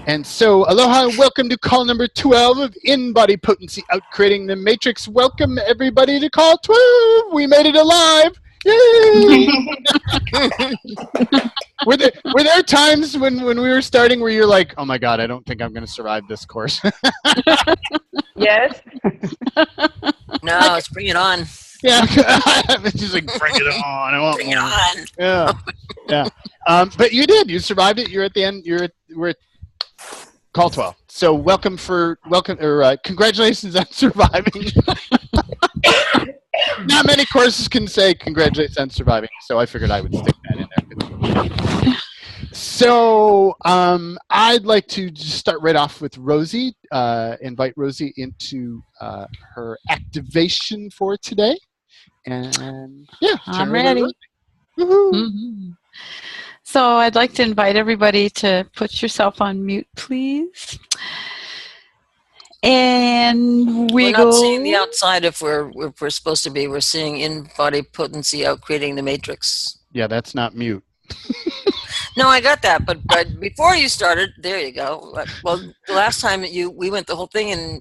And so, aloha and welcome to call number 12 of In-Body Potency Out-Creating the Matrix. Welcome, everybody, to call 12. We made it alive. Yay! Were there times when we were starting where you're like, oh, my God, I don't think I'm going to survive this course? Yes. No, let's bring it on. Yeah. She's like, bring it on. I want Bring more. it on. Yeah. Yeah. But you did. You survived it. You're at the end. We're at call 12. So congratulations on surviving. Not many courses can say congratulations on surviving, so I figured I would stick that in there. So I'd like to just start right off with Rosie. Invite Rosie into her activation for today. And yeah, I'm ready. Woohoo. So I'd like to invite everybody to put yourself on mute, please. And We're not seeing the outside if we're supposed to be. We're seeing in-body potency out-creating the matrix. Yeah, that's not mute. No, I got that, but before you started, there you go. Well, the last time we went the whole thing, and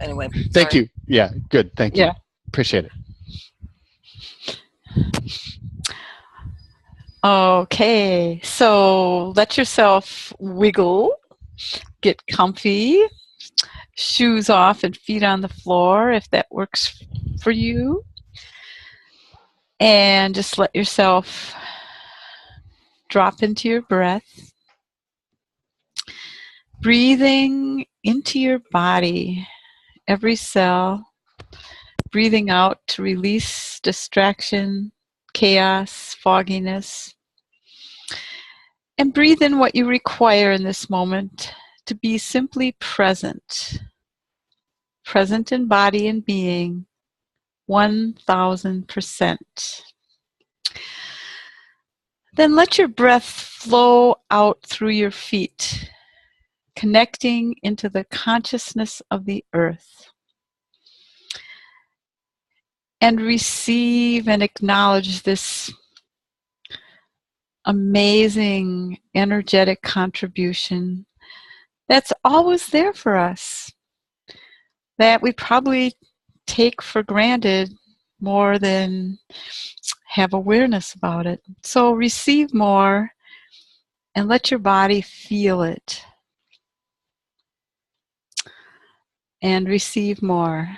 anyway. Thank you. Yeah, good. Thank you. Yeah. Appreciate it. Okay, so let yourself wiggle, get comfy, shoes off and feet on the floor if that works for you. And just let yourself drop into your breath. Breathing into your body, every cell. Breathing out to release distraction, chaos, fogginess. And breathe in what you require in this moment to be simply present. Present in body and being, 1000%. Then let your breath flow out through your feet, connecting into the consciousness of the earth. And receive and acknowledge this amazing energetic contribution that's always there for us, that we probably take for granted more than have awareness about it. So receive more and let your body feel it. And receive more.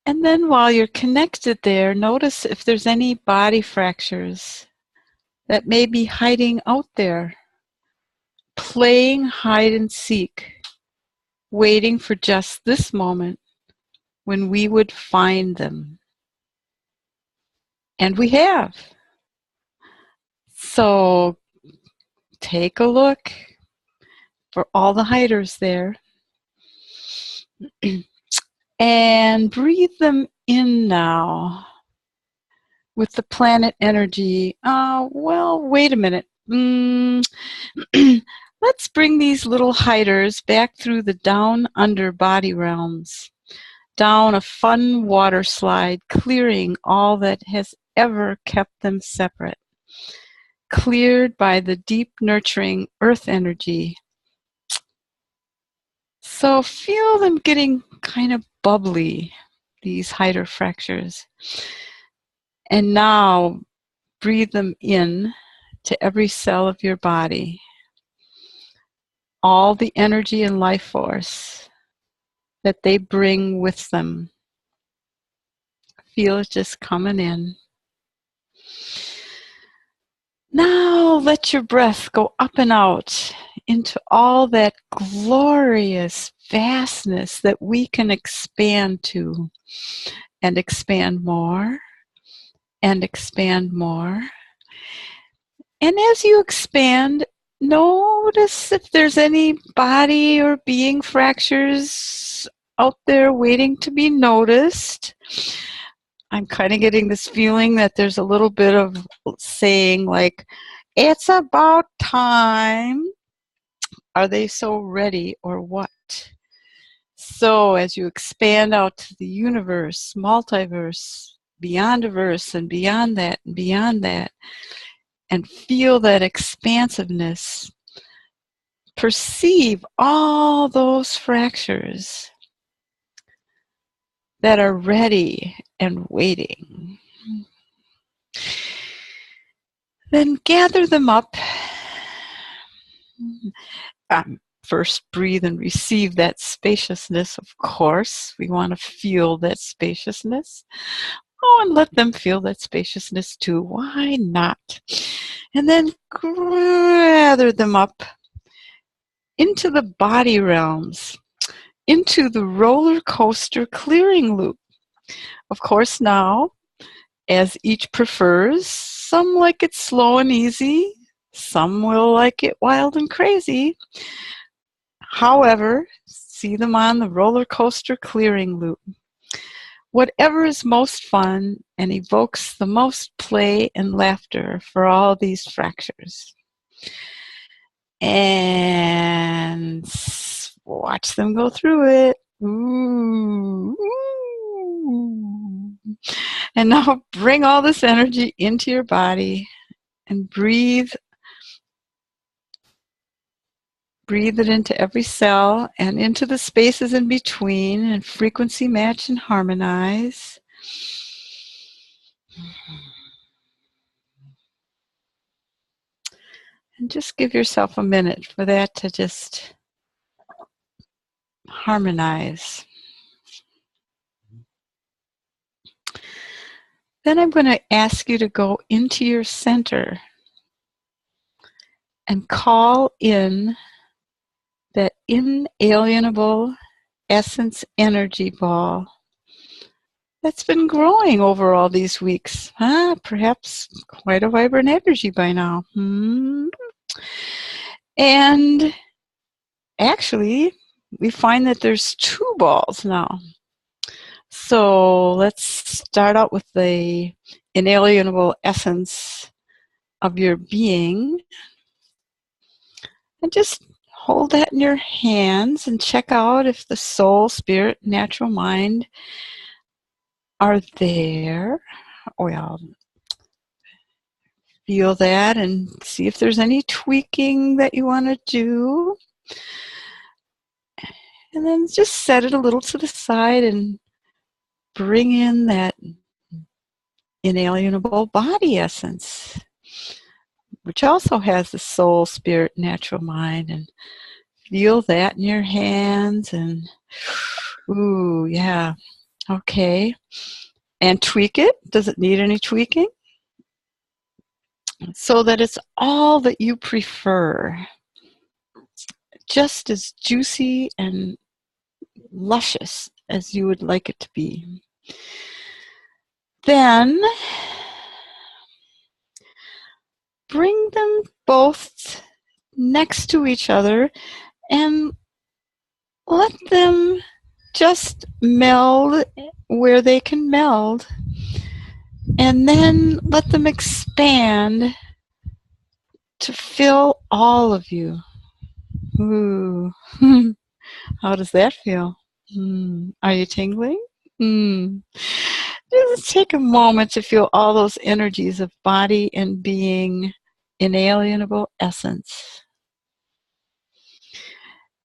And then while you're connected there, notice if there's any body fractures that may be hiding out there, playing hide and seek, waiting for just this moment when we would find them. And we have. So take a look for all the hiders there. And breathe them in now with the planet energy. Well, wait a minute. Let's bring these little hiders back through the down-under body realms, down a fun water slide, clearing all that has ever kept them separate, cleared by the deep, nurturing earth energy. So feel them getting kind of bubbly, these hider fractures. And now breathe them in to every cell of your body. All the energy and life force that they bring with them. Feel it just coming in. Now let your breath go up and out into all that glorious vastness that we can expand to, and expand more, and expand more. And as you expand, notice if there's any body or being fractures out there waiting to be noticed. I'm kind of getting this feeling that there's a little bit of saying like, it's about time. Are they so ready or what? So as you expand out to the universe, multiverse, beyond a verse, and beyond that, and feel that expansiveness. Perceive all those fractures that are ready and waiting. Then gather them up. First, breathe and receive that spaciousness, of course. We want to feel that spaciousness. Oh, and let them feel that spaciousness too. Why not? And then gather them up into the body realms, into the roller coaster clearing loop. Of course, now, as each prefers, some like it slow and easy, some will like it wild and crazy. However, see them on the roller coaster clearing loop. Whatever is most fun and evokes the most play and laughter for all these fractures. And watch them go through it. Ooh. And now bring all this energy into your body and breathe. Breathe it into every cell and into the spaces in between, and frequency match and harmonize. And just give yourself a minute for that to just harmonize. Then I'm going to ask you to go into your center and call in that inalienable essence energy ball that's been growing over all these weeks. Perhaps quite a vibrant energy by now. And actually, we find that there's 2 balls now. So let's start out with the inalienable essence of your being. And just hold that in your hands and check out if the soul, spirit, natural mind are there. Well, feel that and see if there's any tweaking that you want to do. And then just set it a little to the side and bring in that inalienable body essence, which also has the soul, spirit, natural mind. And feel that in your hands. And, ooh, yeah. Okay. And tweak it. Does it need any tweaking? So that it's all that you prefer. Just as juicy and luscious as you would like it to be. Then bring them both next to each other and let them just meld where they can meld, and then let them expand to fill all of you. Ooh. How does that feel? Are you tingling? Just take a moment to feel all those energies of body and being, inalienable essence.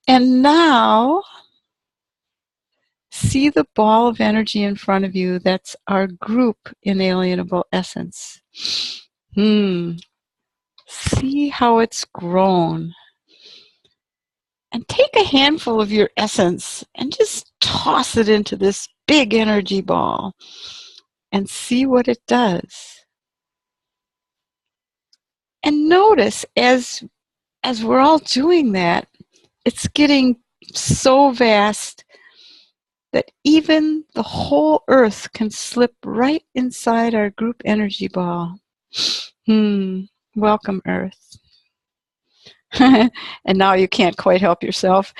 And now, see the ball of energy in front of you. That's our group inalienable essence. See how it's grown. And take a handful of your essence and just toss it into this big energy ball and see what it does. And notice as we're all doing that, it's getting so vast that even the whole earth can slip right inside our group energy ball. Welcome, Earth. And now you can't quite help yourself.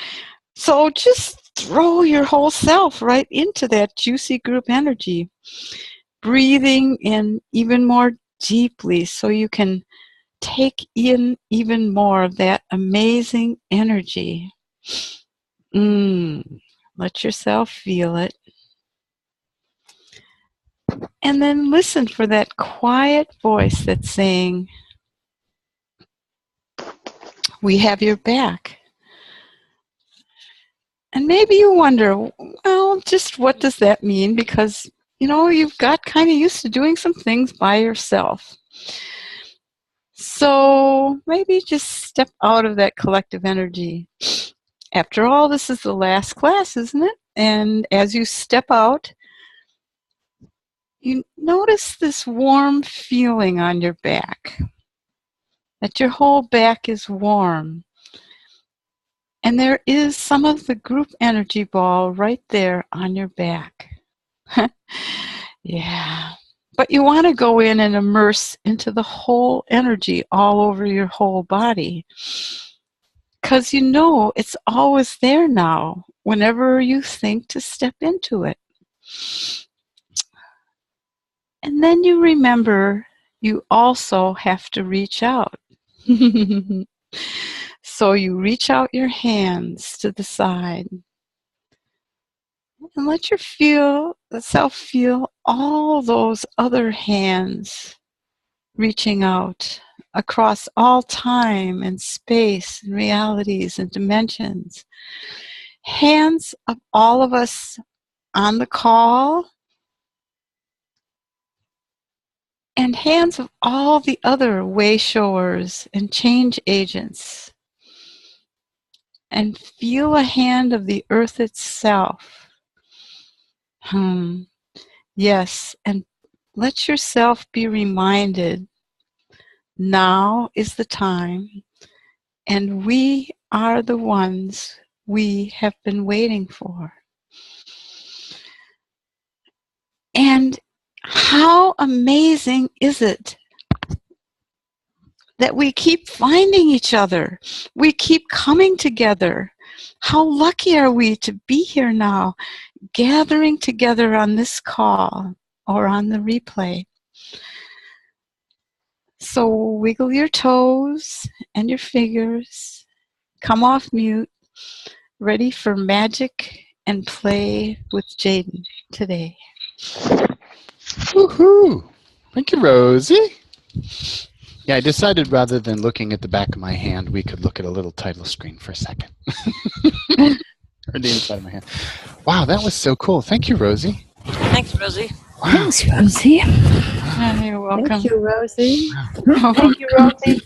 So just throw your whole self right into that juicy group energy, breathing in even more deeply so you can take in even more of that amazing energy. Let yourself feel it. And then listen for that quiet voice that's saying, We have your back. And maybe you wonder, well, just what does that mean? Because, you've got kind of used to doing some things by yourself. So maybe just step out of that collective energy. After all, this is the last class, isn't it? And as you step out, you notice this warm feeling on your back, that your whole back is warm. And there is some of the group energy ball right there on your back. Yeah. But you want to go in and immerse into the whole energy all over your whole body. Because it's always there now, whenever you think to step into it. And then you remember you also have to reach out. So you reach out your hands to the side and let yourself feel all those other hands reaching out across all time and space and realities and dimensions. Hands of all of us on the call and hands of all the other way showers and change agents. And feel a hand of the earth itself. Yes, and let yourself be reminded, now is the time, and we are the ones we have been waiting for. And how amazing is it that we keep finding each other. We keep coming together. How lucky are we to be here now, gathering together on this call or on the replay. So wiggle your toes and your fingers. Come off mute, ready for magic and play with Jaden today. Woohoo! Thank you, Rosie. Yeah, I decided rather than looking at the back of my hand, we could look at a little title screen for a second. Or the inside of my hand. Wow, that was so cool. Thank you, Rosie. Thanks, Rosie. Wow. Thanks, Rosie. You're welcome. Thank you, Rosie. Wow. Thank you, Rosie.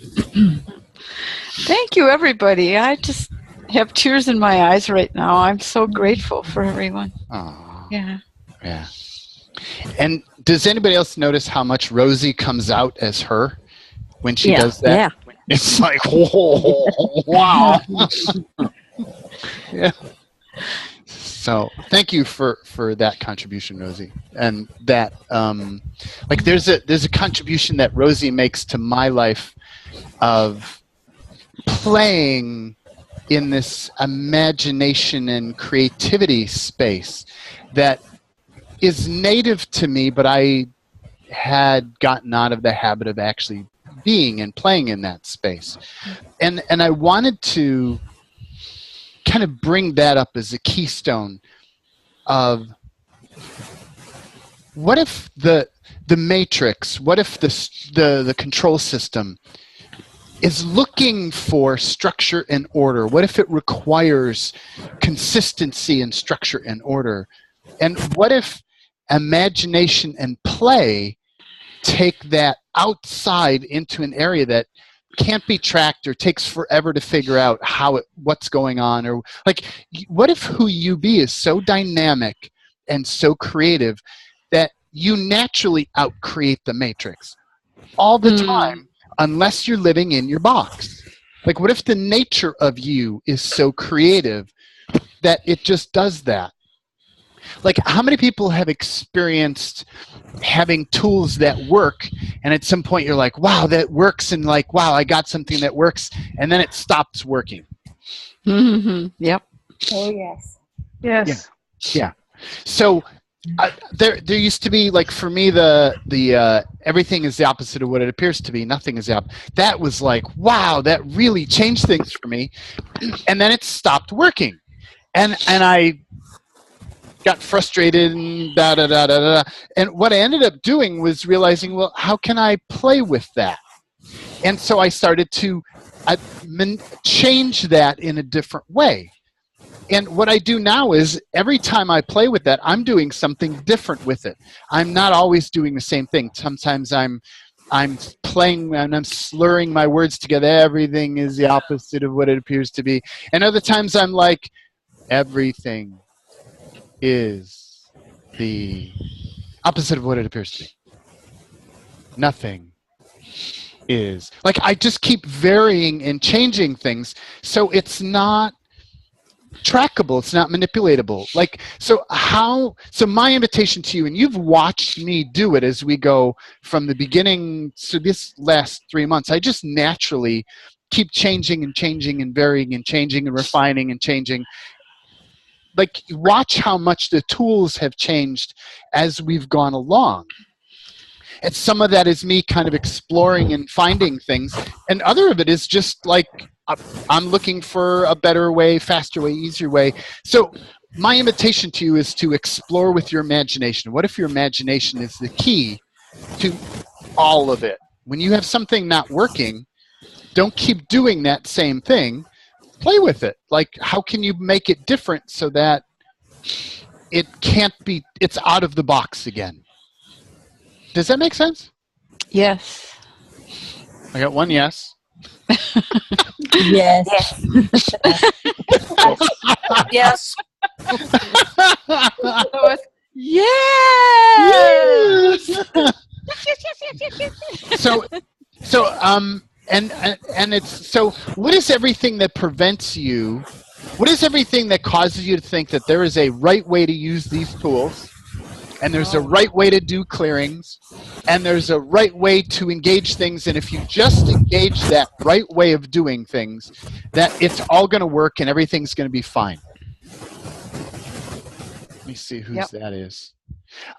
Thank you, everybody. I just have tears in my eyes right now. I'm so grateful for everyone. Aww. Yeah. Yeah. And does anybody else notice how much Rosie comes out as her when she does that? Yeah. It's like, whoa, wow. Yeah. So thank you for that contribution, Rosie. And that, like, there's a contribution that Rosie makes to my life of playing in this imagination and creativity space that is native to me, but I had gotten out of the habit of actually being and playing in that space. And I wanted to kind of bring that up as a keystone of what if the matrix, what if the control system is looking for structure and order? What if it requires consistency and structure and order? And what if imagination and play take that outside into an area that can't be tracked or takes forever to figure out what's going on? Or like, what if who you be is so dynamic and so creative that you naturally outcreate the matrix all the time, unless you're living in your box? Like, what if the nature of you is so creative that it just does that? Like, how many people have experienced having tools that work, and at some point you're like, wow, that works, and like, wow, I got something that works, and then it stops working? Mm-hmm. Yep. Oh, yes. Yes. Yeah. So there used to be, like, for me, the everything is the opposite of what it appears to be. Nothing is the opposite. That was like, wow, that really changed things for me. And then it stopped working. And I got frustrated and da-da-da-da-da. And what I ended up doing was realizing, well, how can I play with that? And so I started to change that in a different way. And what I do now is every time I play with that, I'm doing something different with it. I'm not always doing the same thing. Sometimes I'm playing and I'm slurring my words together. Everything is the opposite of what it appears to be. And other times I'm like, everything is the opposite of what it appears to be. Nothing is. Like, I just keep varying and changing things, so it's not trackable, it's not manipulatable. Like, so my invitation to you, and you've watched me do it as we go from the beginning. So this last 3 months, I just naturally keep changing and changing and varying and changing and refining and changing. Like, watch how much the tools have changed as we've gone along. And some of that is me kind of exploring and finding things. And other of it is just like, I'm looking for a better way, faster way, easier way. So my invitation to you is to explore with your imagination. What if your imagination is the key to all of it? When you have something not working, don't keep doing that same thing. Play with it. Like, how can you make it different so that it's out of the box again? Does that make sense? Yes. I got one yes. Yes. Yes. Yes. And it's so. What is everything that prevents you? What is everything that causes you to think that there is a right way to use these tools, and there's a right way to do clearings, and there's a right way to engage things, and if you just engage that right way of doing things, that it's all going to work and everything's going to be fine. Let me see whose that is.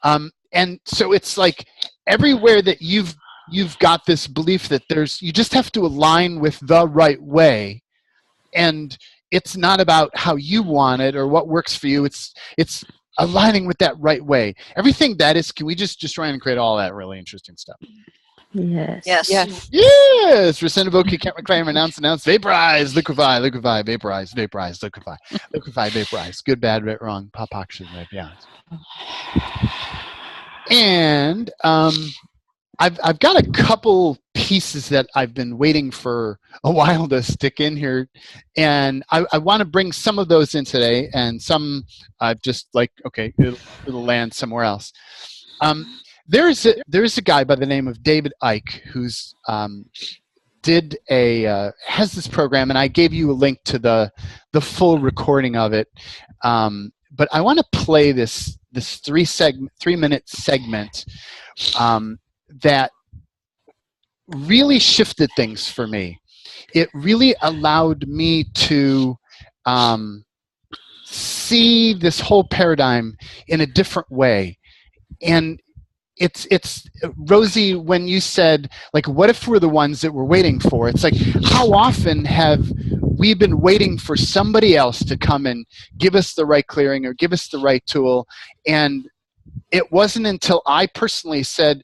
And so it's like everywhere that you've got this belief that you just have to align with the right way, and it's not about how you want it or what works for you. It's aligning with that right way. Everything that is, can we just try and create all that really interesting stuff? Yes. Yes. Yes. Yes. Rescind, evoke, can't reclaim, renounce, vaporize, liquefy, vaporize, liquefy, vaporize. Good, bad, right, wrong, pop, action, right, yeah. And I've got a couple pieces that I've been waiting for a while to stick in here, and I want to bring some of those in today, and some I've just like, okay, it'll land somewhere else. There's a guy by the name of David Icke who's has this program, and I gave you a link to the full recording of it. But I want to play this 3-minute segment that really shifted things for me. It really allowed me to see this whole paradigm in a different way. And it's Rosie, when you said, like, what if we're the ones that we're waiting for? It's like, how often have we been waiting for somebody else to come and give us the right clearing or give us the right tool? And it wasn't until I personally said,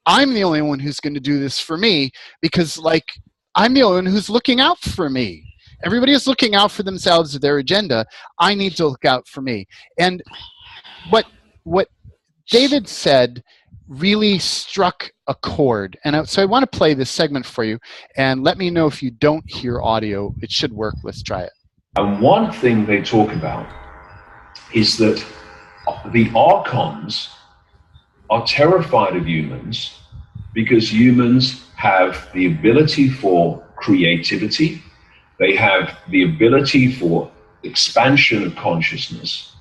I'm the only one who's going to do this for me, because, like, I'm the only one who's looking out for me. Everybody is looking out for themselves or their agenda. I need to look out for me. And what David said really struck a chord. And so I want to play this segment for you, and let me know if you don't hear audio. It should work. Let's try it. And one thing they talk about is that the archons are terrified of humans because humans have the ability for creativity. They have the ability for expansion of consciousness,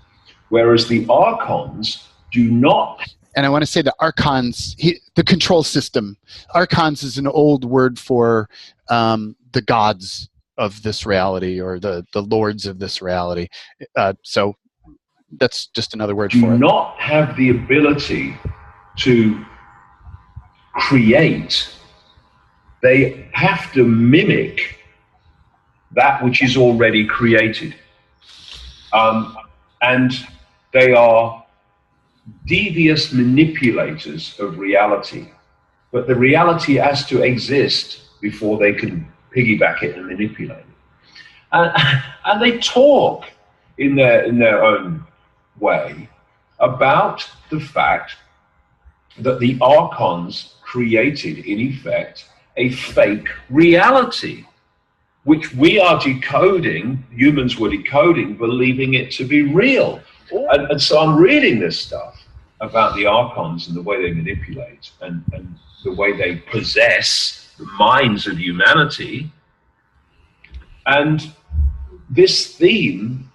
whereas the archons do not. And I want to say the archons, the control system. Archons is an old word for the gods of this reality, or the lords of this reality. So that's just another word for it. Do not have the ability to create. They have to mimic that which is already created. And they are devious manipulators of reality. But the reality has to exist before they can piggyback it and manipulate it. And they talk in their own way about the fact that the archons created, in effect, a fake reality, which we are decoding, humans were decoding, believing it to be real. And so I'm reading this stuff about the archons and the way they manipulate and the way they possess the minds of humanity. And this theme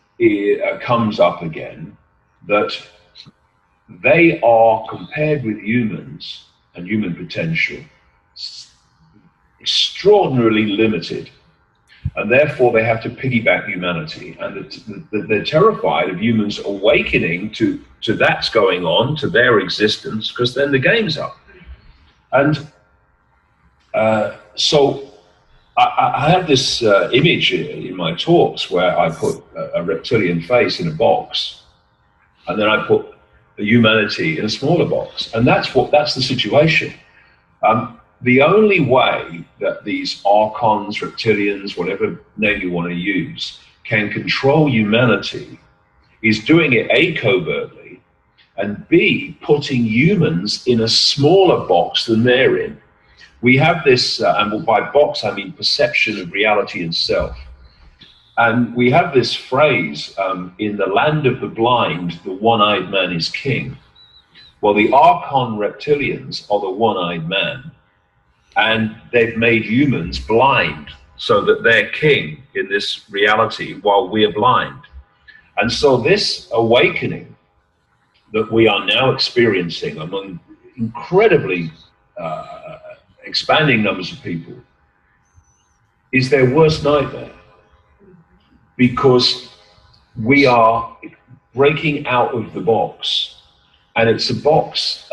comes up again, that they are, compared with humans and human potential, extraordinarily limited. And therefore they have to piggyback humanity. And they're terrified of humans awakening to that's going on, to their existence, because then the game's up. And so I have this image in my talks where I put a reptilian face in a box, and then I put the humanity in a smaller box. And that's the situation. The only way that these archons, reptilians, whatever name you want to use, can control humanity is doing it A, covertly, and B, putting humans in a smaller box than they're in. We have this, and by box I mean perception of reality and self. And we have this phrase, in the land of the blind, the one-eyed man is king. Well, the archon reptilians are the one-eyed man. And they've made humans blind so that they're king in this reality while we're blind. And so this awakening that we are now experiencing among incredibly expanding numbers of people is their worst nightmare, because we are breaking out of the box, and it's a box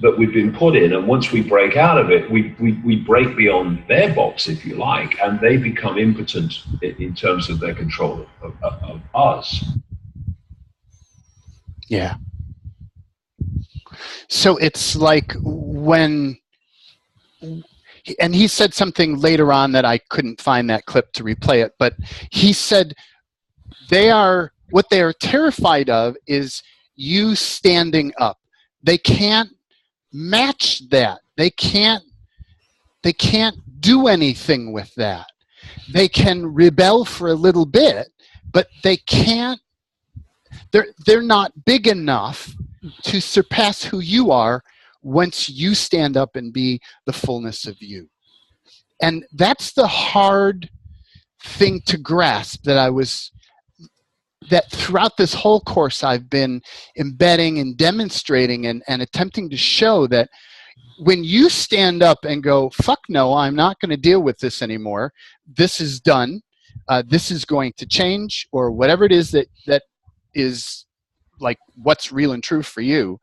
that we've been put in, and once we break out of it, we break beyond their box, if you like, and they become impotent in terms of their control of us. Yeah. So it's like when, and he said something later on that I couldn't find that clip to replay it, but he said what they are terrified of is you standing up. They can't match that. They can't do anything with that. They can rebel for a little bit, but they can't, they're not big enough to surpass who you are once you stand up and be the fullness of you. And that's the hard thing to grasp, that throughout this whole course I've been embedding and demonstrating and attempting to show that when you stand up and go, fuck no, I'm not going to deal with this anymore, this is done, this is going to change, or whatever it is that is like what's real and true for you,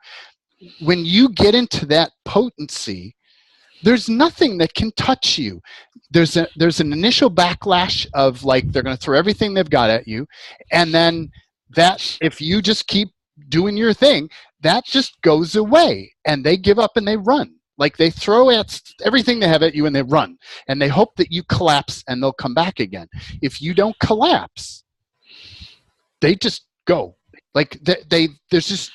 when you get into that potency, there's nothing that can touch you. There's an initial backlash of like they're going to throw everything they've got at you, and then that if you just keep doing your thing, that just goes away, and they give up and they run. Like they throw at everything they have at you and they run, and they hope that you collapse and they'll come back again. If you don't collapse, they just go. Like there's just,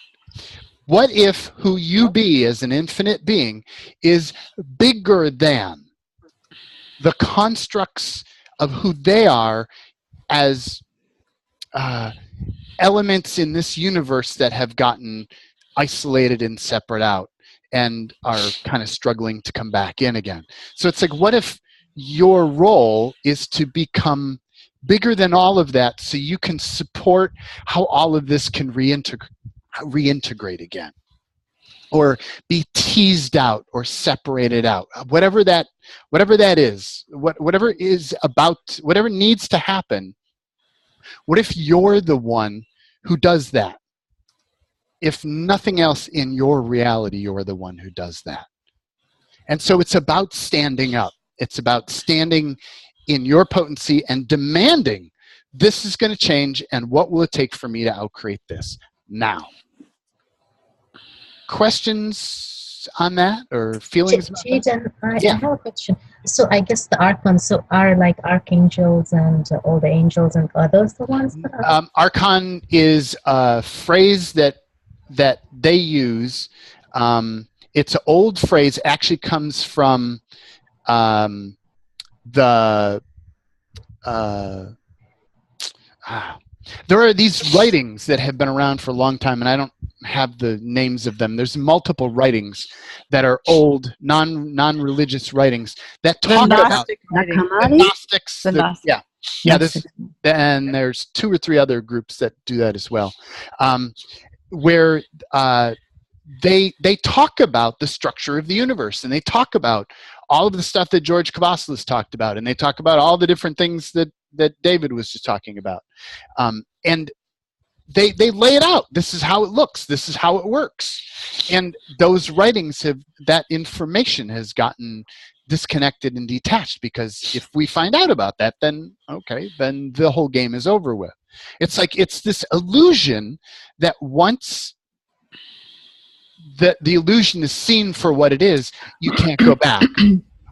what if who you be as an infinite being is bigger than the constructs of who they are as elements in this universe that have gotten isolated and separate out and are kind of struggling to come back in again. So it's like, what if your role is to become bigger than all of that so you can support how all of this can reintegrate again, or be teased out or separated out, whatever that is, whatever is about, whatever needs to happen. What if you're the one who does that? If nothing else in your reality, you're the one who does that. And so it's about standing up. It's about standing in your potency and demanding, this is going to change, and what will it take for me to outcreate this now? Questions, thoughts on that or feelings about that? Jaden, I have a question. So I guess the archons are like archangels and all the angels, and are those the ones that are? Archon is a phrase that they use. It's an old phrase. Actually, comes from the. There are these writings that have been around for a long time, and I don't have the names of them. There's multiple writings that are old, non-religious writings that talk about the Gnostics. And there's 2 or 3 other groups that do that as well, where they talk about the structure of the universe, and they talk about all of the stuff that George Kavaslis talked about, and they talk about all the different things that David was just talking about. And they lay it out. This is how it looks. This is how it works. And those writings that information has gotten disconnected and detached, because if we find out about that, then the whole game is over with. It's like it's this illusion that once the illusion is seen for what it is, you can't go back.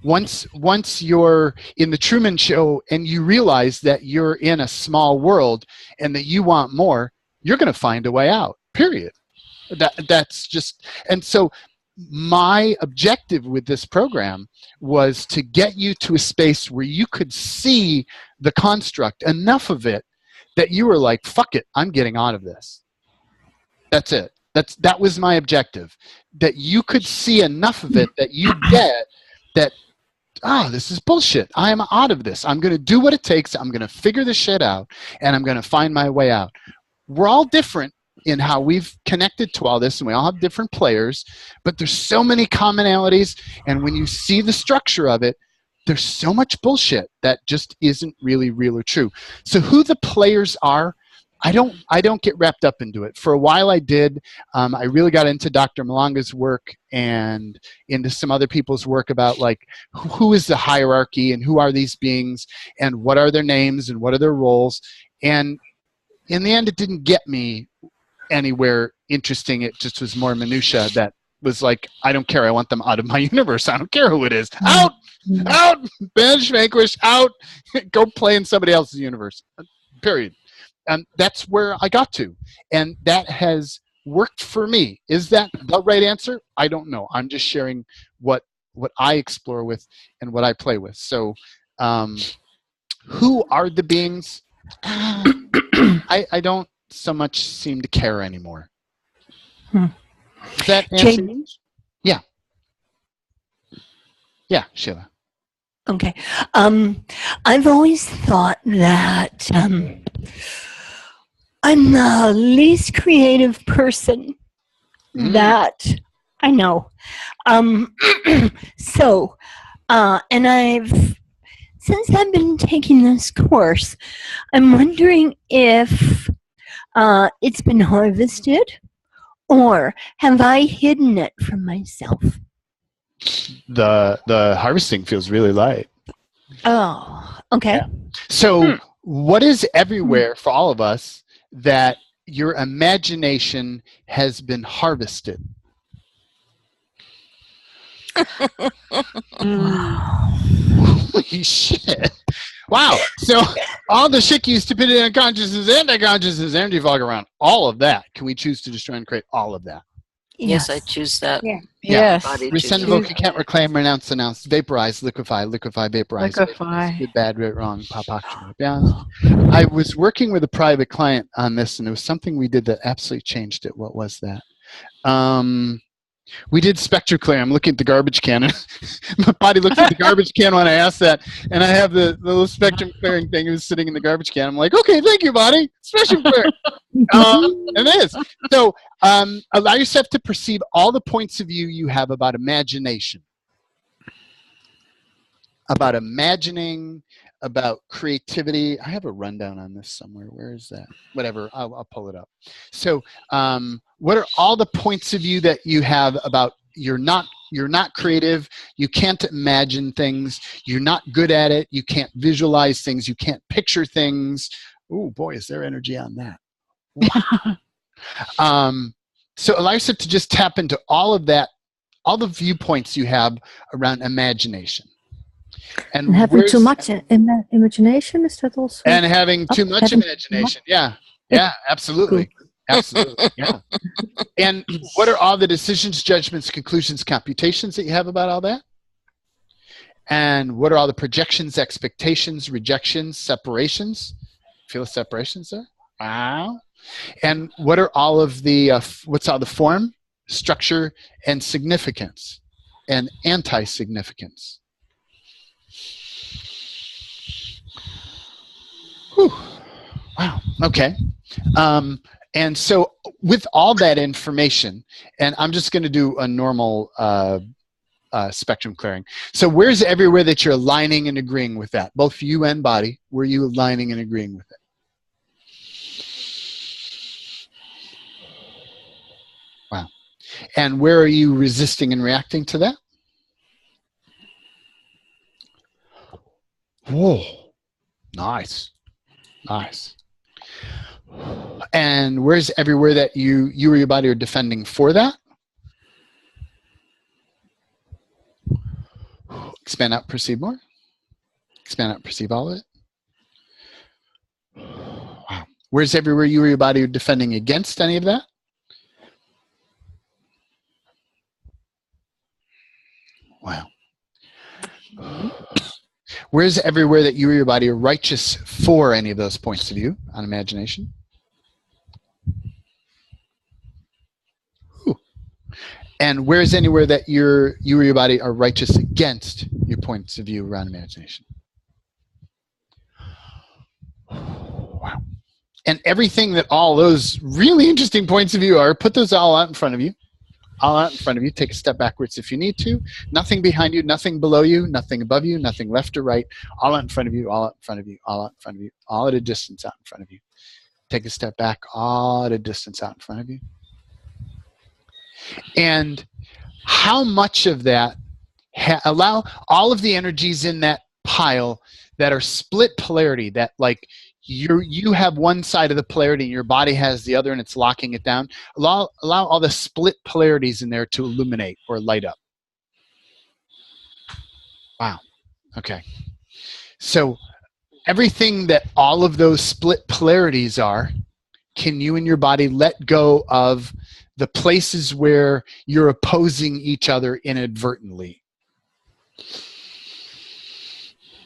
Once you're in the Truman Show and you realize that you're in a small world and that you want more, you're going to find a way out, period. That's just, and so my objective with this program was to get you to a space where you could see the construct, enough of it that you were like, fuck it, I'm getting out of this. That's it. That was my objective, that you could see enough of it that you get that, this is bullshit. I am out of this. I'm going to do what it takes. I'm going to figure this shit out, and I'm going to find my way out. We're all different in how we've connected to all this, and we all have different players, but there's so many commonalities, and when you see the structure of it, there's so much bullshit that just isn't really real or true. So who the players are, I don't get wrapped up into it. For a while I did. I really got into Dr. Malanga's work and into some other people's work about like who is the hierarchy and who are these beings and what are their names and what are their roles. And in the end, it didn't get me anywhere interesting. It just was more minutia that was like, I don't care. I want them out of my universe. I don't care who it is. Out! Out! Banish, vanquish, out! Go play in somebody else's universe. Period. And that's where I got to. And that has worked for me. Is that the right answer? I don't know. I'm just sharing what I explore with and what I play with. So who are the beings? I don't so much seem to care anymore. Does that answer? Yeah. Yeah, Sheila. Okay. I've always thought that I'm the least creative person that I know. So, and since I've been taking this course, I'm wondering if it's been harvested, or have I hidden it from myself? The harvesting feels really light. Oh, okay. Yeah. So what is everywhere for all of us that your imagination has been harvested? Holy shit. Wow. So all the shit you stupidity, unconsciousness, anti-consciousness, energy fog around, all of that, can we choose to destroy and create all of that? Yes, I choose that. Yeah. Yes. Rescind, revoke, you can't reclaim, renounce, announce, vaporize, liquefy, vaporize. Liquefy. Good, bad, right, wrong, pop, beyond. I was working with a private client on this, and it was something we did that absolutely changed it. What was that? We did spectrum clear. I'm looking at the garbage can. And my body looks at the garbage can when I ask that. And I have the little spectrum clearing thing who's sitting in the garbage can. I'm like, okay, thank you, body. Spectrum clear. And it is. So allow yourself to perceive all the points of view you have about imagination. About imagining, about creativity. I have a rundown on this somewhere. Where is that? Whatever. I'll pull it up. So what are all the points of view that you have about you're not creative, you can't imagine things, you're not good at it, you can't visualize things, you can't picture things. Oh boy, is there energy on that. Wow. So allow yourself to just tap into all of that all the viewpoints you have around imagination. And having too much imagination, is that also? And having too much imagination. Yeah. Yeah, absolutely. Cool. Absolutely. Yeah. And what are all the decisions, judgments, conclusions, computations that you have about all that? And what are all the projections, expectations, rejections, separations? Feel the separations there? Wow. And what are all of the, what's all the form, structure, and significance, and anti-significance? Whew. Wow. Okay. And so with all that information, and I'm just going to do a normal spectrum clearing. So where's everywhere that you're aligning and agreeing with that? Both you and body, were you aligning and agreeing with it? Wow. And where are you resisting and reacting to that? Whoa. Nice. Nice. And where's everywhere that you or your body are defending for that? Expand out, perceive more. Expand out, perceive all of it. Wow. Where's everywhere you or your body are defending against any of that? Wow. Where's everywhere that you or your body are righteous for any of those points of view on imagination? Ooh. And where's anywhere that you or your body are righteous against your points of view around imagination? Wow. And everything that all those really interesting points of view are, put those all out in front of you. All out in front of you. Take a step backwards if you need to. Nothing behind you, nothing below you, nothing above you, nothing left or right. All out in front of you, all out in front of you, all out in front of you, all at a distance out in front of you. Take a step back, all at a distance out in front of you. And how much of that, allow all of the energies in that pile that are split polarity, that like you have one side of the polarity and your body has the other and it's locking it down. Allow all the split polarities in there to illuminate or light up. Wow. Okay. So everything that all of those split polarities are, can you and your body let go of the places where you're opposing each other inadvertently?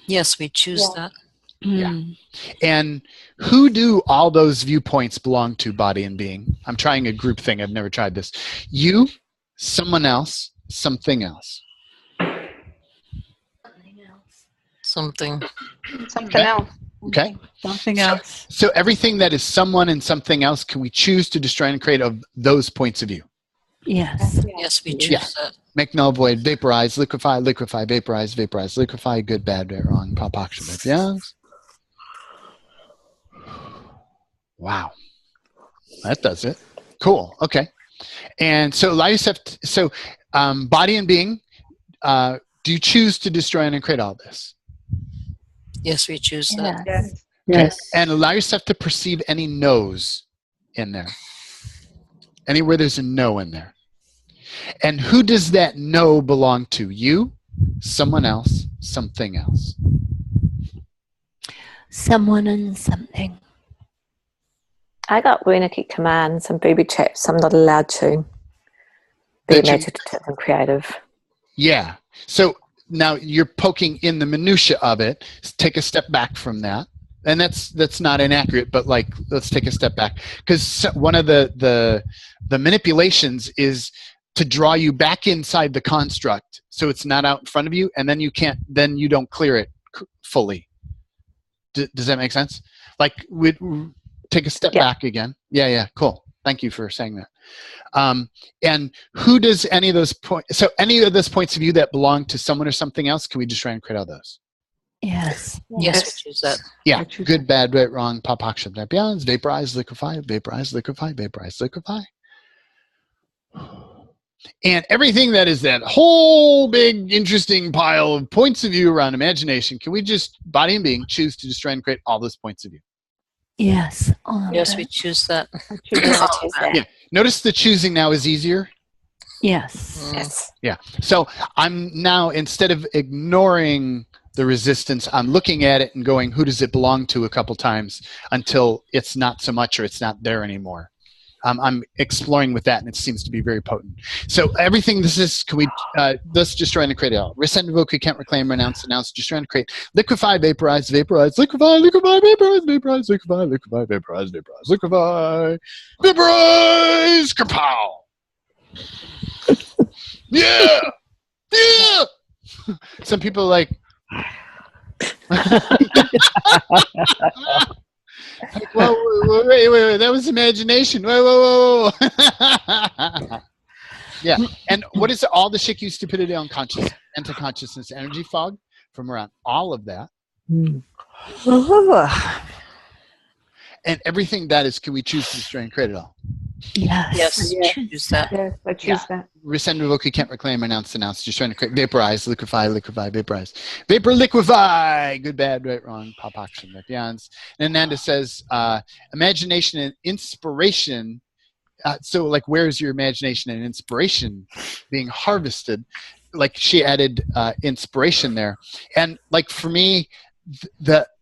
Yes, we choose that. Yeah. And who do all those viewpoints belong to, body and being? I'm trying a group thing. I've never tried this. You, someone else, something else. Something else. Okay. Something else. So everything that is someone and something else, can we choose to destroy and create of those points of view? Yes. Yes, we choose that. Make, null, void, vaporize, liquefy, liquefy, vaporize, vaporize, liquefy, good, bad, right, wrong, pop, action, yes. Wow. That does it. Cool. Okay. And so allow yourself to, body and being, do you choose to destroy and create all this? Yes, we choose that. Yes. Okay. Yes. And allow yourself to perceive any no's in there. Anywhere there's a no in there. And who does that no belong to? You, someone else, something else. Someone and something. I got runic commands and booby traps. I'm not allowed to be meditative and creative. Yeah. So now you're poking in the minutia of it. Take a step back from that. And that's not inaccurate, but like, let's take a step back. Because one of the manipulations is to draw you back inside the construct so it's not out in front of you, and then you don't clear it fully. Does that make sense? Like, we'd take a step back again. Yeah, cool. Thank you for saying that. And who does any of those points, so any of those points of view that belong to someone or something else, can we just try and create all those? Yes. Yes, we choose that. Yeah, good, bad, right, wrong, pop, action, beyond, vaporize, liquefy, vaporize, liquefy, vaporize, liquefy. And everything that is that whole big interesting pile of points of view around imagination, can we just, body and being, choose to just try and create all those points of view? Yes. Yes, we choose that. I choose that. Yeah. Notice the choosing now is easier. Yes. Yes. Yeah. So I'm now, instead of ignoring the resistance, I'm looking at it and going, who does it belong to, a couple times until it's not so much or it's not there anymore. I'm exploring with that, and it seems to be very potent. So everything this is, can we, let's just trying to create it all. Rescind, revoke, recant, reclaim, renounce, just trying to create, liquefy, vaporize, vaporize, liquefy, liquefy, vaporize, vaporize, liquefy, liquefy, vaporize, vaporize, liquefy, vaporize, kapow. Yeah! Yeah! Some people are like, like, whoa, wait, that was imagination. Whoa. Yeah, and what is all the shit, stupidity, unconscious, anti-consciousness, energy fog from around all of that? And everything that is, can we choose to destroy and create it all? Yes. Choose that. Yes, I choose that. Rescind, revoke, you can't reclaim, renounce, just trying to create, vaporize, liquefy, vaporize. Vapor, liquefy, good, bad, right, wrong, pop, action, beyonds. And Nanda says, imagination and inspiration. So like, where's your imagination and inspiration being harvested? Like, she added inspiration there. And like, for me,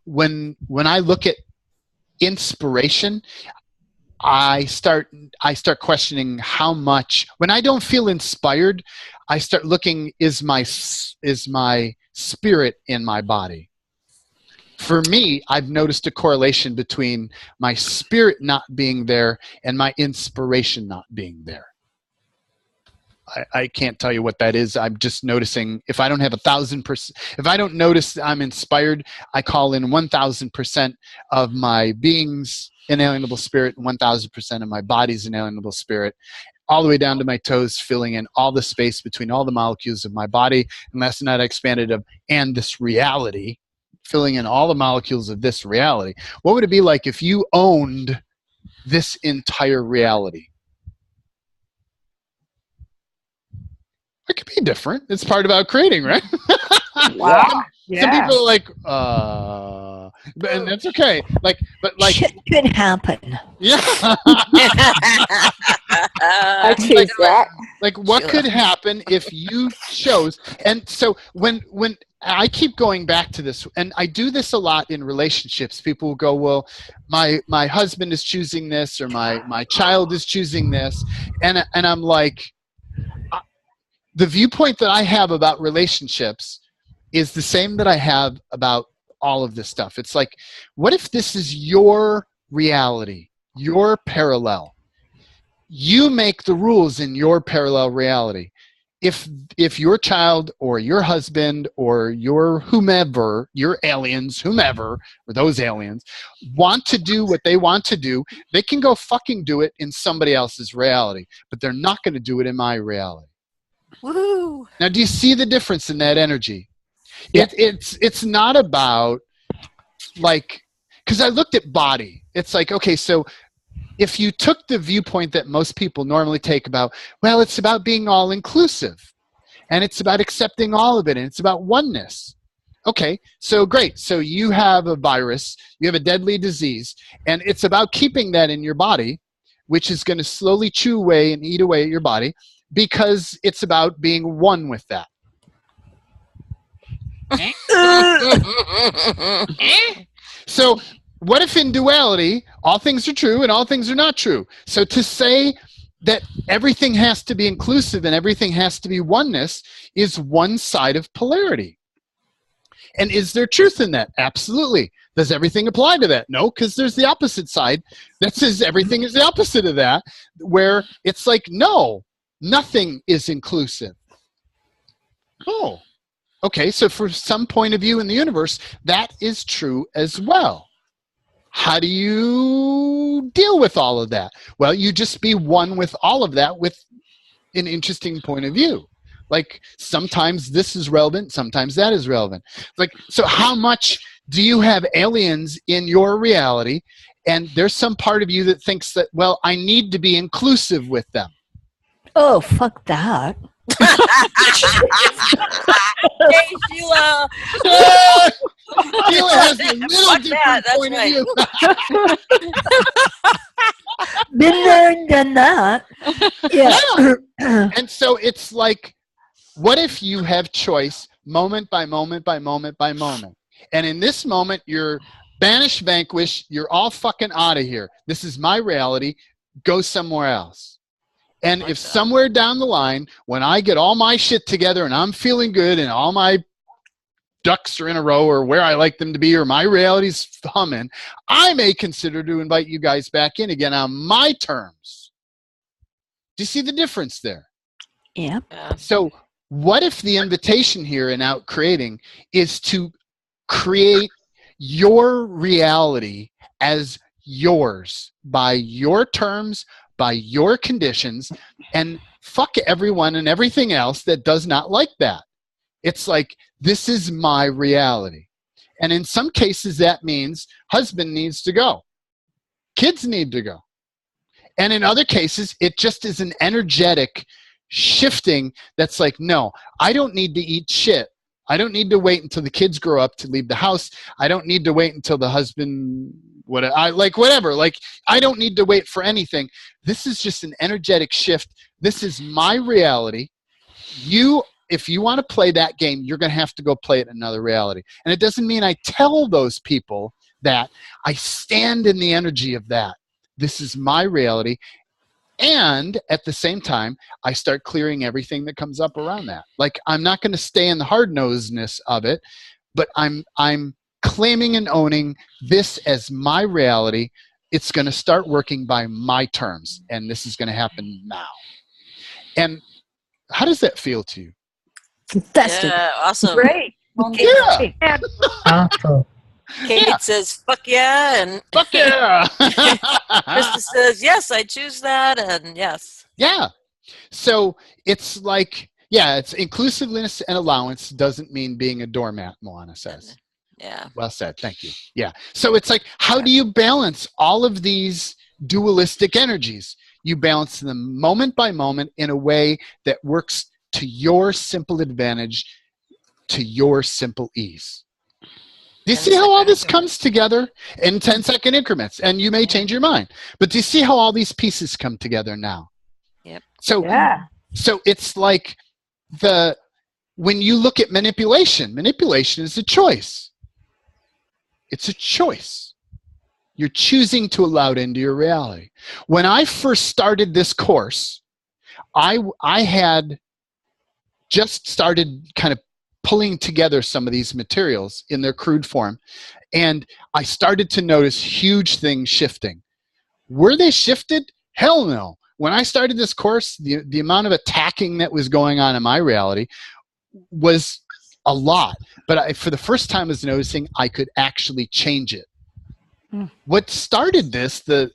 when I look at inspiration, I start questioning how much. When I don't feel inspired, I start looking, is my spirit in my body? For me, I've noticed a correlation between my spirit not being there and my inspiration not being there. I can't tell you what that is. I'm just noticing, if I don't have 1,000%, if I don't notice I'm inspired, I call in 1,000% of my being's inalienable spirit and 1,000% of my body's inalienable spirit, all the way down to my toes, filling in all the space between all the molecules of my body. And last night I expanded of, and this reality, filling in all the molecules of this reality. What would it be like if you owned this entire reality? It could be different. It's part of OUTcreating, right? Wow. Some people are like, and that's okay. Like, but like, Shit could happen. yeah. I choose that. Like, what could happen if you chose? And so when I keep going back to this, and I do this a lot in relationships, people will go, well, my husband is choosing this, or my child is choosing this, and I'm like, the viewpoint that I have about relationships is the same that I have about all of this stuff. It's like, what if this is your reality, your parallel? You make the rules in your parallel reality. If your child or your husband or your whomever, your aliens, whomever, or those aliens, want to do what they want to do, they can go fucking do it in somebody else's reality, but they're not going to do it in my reality. Woo! Now, do you see the difference in that energy? Yeah. It's not about, like, because I looked at body. It's like, okay, so if you took the viewpoint that most people normally take about, well, it's about being all inclusive, and it's about accepting all of it, and it's about oneness. Okay, so great. So you have a virus, you have a deadly disease, and it's about keeping that in your body, which is going to slowly chew away and eat away at your body, because it's about being one with that. So what if in duality, all things are true and all things are not true? So to say that everything has to be inclusive and everything has to be oneness is one side of polarity. And is there truth in that? Absolutely. Does everything apply to that? No, because there's the opposite side that says everything is the opposite of that, where it's like, no, nothing is inclusive. Oh, okay, so for some point of view in the universe, that is true as well. How do you deal with all of that? Well, you just be one with all of that with an interesting point of view. Like, sometimes this is relevant, sometimes that is relevant. Like, so how much do you have aliens in your reality? And there's some part of you that thinks that, well, I need to be inclusive with them. Oh, fuck that. Hey, Sheila. Sheila has a little different point of view. Been there and done that. Yeah. And so it's like, what if you have choice moment by moment by moment by moment? And in this moment, you're banished, vanquished, you're all fucking out of here. This is my reality. Go somewhere else. And if somewhere down the line, when I get all my shit together and I'm feeling good and all my ducks are in a row or where I like them to be or my reality's humming, I may consider to invite you guys back in again on my terms. Do you see the difference there? Yeah. So what if the invitation here in OUTcreating is to create your reality as yours by your terms, by your conditions, and fuck everyone and everything else that does not like that. It's like, this is my reality. And in some cases, that means husband needs to go. Kids need to go. And in other cases, it just is an energetic shifting that's like, no, I don't need to eat shit. I don't need to wait until the kids grow up to leave the house. I don't need to wait until the husband, whatever. Like, I don't need to wait for anything. This is just an energetic shift. This is my reality. If you want to play that game, you're going to have to go play it in another reality. And it doesn't mean I tell those people that. I stand in the energy of that. This is my reality. And at the same time, I start clearing everything that comes up around that. Like, I'm not going to stay in the hard-nosedness of it, but I'm claiming and owning this as my reality. It's going to start working by my terms, and this is going to happen now. And how does that feel to you? Fantastic. Yeah, awesome. Great. Yeah. Awful. Kate says, fuck yeah. And Fuck yeah. Krista says, yes, I choose that. And yes. Yeah. So it's like, yeah, it's inclusiveness and allowance doesn't mean being a doormat, Moana says. Yeah. Well said. Thank you. Yeah. So it's like, how do you balance all of these dualistic energies? You balance them moment by moment in a way that works to your simple advantage, to your simple ease. Do you see how all this comes together in 10-second increments? And you may change your mind. But do you see how all these pieces come together now? Yep. So it's like when you look at manipulation is a choice. It's a choice. You're choosing to allow it into your reality. When I first started this course, I had just started kind of pulling together some of these materials in their crude form, and I started to notice huge things shifting. Were they shifted? Hell no. When I started this course, the amount of attacking that was going on in my reality was a lot. But for the first time I was noticing I could actually change it. What started this, the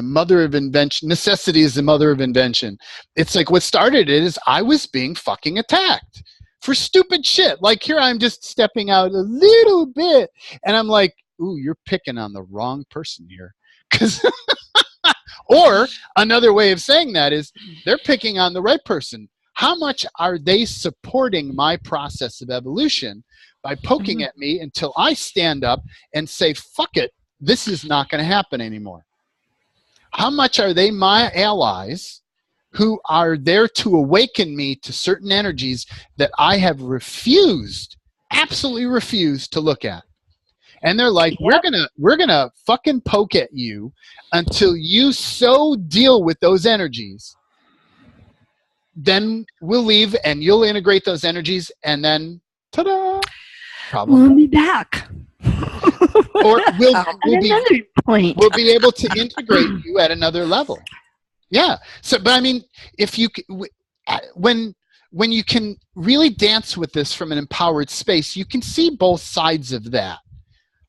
mother of invention, necessity is the mother of invention. It's like what started it is I was being fucking attacked for stupid shit. Like, here I'm just stepping out a little bit and I'm like, ooh, you're picking on the wrong person here. Or another way of saying that is they're picking on the right person. How much are they supporting my process of evolution by poking at me until I stand up and say, fuck it, this is not going to happen anymore? How much are they my allies who are there to awaken me to certain energies that I have absolutely refused to look at? And they're like, we're gonna fucking poke at you until you so deal with those energies. Then we'll leave and you'll integrate those energies and then ta-da! Problem. We'll be back. Or we'll be able to integrate you at another level. Yeah. So, but I mean, if you when you can really dance with this from an empowered space, you can see both sides of that.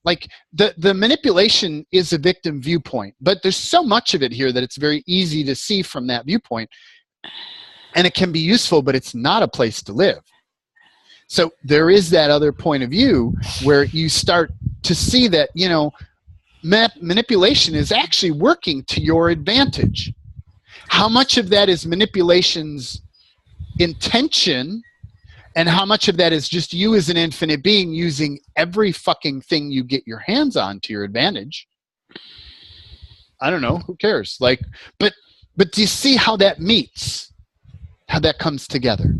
Like the manipulation is a victim viewpoint, but there's so much of it here that it's very easy to see from that viewpoint, and it can be useful, but it's not a place to live. So there is that other point of view where you start to see that, you know, manipulation is actually working to your advantage. How much of that is manipulation's intention, and how much of that is just you as an infinite being using every fucking thing you get your hands on to your advantage? I don't know. Who cares? Like, but do you see how that meets? How that comes together?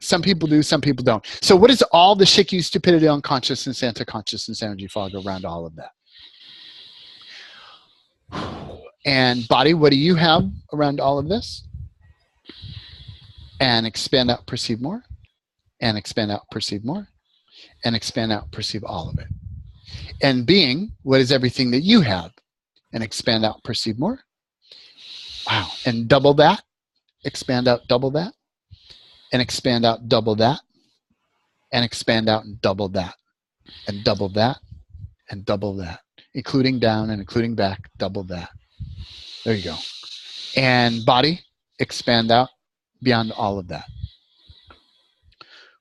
Some people do, some people don't. So what is all the Shikyu, stupidity, unconsciousness, anti-consciousness, energy fog around all of that? And body, what do you have around all of this? And expand out, perceive more. And expand out, perceive more. And expand out, perceive all of it. And being, what is everything that you have? And expand out, perceive more. Wow. And double that. Expand out, double that. And expand out, double that. And expand out and double that. And double that. And double that. Including down and including back, double that. There you go. And body, expand out beyond all of that.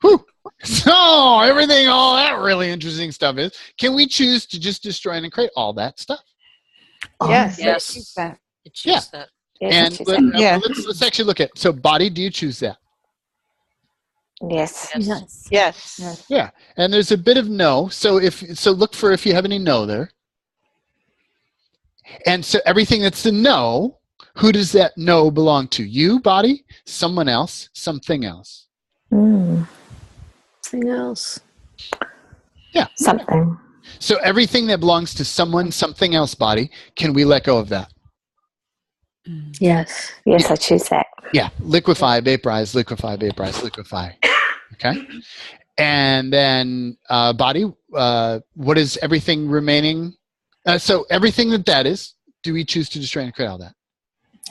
Whew. So everything, all that really interesting stuff is, can we choose to just destroy and create all that stuff? Yes. Yes. That. Yeah. That. Yes, And I choose that. let's actually look at, so body, do you choose that? Yes. Yes. Yes. Yeah. And there's a bit of no. So look for if you have any no there. And so everything that's a no, who does that no belong to? You, body, someone else, something else. Something else. Yeah. Something. So everything that belongs to someone, something else, body, can we let go of that? Yes. Yes, I choose that. Yeah. Liquefy, vaporize, liquefy, vaporize, liquefy. Okay. And then body, what is everything remaining? So everything that is, do we choose to destroy and create all that?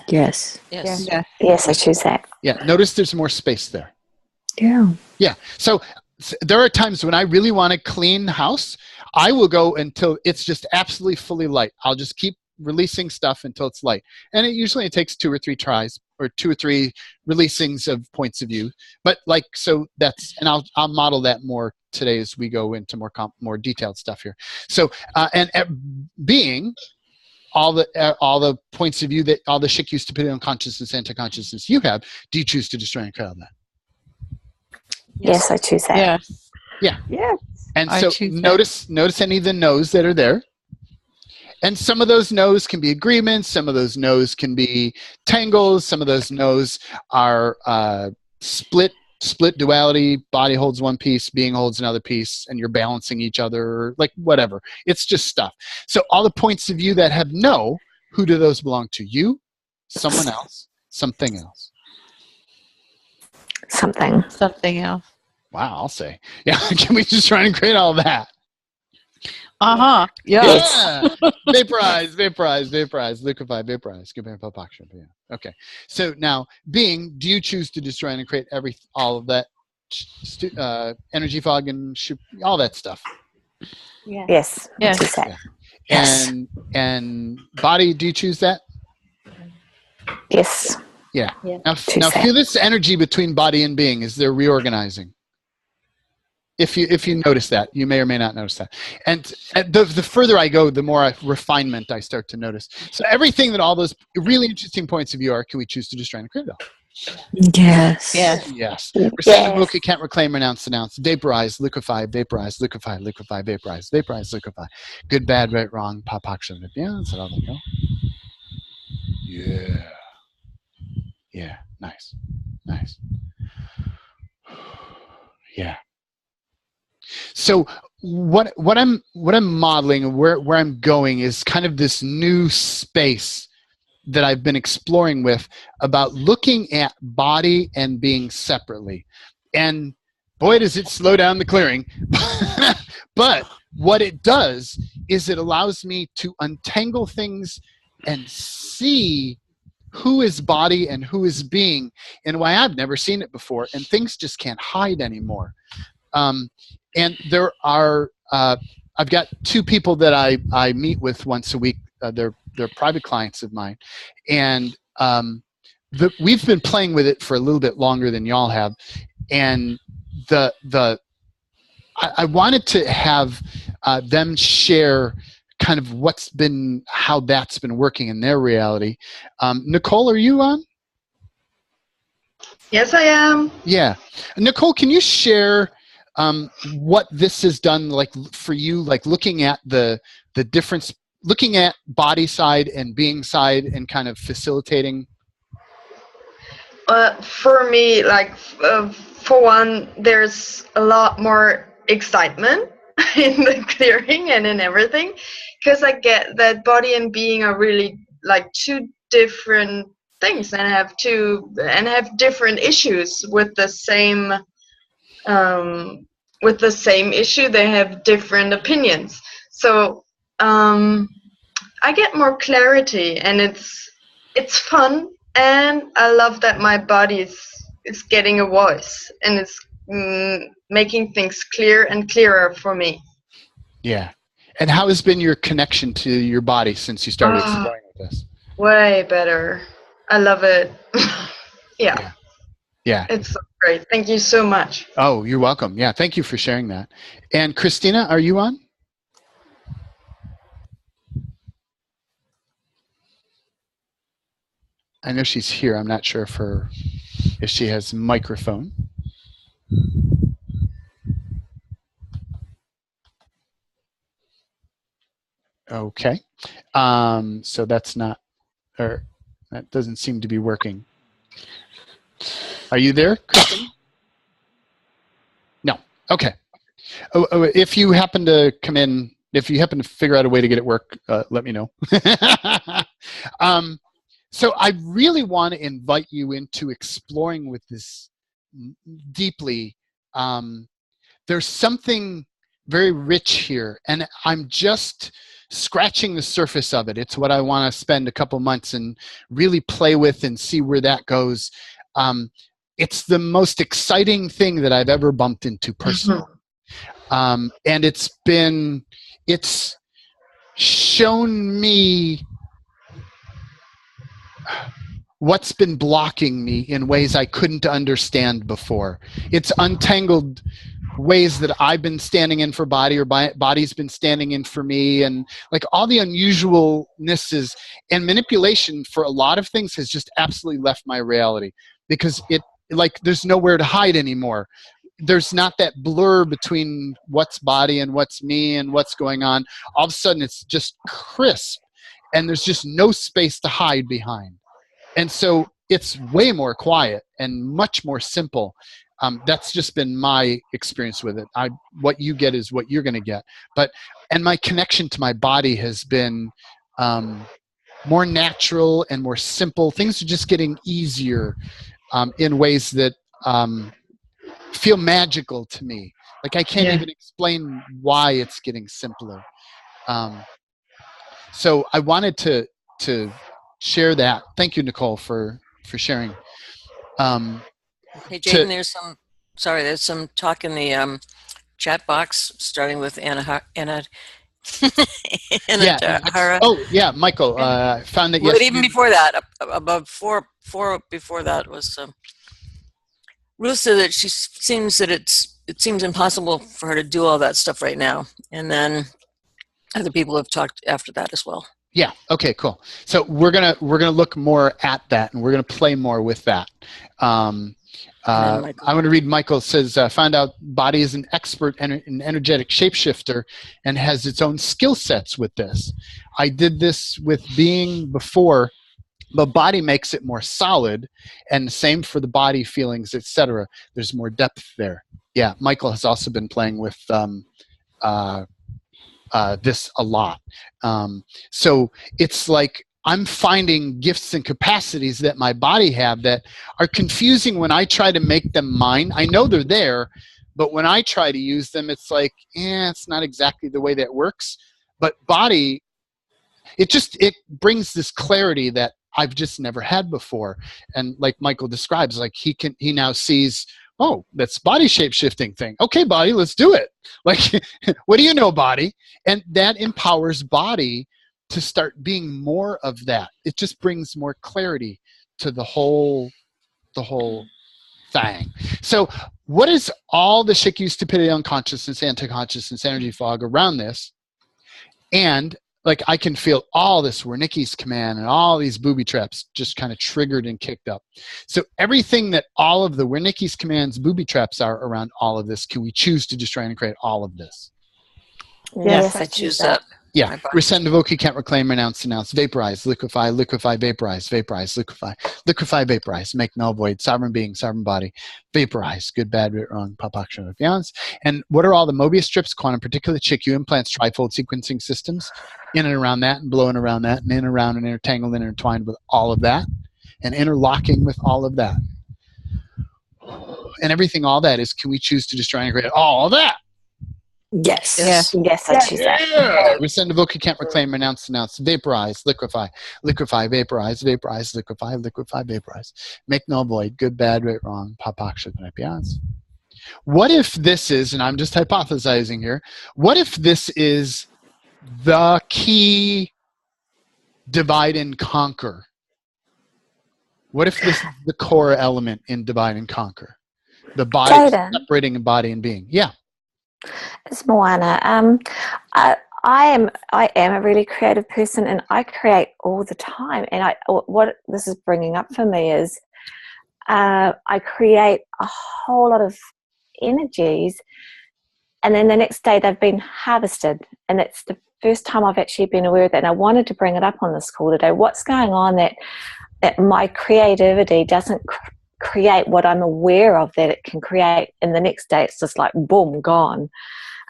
Yes. Yes. Yes. Yes, I choose that. Yeah. Notice there's more space there. Yeah. Yeah. So there are times when I really want to clean house. I will go until it's just absolutely fully light. I'll just keep releasing stuff until it's light. And it takes 2 or 3 tries or 2 or 3 releasings of points of view. But like, so that's, and I'll model that more today as we go into more detailed stuff here. So, and being all the points of view that all the Shikyu, stupidity, unconsciousness, anti-consciousness you have, do you choose to destroy and cut all that? Yes, I choose that. Yes. Yeah. Yes. And I so choose notice any of the no's that are there. And some of those no's can be agreements. Some of those no's can be tangles. Some of those no's are split duality. Body holds one piece, being holds another piece, and you're balancing each other, like whatever. It's just stuff. So all the points of view that have no, who do those belong to? You, someone else, something else. Something else. Wow, I'll say. Yeah, can we just try and create all that? Uh-huh. Yes. Yeah. Vaporize, liquefy, vaporize. Yeah. Okay. So now, being, do you choose to destroy and create all of that energy fog and all that stuff? Yeah. Yes. Yes. I choose that. Yeah. And body, do you choose that? Yes. Yeah. Now feel this energy between body and being as they're reorganizing. If you notice that, you may or may not notice that. And the further I go, the more refinement I start to notice. So everything that all those really interesting points of view are, can we choose to destroy and create it all? Yes. Yes. Yes. Recite, invoke, can't reclaim, renounce, denounce. Vaporize, liquefy, vaporize, liquefy, liquefy, vaporize, vaporize, liquefy. Good, bad, right, wrong, papaksha, yeah, that's all they go. Yeah. Yeah. Nice. Yeah. So what I'm modeling and where I'm going is kind of this new space that I've been exploring with about looking at body and being separately. And boy, does it slow down the clearing. But what it does is it allows me to untangle things and see who is body and who is being in a way I've never seen it before. And things just can't hide anymore. And there are, I've got 2 people that I meet with once a week. They're private clients of mine. And we've been playing with it for a little bit longer than y'all have. And I wanted to have them share kind of how that's been working in their reality. Nicole, are you on? Yes, I am. Yeah. Nicole, can you share what this has done, like for you, like looking at the difference looking at body side and being side and kind of facilitating? For me, like for one, there's a lot more excitement in the clearing and in everything, because I get that body and being are really like two different things and have different issues with the same issue. They have different opinions. So I get more clarity, and it's fun. And I love that my body is getting a voice, and it's making things clear and clearer for me. Yeah. And how has been your connection to your body since you started exploring with this? Way better. I love it. Yeah. It's so great. Thank you so much. Oh, you're welcome. Yeah, thank you for sharing that. And Christina, are you on? I know she's here. I'm not sure if she has a microphone. Okay. So that's not, or that doesn't seem to be working. Are you there, Kristen? No. Okay. If you happen to come in, if you happen to figure out a way to get it work, let me know. So I really want to invite you into exploring with this deeply. There's something very rich here, and I'm just scratching the surface of it. It's what I want to spend a couple months and really play with and see where that goes. It's the most exciting thing that I've ever bumped into personally. And it's shown me what's been blocking me in ways I couldn't understand before. It's untangled ways that I've been standing in for body, or body's been standing in for me, and like all the unusualnesses and manipulation for a lot of things has just absolutely left my reality, because there's nowhere to hide anymore. There's not that blur between what's body and what's me and what's going on. All of a sudden it's just crisp, and there's just no space to hide behind. And so it's way more quiet and much more simple. That's just been my experience with it. What you get is what you're going to get. And my connection to my body has been more natural and more simple. Things are just getting easier in ways that feel magical to me. Like I can't even explain why it's getting simpler. So I wanted to share that. Thank you, Nicole, for sharing. Hey, Jaden, there's some talk in the chat box, starting with Anna. Oh, yeah, Michael. Found that yesterday. Even before that, above four before that was Ruth said that it seems impossible for her to do all that stuff right now, and then other people have talked after that as well. Yeah. Okay. Cool. So we're gonna look more at that, and we're gonna play more with that. I want to read. Michael says, "Found out body is an expert and an energetic shapeshifter, and has its own skill sets with this. I did this with being before, but body makes it more solid, and the same for the body feelings, etc. There's more depth there." Yeah. Michael has also been playing with this a lot. So it's like I'm finding gifts and capacities that my body have that are confusing when I try to make them mine. I know they're there, but when I try to use them, it's like, it's not exactly the way that works. But body, it brings this clarity that I've just never had before. And like Michael describes, like he now sees, oh, that's body shape shifting thing. Okay, body, let's do it. Like, what do you know, body? And that empowers body to start being more of that. It just brings more clarity to the whole thing. So what is all the shaky stupidity, unconsciousness, anti-consciousness, energy fog around this? And like I can feel all this Wernicke's command and all these booby traps just kind of triggered and kicked up. So everything that all of the Wernicke's commands, booby traps are around all of this, can we choose to just try and create all of this? Yes, I choose that. Yeah. Rescind, evoke, can't reclaim, renounce, vaporize, liquefy, vaporize, liquefy, vaporize, make null, void, sovereign being, sovereign body, vaporize, good, bad, right, wrong, papaksha, beyonds. And what are all the Mobius strips, quantum particulate, chick-U implants, trifold sequencing systems, in and around that, and blowing around that, and in, around, and intertangled, and intertwined with all of that, and interlocking with all of that. And everything, all that is, can we choose to destroy and create all of that? Yes. Yes. Yes, I choose that. Yeah. Rescind, evoke, can't reclaim, renounce, vaporize, liquefy, vaporize, liquefy, vaporize. Make null, void, good, bad, right, wrong, papaksha, beyonds. What if this is, and I'm just hypothesizing here, what if this is the key divide and conquer? What if this is the core element in divide and conquer? The body, Jaden. separating body and being. Yeah. It's Moana. I am a really creative person, and I create all the time. And what this is bringing up for me is I create a whole lot of energies, and then the next day they've been harvested. And it's the first time I've actually been aware of that. And I wanted to bring it up on this call today. What's going on that my creativity doesn't create what I'm aware of that it can create, and the next day it's just like boom, gone.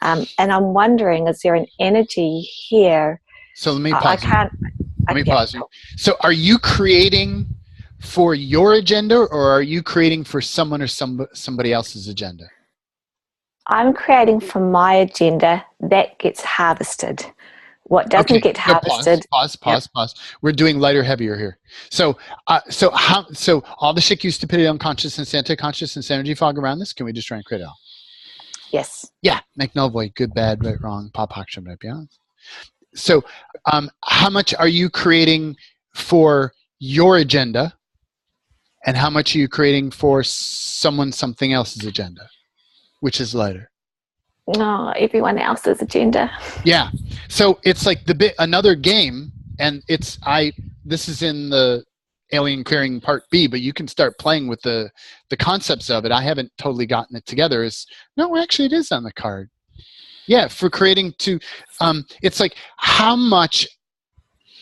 And I'm wondering, is there an energy here? So let me pause. Let me pause you. So are you creating for your agenda, or are you creating for someone or somebody else's agenda? I'm creating for my agenda that gets harvested. What doesn't get harvested. Pause. We're doing lighter, heavier here. So all the chick-U, stupidity, unconsciousness, anti-consciousness, energy fog around this, can we just try and create it all? Yes. Yeah. Make null, void, good, bad, right, wrong, papaksha, beyond. So how much are you creating for your agenda, and how much are you creating for something else's agenda, which is lighter? No, everyone else's agenda. Yeah. So it's like another game, and this is in the Alien Clearing Part B, but you can start playing with the concepts of it. I haven't totally gotten it together. No, actually it is on the card. Yeah, for creating it's like, how much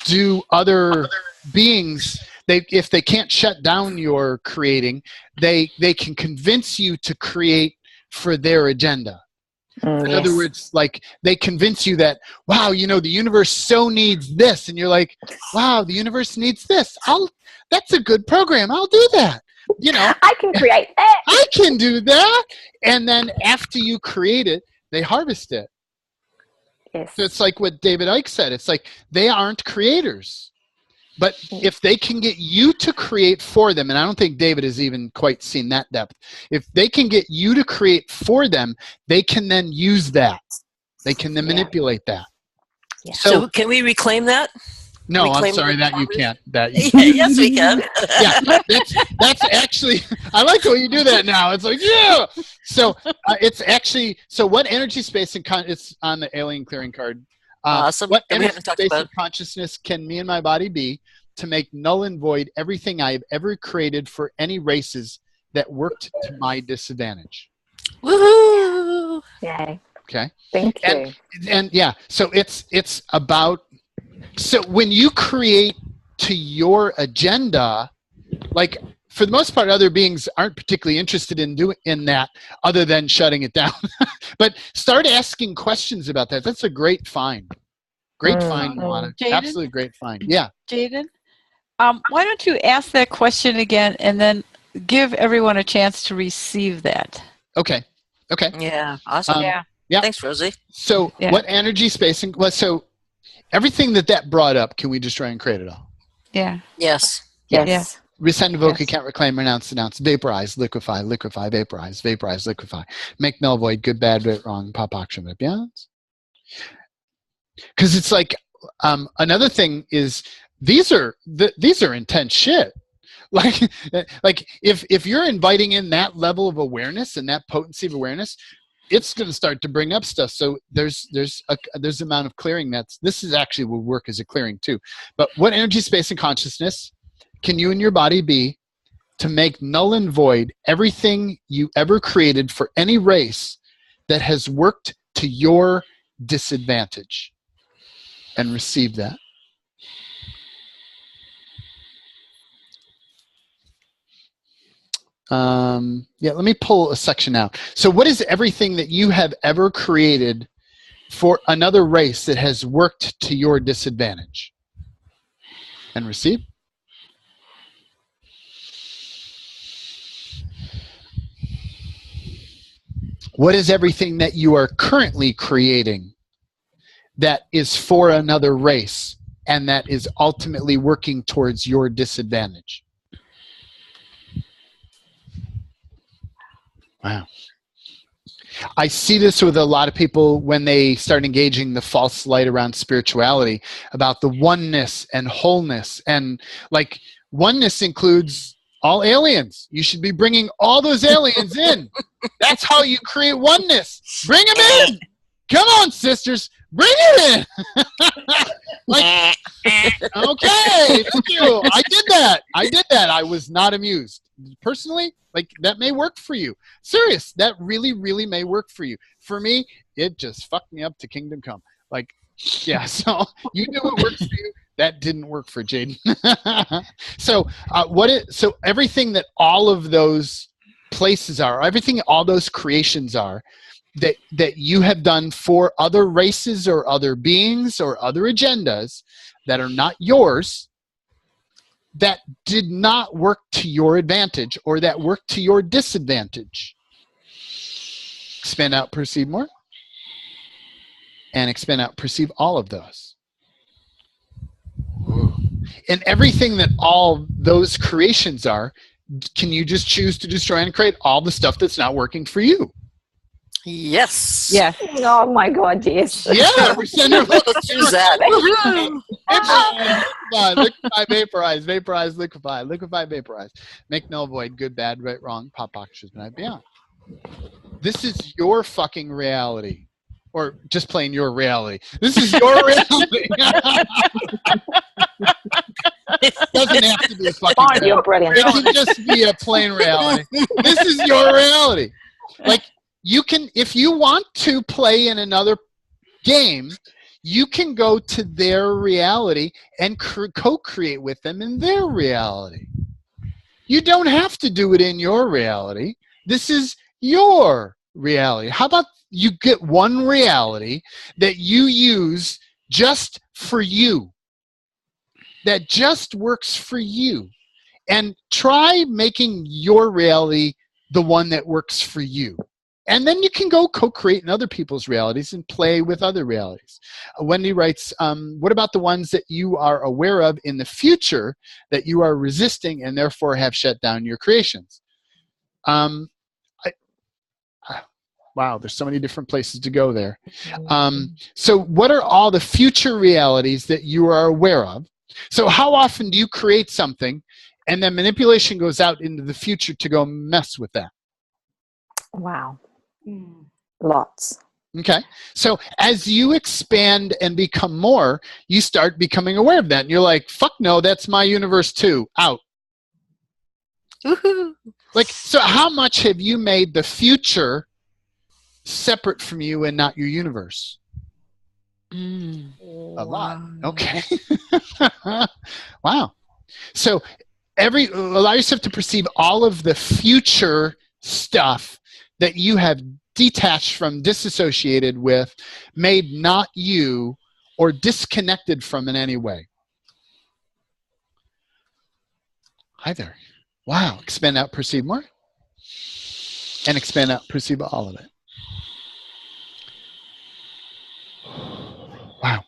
do other beings, if they can't shut down your creating, they can convince you to create for their agenda. In other words, like, they convince you that, wow, the universe so needs this, and you're like, wow, the universe needs this. That's a good program. I'll do that. I can create that. I can do that. And then after you create it, they harvest it. Yes. So it's like what David Icke said. It's like, they aren't creators. But if they can get you to create for them, and I don't think David has even quite seen that depth, if they can get you to create for them, they can then use that. They can then manipulate that. Yeah. So can we reclaim that? No, I'm sorry, that you can't. Yes, we can. Yeah, that's actually, I like the way you do that now. It's like, yeah. So it's actually, so what energy space, it's on the Alien Clearing card. Awesome. What energy space of consciousness can me and my body be to make null and void everything I have ever created for any races that worked to my disadvantage? Woohoo! Yay. Okay. Thank you. And yeah, so it's about, so when you create to your agenda, like, for the most part, other beings aren't particularly interested in that, other than shutting it down. But start asking questions about that. That's a great find. Great find, Moana. Absolutely great find. Yeah. Jaden, why don't you ask that question again, and then give everyone a chance to receive that? Okay. Yeah. Awesome. Yeah. Thanks, Rosie. So what energy spacing? So everything that brought up, can we destroy and create it all? Yeah. Yes. Yes. Rescind, evoke, can't reclaim, renounce, vaporize, liquefy, vaporize, liquefy. Make null, void, good, bad, right, wrong, papaksha, beyond. Because it's like, another thing is, these are intense shit. Like if you're inviting in that level of awareness and that potency of awareness, it's going to start to bring up stuff. So there's amount of clearing this is actually will work as a clearing too. But what energy, space, and consciousness can you and your body be to make null and void everything you ever created for any race that has worked to your disadvantage? and receive that. Yeah, let me pull a section out. So what is everything that you have ever created for another race that has worked to your disadvantage? And receive. What is everything that you are currently creating that is for another race and that is ultimately working towards your disadvantage? Wow. I see this with a lot of people when they start engaging the false light around spirituality, about the oneness and wholeness. And like, oneness includes all aliens. You should be bringing all those aliens in. That's how you create oneness. Bring them in. Come on, sisters. Bring it in. Like, okay, thank you. I did that. I was not amused. Personally, like, that may work for you. Serious, that really, really may work for you. For me, it just fucked me up to kingdom come. Like, yeah, so you do what works for you. That didn't work for Jaden. So so everything that all of those places are, everything all those creations are, that you have done for other races or other beings or other agendas that are not yours, that did not work to your advantage or that worked to your disadvantage. Expand out, perceive more. And expand out, perceive all of those. And everything that all those creations are, can you just choose to destroy and create all the stuff that's not working for you? Yes. Yes. Oh my God, yes. Yeah, we're sending Let's use that. Liquefy, vaporize, vaporize, liquefy, liquefy, vaporize. Make null void, good, bad, right, wrong, pop, boxes, night, beyond. This is your fucking reality. Or just plain your reality. This is your reality. It doesn't have to be a fucking reality. You're brilliant. It can just be a plain reality. This is your reality. Like, you can, if you want to play in another game, you can go to their reality and co-create with them in their reality. You don't have to do it in your reality. This is your reality. How about you get one reality that you use just for you, that just works for you, and try making your reality the one that works for you. And then you can go co-create in other people's realities and play with other realities. Wendy writes, what about the ones that you are aware of in the future that you are resisting and therefore have shut down your creations? Wow, there's so many different places to go there. So what are all the future realities that you are aware of? So how often do you create something and then manipulation goes out into the future to go mess with that? Wow. Lots. Okay. So as you expand and become more, you start becoming aware of that. And you're like, fuck no, that's my universe too. Out. Woohoo. Like, so how much have you made the future separate from you and not your universe? A lot. Okay. Wow. So allow yourself to perceive all of the future stuff that you have detached from, disassociated with, made not you, or disconnected from in any way. Hi there. Wow. Expand out, perceive more. And expand out, perceive all of it. Wow.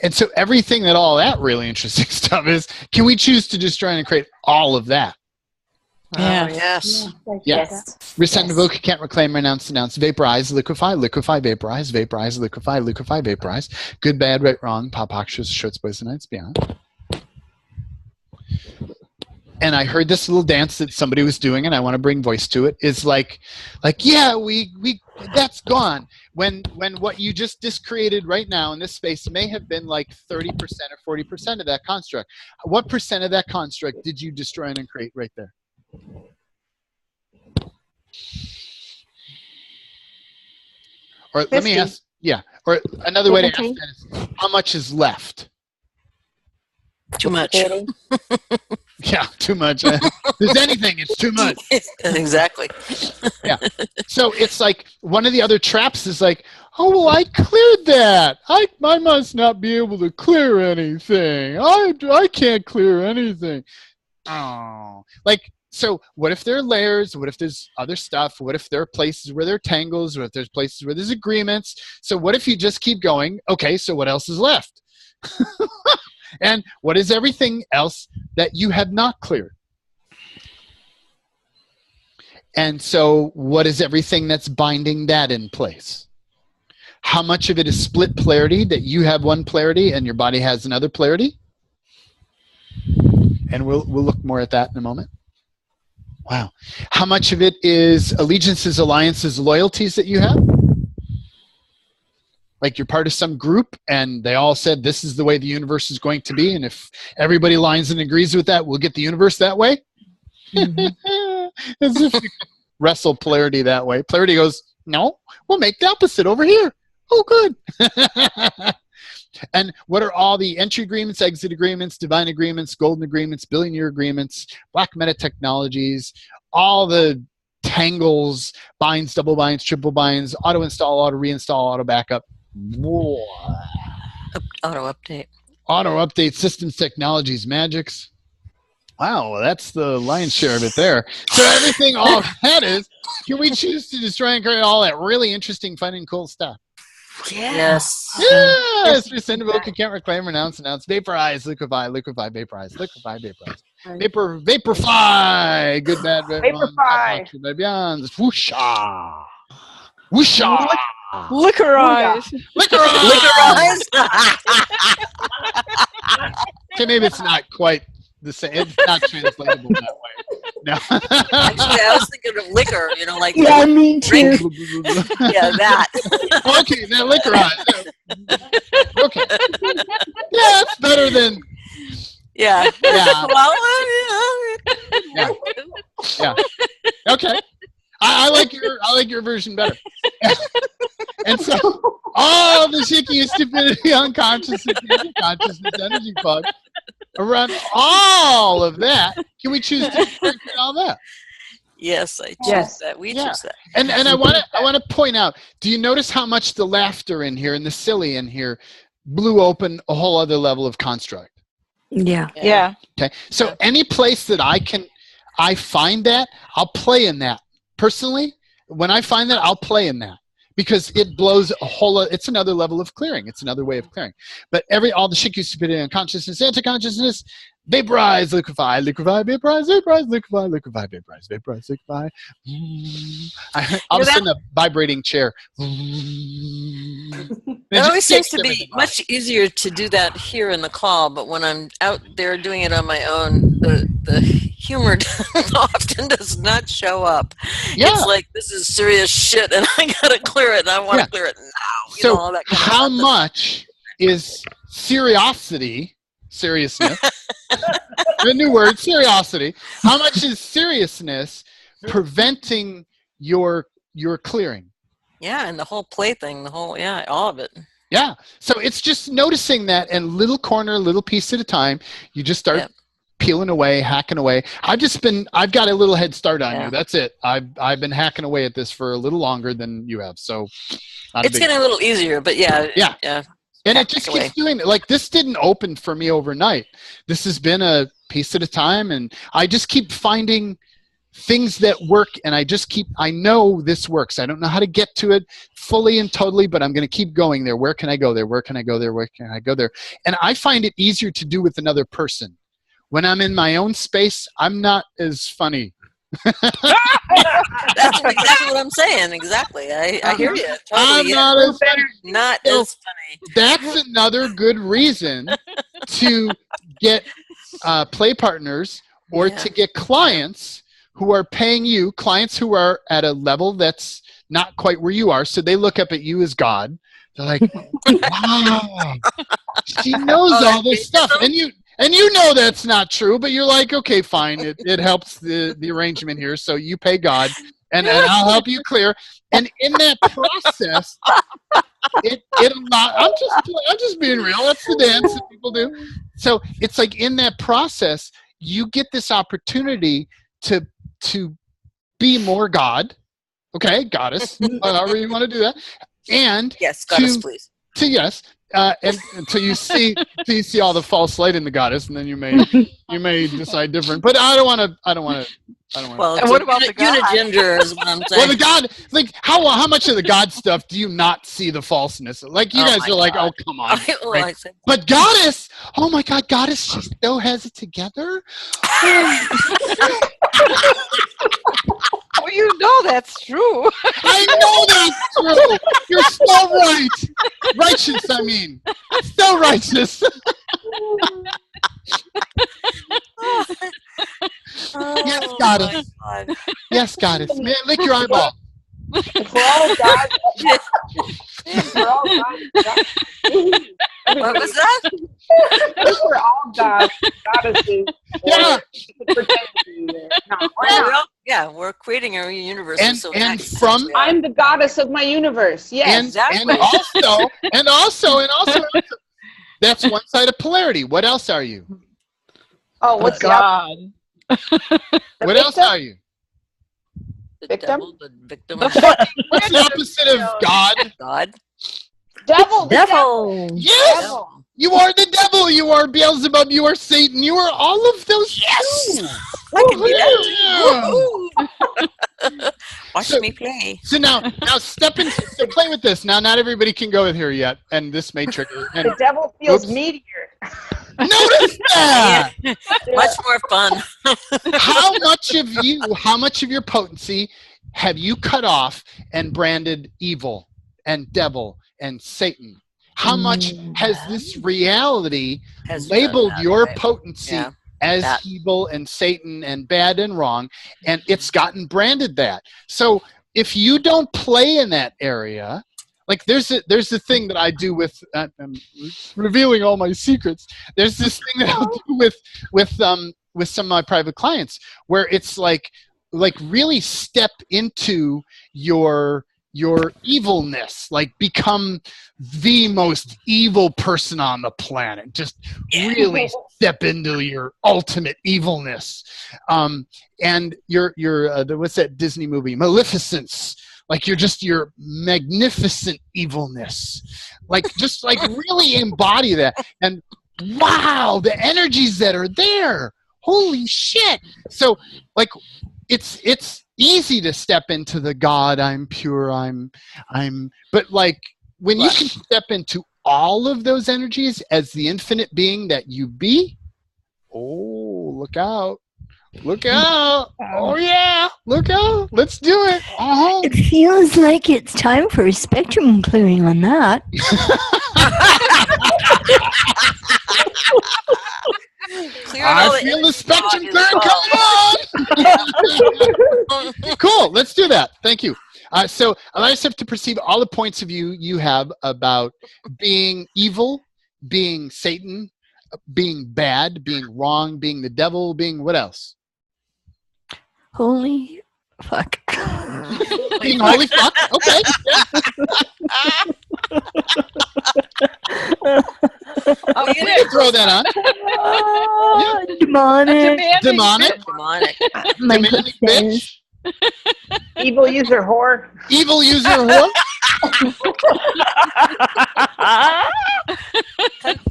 And so everything that all that really interesting stuff is, can we choose to just try and create all of that? Yeah. Yes. Yes. Resend, revoke, can't reclaim, renounce, denounce, vaporize, liquefy, liquefy, vaporize, vaporize, liquefy, liquefy, vaporize. Good, bad, right, wrong, pop, extras, shorts, boys, and nights, beyond. And I heard this little dance that somebody was doing, and I want to bring voice to it. Is like, yeah, we that's gone. When what you just discreated right now in this space may have been like 30% or 40% of that construct. What percent of that construct did you destroy and create right there? Or 50. Let me ask, yeah. Or another way to ask that is, how much is left? Too much. Yeah, too much. There's anything, it's too much. Exactly. Yeah. So it's like one of the other traps is like, oh, well, I cleared that. I must not be able to clear anything. I can't clear anything. Oh, like, so what if there are layers? What if there's other stuff? What if there are places where there are tangles? What if there's places where there's agreements? So what if you just keep going? Okay, so what else is left? And what is everything else that you have not cleared? And so what is everything that's binding that in place? How much of it is split polarity, that you have one polarity and your body has another polarity? And we'll look more at that in a moment. Wow. How much of it is allegiances, alliances, loyalties that you have? Like you're part of some group and they all said this is the way the universe is going to be, and if everybody aligns and agrees with that, we'll get the universe that way. Mm-hmm. As if you could wrestle polarity that way. Polarity goes, no, we'll make the opposite over here. Oh, good. And what are all the entry agreements, exit agreements, divine agreements, golden agreements, billion-year agreements, black meta technologies, all the tangles, binds, double binds, triple binds, auto install, auto reinstall, auto backup. Whoa. Auto update. Auto update, systems, technologies, magics. Wow, well, that's the lion's share of it there. So everything, all that is, can we choose to destroy and create all that really interesting, fun, and cool stuff? Yes. Yes. Rescind, revoke, can't reclaim, renounce, vaporize, liquefy, vaporize, vaporize. Vaporify. Good, bad, Vaporify. Beyond. Whoosha. Whoosha. Liquorize. Liquorize. Okay, maybe it's not quite the same. It's not translatable that way. No. Actually, I was thinking of liquor, like Yeah, me too. Yeah, that. Okay, that liquorize. Okay. Yeah, it's better than. Yeah. Yeah. Well, Yeah. Yeah. Okay. I like your version better. And so all the shaky stupidity, unconsciousness, consciousness, energy fog, around all of that, can we choose to break all that? Yes, I choose that. We choose that. And I want to point out, do you notice how much the laughter in here and the silly in here blew open a whole other level of construct? Yeah. Yeah. Okay. So any place that I find that, I'll play in that. Personally, when I find that, I'll play in that. Because it blows a whole it's another level of clearing. It's another way of clearing. But all the shaky stupidity and consciousness, anti-consciousness, vaporize, liquefy, vaporize, liquefy, vaporize, liquefy. All of a sudden, a vibrating chair. It always seems to be much easier to do that here in the call, but when I'm out there doing it on my own, the humor often does not show up. Yeah. It's like, this is serious shit, and I gotta clear it, and I want to clear it now. So all that kind how of stuff. much is seriousness? The new word, seriosity. How much is seriousness preventing your clearing? Yeah, and the whole play thing, all of it. Yeah. So it's just noticing that, and little corner, little piece at a time, you just start peeling away, hacking away. I've got a little head start on you. That's it. I've been hacking away at this for a little longer than you have. So it's getting a little easier, but yeah. And it just keeps doing it. Like, this didn't open for me overnight. This has been a piece at a time, and I just keep finding things that work, and I know this works. I don't know how to get to it fully and totally, but I'm going to keep going there. Where can I go there? Where can I go there? Where can I go there? And I find it easier to do with another person. When I'm in my own space, I'm not as funny. That's exactly what I'm saying. Exactly. I hear you. Totally. I'm not as funny. Not as funny. That's another good reason to get play partners or to get clients who are paying you, clients who are at a level that's not quite where you are. So they look up at you as God. They're like, wow, she knows all this stuff. And you know that's not true, but you're like, okay, fine. It helps the arrangement here. So you pay God, and I'll help you clear. And in that process, I'm just being real. That's the dance that people do. So it's like in that process, you get this opportunity to be more God. Okay, goddess, however you want to do that. And yes, goddess, please. Yes, and until you see all the false light in the goddess, and then you may decide different. But I don't want to. Well, and what about the God? Unigender is what I'm saying. Well, the God, like how much of the God stuff do you not see the falseness? Like you guys are like, oh come on. Right? But goddess, oh my God, goddess, she still has it together. Well, you know that's true. I know that's true. You're so right. Righteous, I mean. So righteous. Yes, goddess. Yes, goddess. Man, lick your eyeball. If we're all God, we're all God. What was that? If we're all God, goddesses. Yeah. We're creating our universe. And I'm the goddess of my universe. Yes, exactly. And also, that's one side of polarity. What else are you? Oh, what's God? What else are you? The Victim? devil, the victim. What's the opposite of God? God. Devil. Yes. Devil. You are the devil. You are Beelzebub. You are Satan. You are all of those. Yes. Too. I can be that too. Watch me play. So now step into. So play with this. Now, not everybody can go with here yet, and this may trigger. And, The devil feels meatier. Notice that. Much more fun. How much of your potency have you cut off and branded evil and devil and Satan? How much has this reality labeled your potency as evil and Satan and bad and wrong, and it's gotten branded that? So if you don't play in that area, like there's a thing that I do with I'm revealing all my secrets. There's this thing that I'll do with some of my private clients where it's like really step into your evilness, like become the most evil person on the planet. Just really step into your ultimate evilness. And your what's that Disney movie? Maleficence. Like you're just your magnificent evilness. Like just like really embody that. And wow, the energies that are there. Holy shit. So like it's easy to step into the God, I'm pure, but like when you can step into all of those energies as the infinite being that you be, oh, look out. Look out. Oh yeah, look out. Let's do it. Uh-huh. It feels like it's time for a spectrum clearing on that. I feel the spectrum clearing coming on. Cool. Let's do that. Thank you. So allow yourself to perceive all the points of view you have about being evil, being Satan, being bad, being wrong, being the devil, being what else? Holy fuck. Being holy fuck? Okay. Oh, we can throw that on. Demonic. Demonic bitch. Evil user whore. Evil user whore.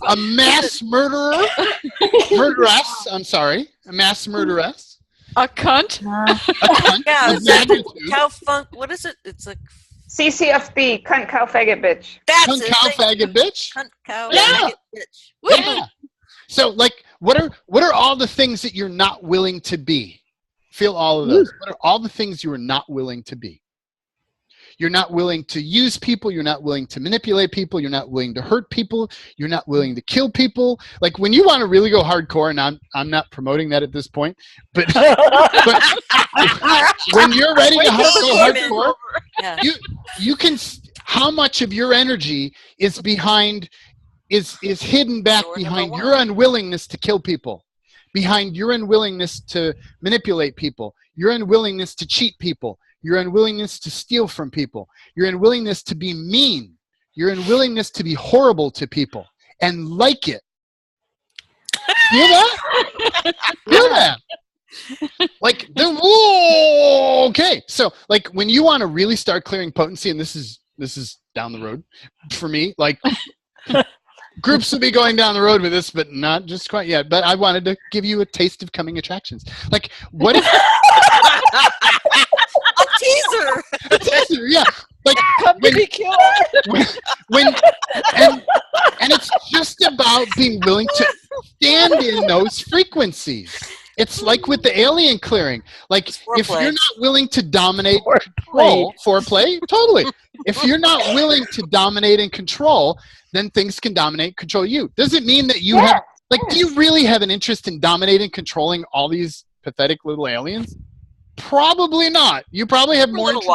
A mass murderer. Murderess. I'm sorry. A mass murderess. A cunt. A cunt. Yeah, Of cow funk. What is it? It's like CCFB, cunt, cow, faggot, bitch. that's cunt, it. cow, faggot, bitch. Cunt, cow, Yeah. faggot, bitch. Yeah. So, like, what are all the things that you're not willing to be? Feel all of those. What are all the things you are not willing to be? You're not willing to use people. You're not willing to manipulate people. You're not willing to hurt people. You're not willing to kill people. Like when you want to really go hardcore, and I'm not promoting that at this point, but when you're ready to go hardcore, you can. How much of your energy is behind, is hidden back behind your unwillingness to kill people, behind your unwillingness to manipulate people, your unwillingness to cheat people, your unwillingness to steal from people, your unwillingness to be mean, You're in willingness to be horrible to people and like it. Feel that? Feel that? Like, okay. So, like, when you want to really start clearing potency, and this is down the road for me, like, groups will be going down the road with this, but not just quite yet. But I wanted to give you a taste of coming attractions. Like, what if... A teaser! A teaser, yeah. Like, Company killer. And it's just about being willing to stand in those frequencies. It's like with the alien clearing. Like, if you're not willing to dominate foreplay, totally. If you're not willing to dominate and control, then things can dominate and control you. Does it mean that you have, like, do you really have an interest in dominating and controlling all these pathetic little aliens? Probably not. You probably have more interest.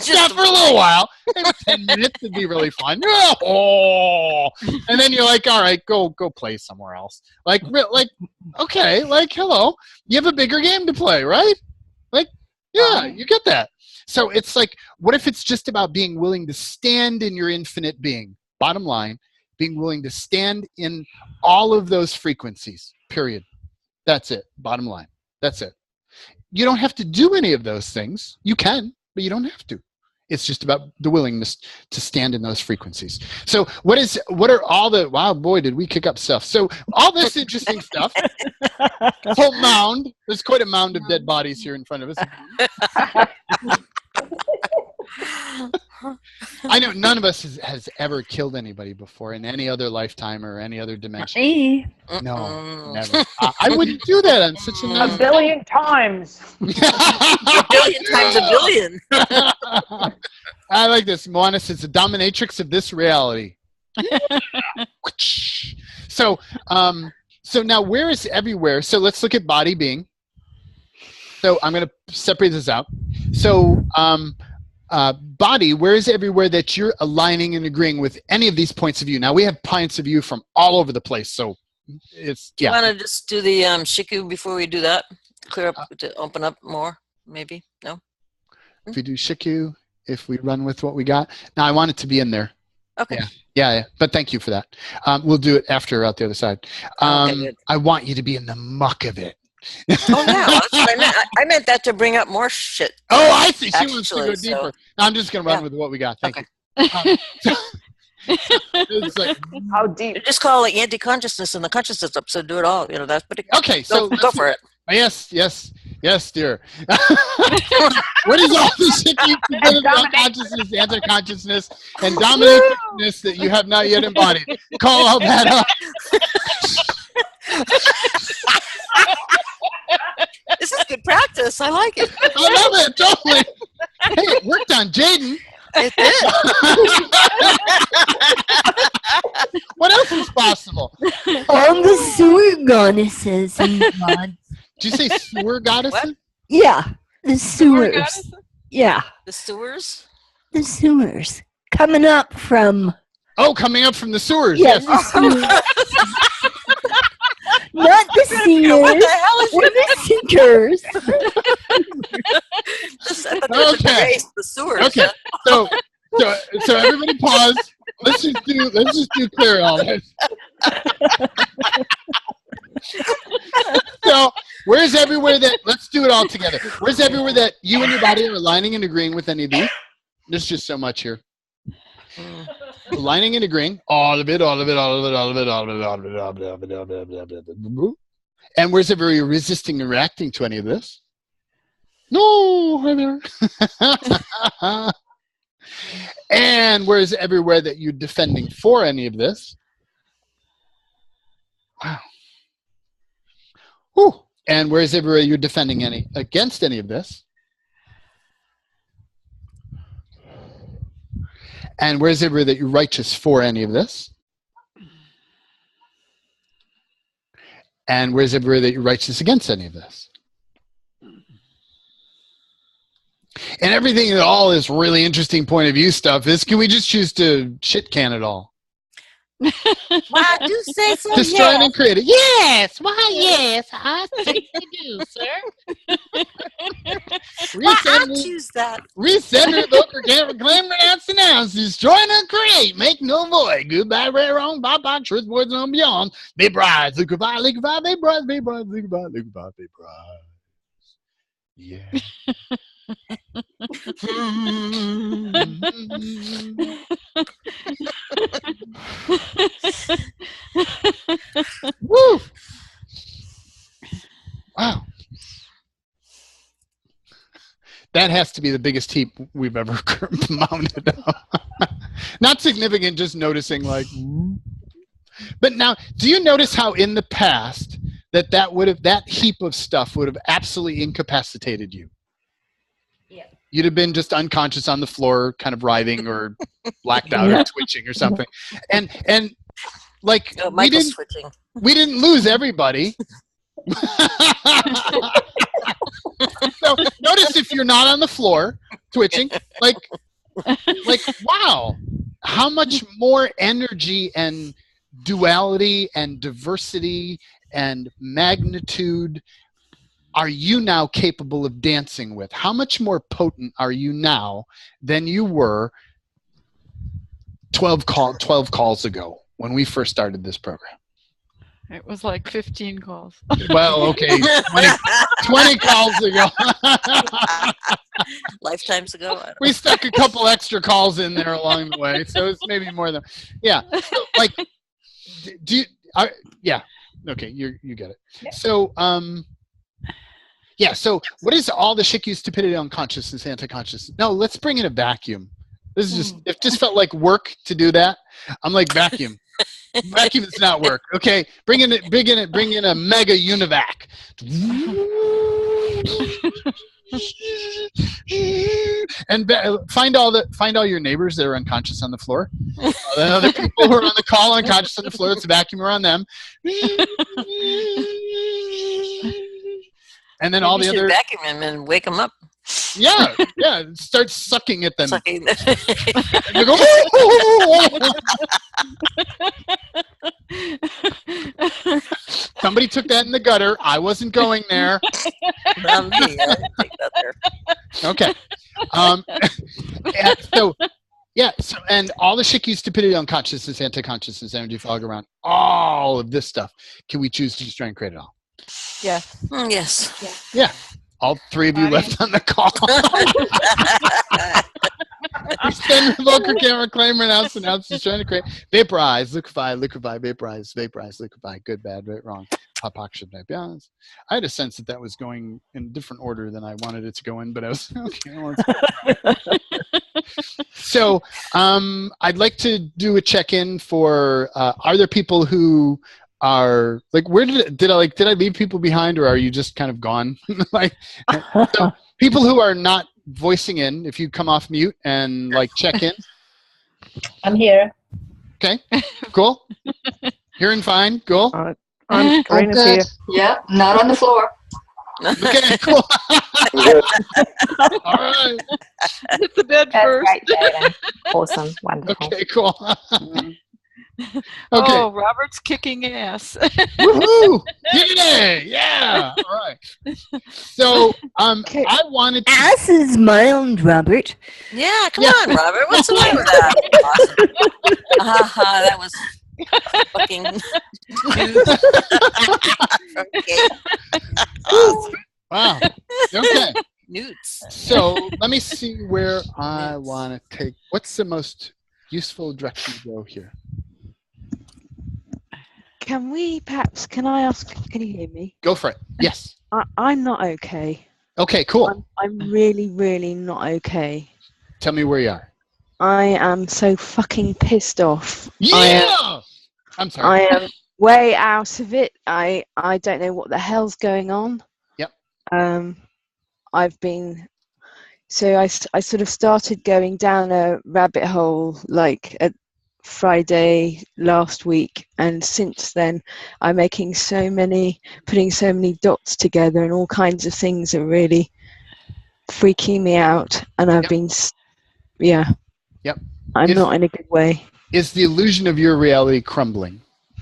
Just for a little while. Maybe 10 minutes would be really fun. Oh. And then you're like, all right, go play somewhere else. Like, okay, like, hello. You have a bigger game to play, right? Like, yeah, you get that. So it's like, what if it's just about being willing to stand in your infinite being? Bottom line, being willing to stand in all of those frequencies, period. That's it. Bottom line. That's it. You don't have to do any of those things. You can, but you don't have to. It's just about the willingness to stand in those frequencies. So what are all the, wow, boy, did we kick up stuff. So all this interesting stuff, this whole mound, there's quite a mound of dead bodies here in front of us. I know none of us has ever killed anybody before in any other lifetime or any other dimension. Me? No, never. I wouldn't do that. I'm such A billion times. A billion times a billion. I like this. Moana says the dominatrix of this reality. So now where is everywhere? So let's look at body being. So I'm going to separate this out. So body, where is everywhere that you're aligning and agreeing with any of these points of view? Now we have points of view from all over the place. So it's, yeah. Do you want to just do the shiku before we do that? Clear up, to open up more, maybe? No? If we do shiku, if we run with what we got. Now I want it to be in there. Okay. Yeah. But thank you for that. We'll do it after out the other side. Okay, good. I want you to be in the muck of it. Oh, yeah. That's what I meant. I meant that to bring up more shit. Oh, I see. She wants to go deeper. No, I'm just going to run with what we got. Thank you. It's like, how deep? Just call it anti-consciousness and the consciousness episode. Do it all. You know, that's pretty. Okay, so go for it. Yes, dear. What is all this shit you forget about consciousness, anti-consciousness, and dominativeness that you have not yet embodied? Call all that up. This is good practice. I like it. I love it. Totally. Hey, it worked on Jaden. It did. What else is possible? All the sewer goddesses and gods. Did you say sewer goddesses? What? Yeah, the sewers. Yeah, The sewers? the sewers. Coming up from... Oh, coming up from the sewers. Yes, the sewers. Not the seers. What the hell is Or the sinkers. I thought there was a Okay. race, the sewers. Okay. So everybody pause. Let's just do clear all this. So where's everywhere that, let's do it all together. Where's everywhere that you and your body are aligning and agreeing with any of these? There's just so much here. Aligning and agreeing. All of it. And where's everywhere you're resisting and reacting to any of this? No, Heather. And where's everywhere that you're defending for any of this? Wow. Whew. And where's everywhere you're defending against any of this? And where's everywhere that you're righteous for any of this? And where's everywhere that you're righteous against any of this? And everything that all this really interesting point of view stuff is, can we just choose to shit can it all? Why do say so? Destroying and creating. Yes. Why? Yes. Yes. I certainly do, sir. Well, I choose that. Resend, revoke, or can't reclaim, renounce, announce, destroy, and create, make no void. Goodbye, rare, wrong, bye, bye, truth, words, and beyond. Vaporize, liquefy, vaporize, vaporize, liquefy, vaporize. Yeah. Woo! Wow. That has to be the biggest heap we've ever mounted up. Not significant, just noticing like. But now, do you notice how in the past that heap of stuff would have absolutely incapacitated you? Yeah. You'd have been just unconscious on the floor, kind of writhing or blacked out or twitching or something. And like we didn't lose everybody. So notice if you're not on the floor twitching, like wow, how much more energy and duality and diversity and magnitude are you now capable of dancing with? How much more potent are you now than you were 12 calls ago when we first started this program? It was like 15 calls. Well, okay, 20 calls ago. Lifetimes ago. We stuck a couple extra calls in there along the way, so it's maybe more than. Yeah, so, like, yeah, okay, you get it. So, yeah. So, what is all the shit, stupidity, unconsciousness, anti-consciousness? No, let's bring in a vacuum. This is it just felt like work to do that. I'm like vacuum. Vacuum does not work. Okay, bring in a mega univac. And find all your neighbors that are unconscious on the floor. The other people who are on the call unconscious on the floor. It's a vacuum around them. And then all the other vacuum them and wake them up. Yeah. Start sucking at them. Sucking. You go, somebody took that in the gutter. I wasn't going there. Not me. I didn't take that there. Okay. And all the shit, stupidity, unconsciousness, anti-consciousness, energy fog around all of this stuff. Can we choose to destroy and create it all? Yes. Yes. Yeah. All three of you left on the call. Extend, revoke, or can't reclaim, renounce, destroy, and create. Vaporize, liquefy, vaporize, liquefy. Good, bad, right, wrong. Pop, should I be honest? I had a sense that was going in a different order than I wanted it to go in, but I was okay. So, I'd like to do a check-in for. Are there people who are like, where did I leave people behind, or are you just kind of gone? Like, so people who are not voicing in, if you come off mute and like check in. I'm here. Okay, cool. Hearing fine, cool. I'm here. Yeah, not on the floor. Okay, cool. All right. Hit the bed That's first. great, Jaden. Awesome. Wonderful. Okay, cool. Okay. Oh, Robert's kicking ass. Woohoo! Yeah. All right. So, I wanted to. Ass is mild, Robert. Yeah, come on, Robert. What's the matter with that? Awesome. That was fucking okay. Wow. Okay. Newts. So let me see where I want to take. What's the most useful direction to go here? Can I ask, can you hear me? Go for it. Yes. I'm not okay. Okay, cool. I'm really, really not okay. Tell me where you are. I am so fucking pissed off. Yeah! I'm sorry. I am way out of it. I don't know what the hell's going on. Yep. I've been... So I sort of started going down a rabbit hole like at Friday last week, and since then I'm putting so many dots together, and all kinds of things are really freaking me out, and I've been I'm not in a good way. is the illusion of your reality crumbling?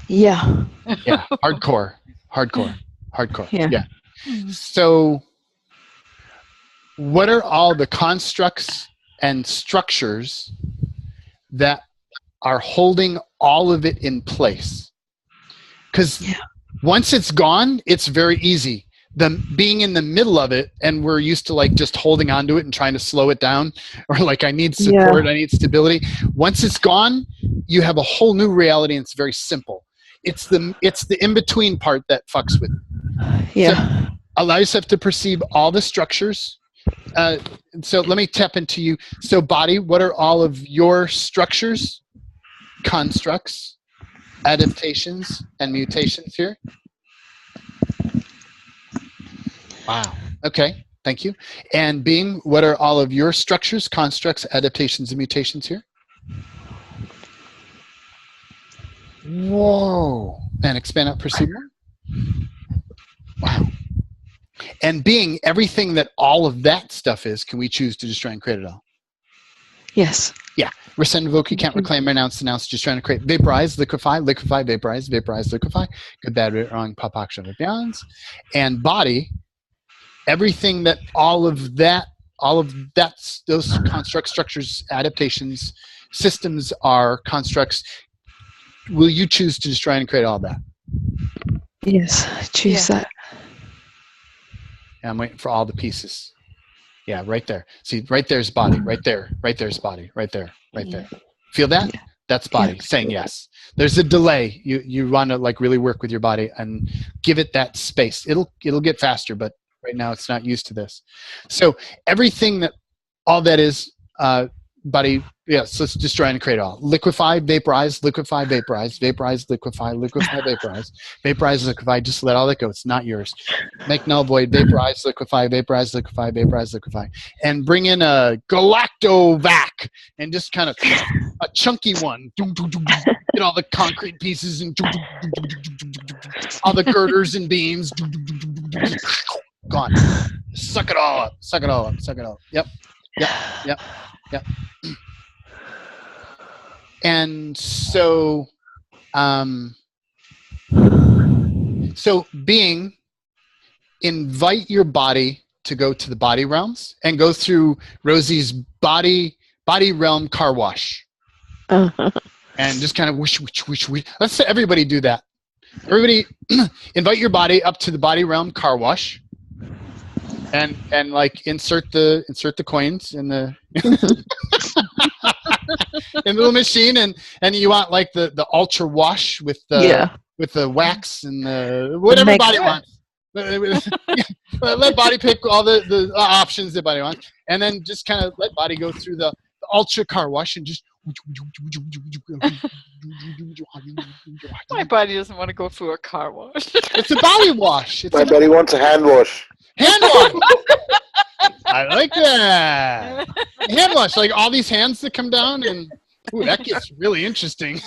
Yeah. Yeah. Hardcore. Yeah. Yeah. So what are all the constructs and structures that are holding all of it in place? Because once it's gone, it's very easy. Being in the middle of it, and we're used to like just holding on to it and trying to slow it down, or like I need support, I need stability. Once it's gone, you have a whole new reality, and it's very simple. It's the in-between part that fucks with you. Yeah. So allow yourself to perceive all the structures. So let me tap into you. So body, what are all of your structures, constructs, adaptations, and mutations here? Wow. Okay. Thank you. And being, what are all of your structures, constructs, adaptations, and mutations here? Whoa. And expand out, perceive more. Wow. And being, everything that all of that stuff is, can we choose to destroy and create it all? Yes. Yeah. Rescind, revoke, you can't reclaim, renounce, denounce, just trying to create. Vaporize, liquefy, vaporize, liquefy. Good, bad, right, wrong, pop, action, beyonds. And body, everything that all of that, those constructs, structures, adaptations, systems are constructs. Will you choose to destroy and create all that? Yes, choose that. And I'm waiting for all the pieces. Yeah, right there. See, right there's body. Right there. Right there's body. Right there. Right there. Feel that? That's body saying yes. There's a delay. You want to like really work with your body and give it that space. It'll get faster, but right now it's not used to this. So everything that all that is body, yes, let's destroy and create all. Liquefy, vaporize, vaporize, liquefy, vaporize, liquefy, just let all that go. It's not yours. Make null void, vaporize, liquefy, liquefy. And bring in a galactovac and just kind of a chunky one. Get all the concrete pieces and all the girders and beams. Gone. Suck it all up. Yep. And so, being, invite your body to go to the body realms and go through Rosie's body realm car wash. And just kind of whoosh. Let's say everybody do that. Everybody invite your body up to the body realm car wash. And like insert the coins in the in the little machine, and you want like the ultra wash with the wax and the whatever body wants. Let body pick all the options that body wants, and then just kind of let body go through the ultra car wash and just. My body doesn't want to go through a car wash. It's a body wash. My body wants a hand wash. Hand wash. I like that. Hand wash, like all these hands that come down, and ooh, that gets really interesting.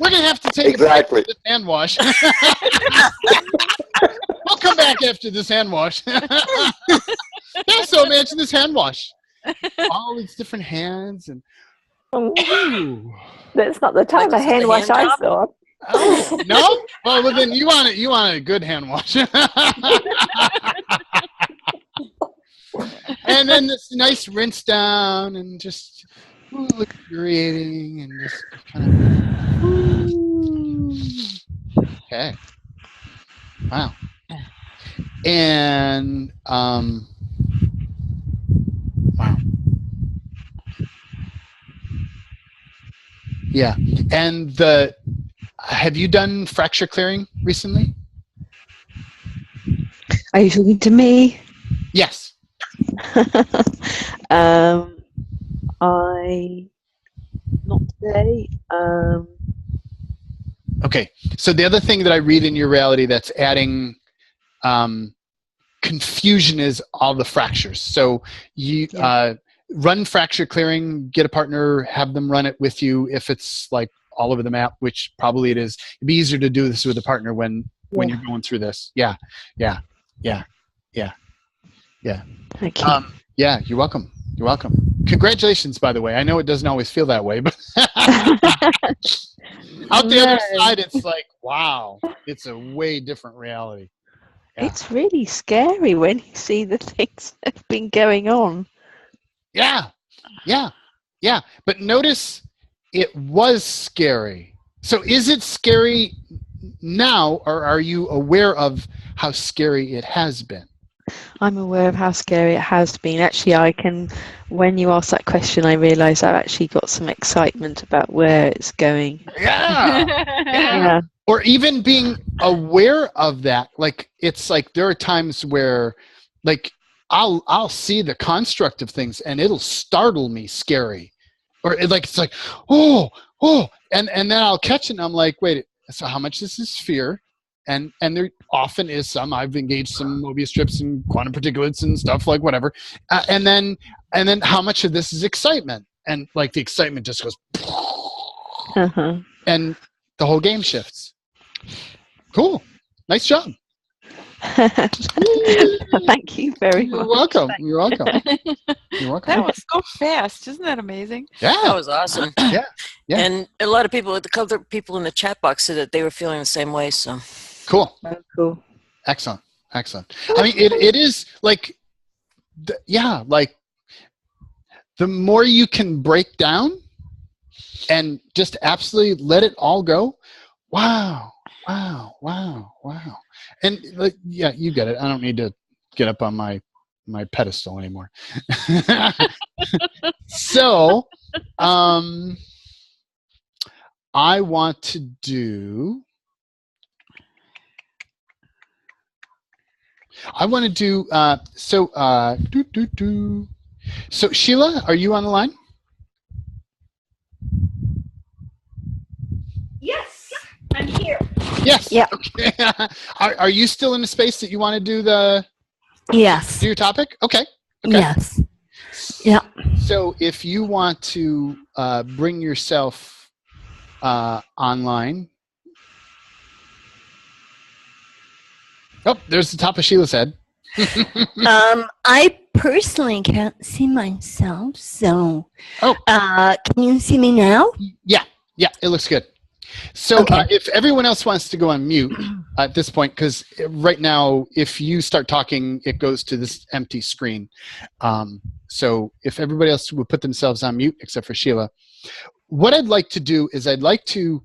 We're gonna have to take a break for this hand wash. We'll come back after this hand wash. So imagine this hand wash. All these different hands and. Ooh. That's not the type of hand wash I saw. Oh, no? Well, then you want a good hand wash. And then this nice rinse down and just luxuriating and just kind of. Okay. Wow. And wow. Yeah. And have you done fracture clearing recently? Are you talking to me? Yes. Not today. Okay. So the other thing that I read in your reality that's adding confusion is all the fractures. So you run fracture clearing, get a partner, have them run it with you if it's like all over the map, which probably it is. It'd be easier to do this with a partner when you're going through this. Yeah. Thank you. Yeah, you're welcome. Congratulations, by the way. I know it doesn't always feel that way, but out the other side, it's like, wow, it's a way different reality. Yeah. It's really scary when you see the things that have been going on. Yeah. But notice it was scary. So is it scary now, or are you aware of how scary it has been? I'm aware of how scary it has been. Actually, when you asked that question, I realised I've actually got some excitement about where it's going. Yeah. Or even being aware of that. Like, it's like there are times where, like, I'll see the construct of things and it'll startle me scary. Or it's like, oh, and then I'll catch it and I'm like, wait, so how much this is fear? And there often is some. I've engaged some Mobius strips and quantum particulates and stuff, like whatever. And then how much of this is excitement? And like the excitement just goes, and the whole game shifts. Cool. Nice job. Thank you very much. You're welcome. You're welcome. That was so fast. Isn't that amazing? Yeah. That was awesome. Yeah. And a lot of people in the chat box said that they were feeling the same way. So cool. Oh, cool. Excellent. I mean, it is like, like the more you can break down and just absolutely let it all go. Wow. And like, yeah, you get it. I don't need to get up on my pedestal anymore. So, I want to do. So Sheila, are you on the line? Yes, I'm here. Yes. Yeah. Okay. Are you still in the space that you want to do do your topic? Okay. Yes. Yeah. So if you want to bring yourself online. Oh, there's the top of Sheila's head. I personally can't see myself, so can you see me now? Yeah, it looks good. So if everyone else wants to go on mute at this point, because right now, if you start talking, it goes to this empty screen. So if everybody else would put themselves on mute, except for Sheila, what I'd like to do is I'd like to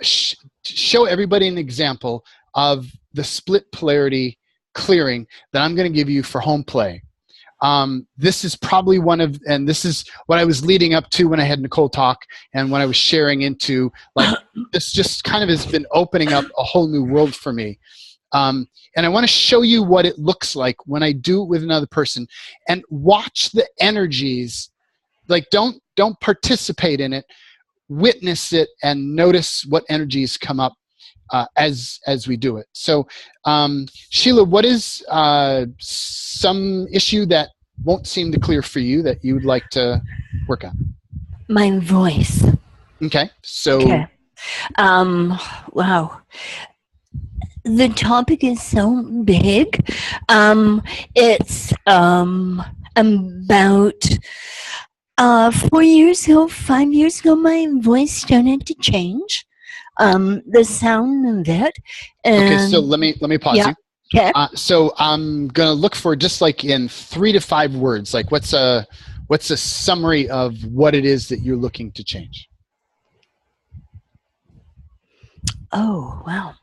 show everybody an example of the split polarity clearing that I'm going to give you for home play. This is probably and this is what I was leading up to when I had Nicole talk and when I was sharing into, like, this just kind of has been opening up a whole new world for me. And I want to show you what it looks like when I do it with another person, and watch the energies. Like, don't participate in it, witness it and notice what energies come up as we do it. So, Sheila, what is some issue that won't seem to clear for you that you would like to work on? My voice. Okay. So. Okay. Wow. The topic is so big. It's about 4 years ago, 5 years ago, my voice started to change. The sound of it. And okay, so let me pause you. Okay. So I'm gonna look for, just like in 3 to 5 words, like what's a summary of what it is that you're looking to change? Oh, wow.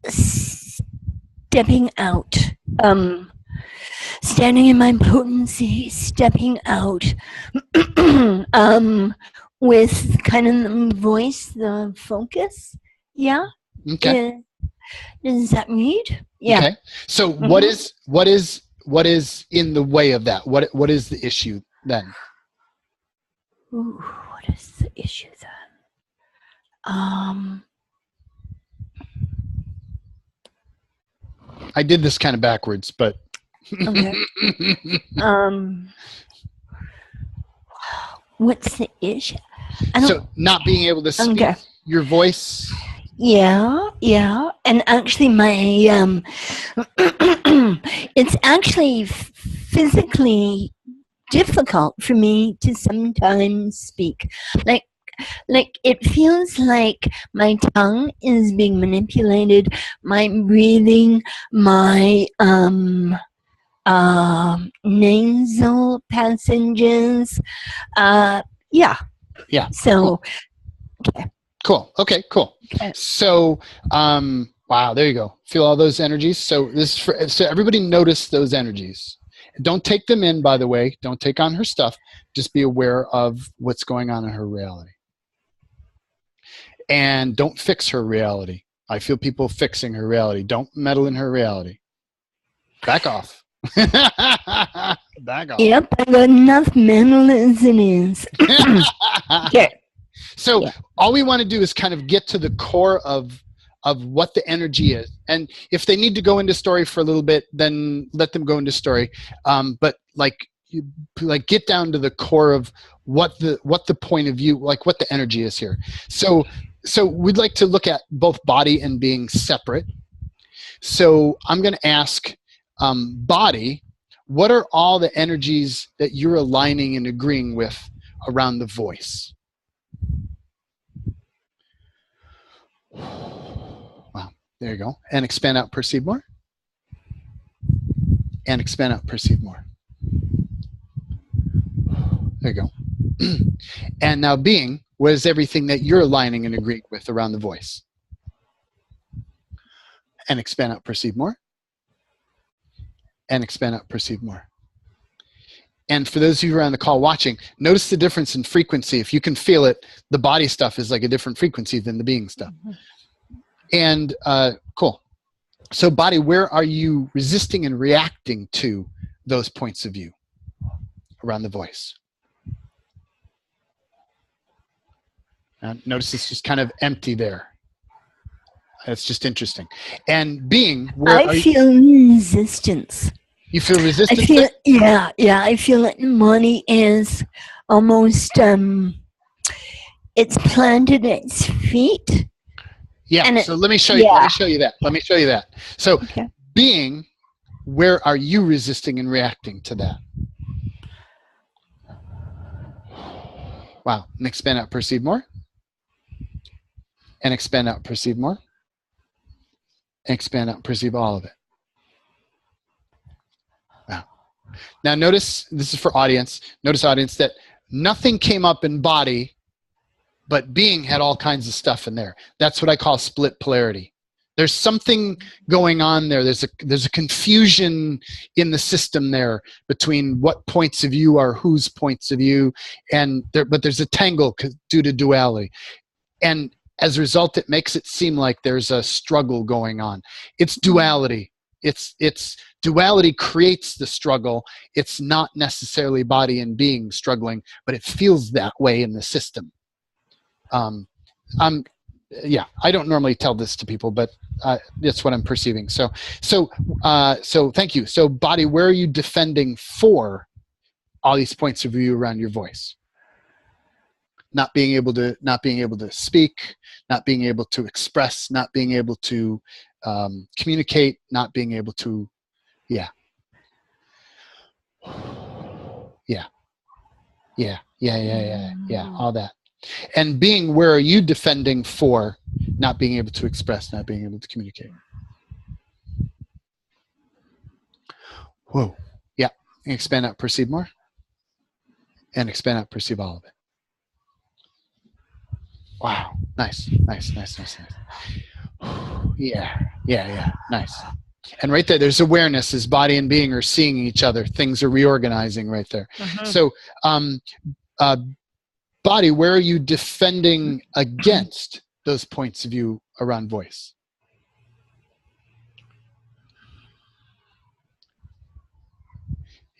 Stepping out. Standing in my potency, stepping out. With kind of the voice, the focus. Yeah. Okay. Does that read? Yeah. Okay. So what is in the way of that? What is the issue then? Ooh, what is the issue then? I did this kind of backwards, but okay. What's the issue? So not being able to speak your voice. Yeah. And actually my it's actually physically difficult for me to sometimes speak. Like it feels like my tongue is being manipulated, my breathing, my nasal passages. Yeah. So, okay. Cool. Okay, cool. Okay. So, wow, there you go. Feel all those energies. So this is so everybody notice those energies. Don't take them in, by the way. Don't take on her stuff. Just be aware of what's going on in her reality. And don't fix her reality. I feel people fixing her reality. Don't meddle in her reality. Back off. Back off. Yep, I got enough mental as it is. Okay. So all we want to do is kind of get to the core of what the energy is. And if they need to go into story for a little bit, then let them go into story. But like get down to the core of what the point of view, like what the energy is here. So we'd like to look at both body and being separate. So I'm going to ask body, what are all the energies that you're aligning and agreeing with around the voice? Wow, there you go. And expand out, perceive more. And expand out, perceive more. There you go. And now being, what is everything that you're aligning and agreeing with around the voice? And expand out, perceive more. And expand out, perceive more. And for those of you who are on the call watching, notice the difference in frequency. If you can feel it, the body stuff is like a different frequency than the being stuff. And cool. So body, where are you resisting and reacting to those points of view around the voice? Notice it's just kind of empty there. It's just interesting. And being, where I feel resistance. You feel resistance? I feel, yeah. I feel like money is almost, it's planted at its feet. Yeah, so let me show you. Yeah. Let me show you that. So being, where are you resisting and reacting to that? Wow. And expand out, perceive more. And expand out, perceive more. And expand out, perceive all of it. Wow. Now notice, this is for audience. Notice, audience, that nothing came up in body, but being had all kinds of stuff in there. That's what I call split polarity. There's something going on there. There's a confusion in the system there between what points of view are whose points of view, but there's a tangle due to duality. And as a result, it makes it seem like there's a struggle going on. It's duality. It's duality creates the struggle. It's not necessarily body and being struggling, but it feels that way in the system. I don't normally tell this to people, but that's what I'm perceiving. So thank you. So body, where are you defending for all these points of view around your voice? Not being able to speak, not being able to express, not being able to communicate, not being able to, all that. And being, where are you defending for not being able to express, not being able to communicate? Whoa. Yeah. And expand out, perceive more. And expand out, perceive all of it. Wow. Nice. Yeah. Nice. And right there's awareness as body and being are seeing each other. Things are reorganizing right there. So, body, where are you defending against those points of view around voice?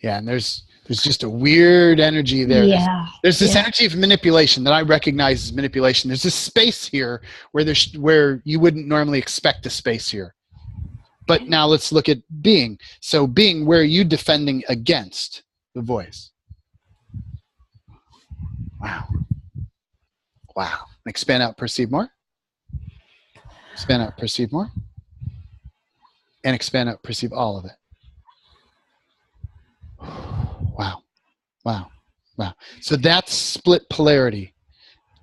Yeah, and there's just a weird energy there. Yeah. There's this energy of manipulation that I recognize as manipulation. There's this space here where you wouldn't normally expect a space here. But now let's look at being. So being, where are you defending against the voice? Wow. Expand out, perceive more. Expand out, perceive more. And expand out, perceive all of it. Wow. Wow. Wow. So that's split polarity.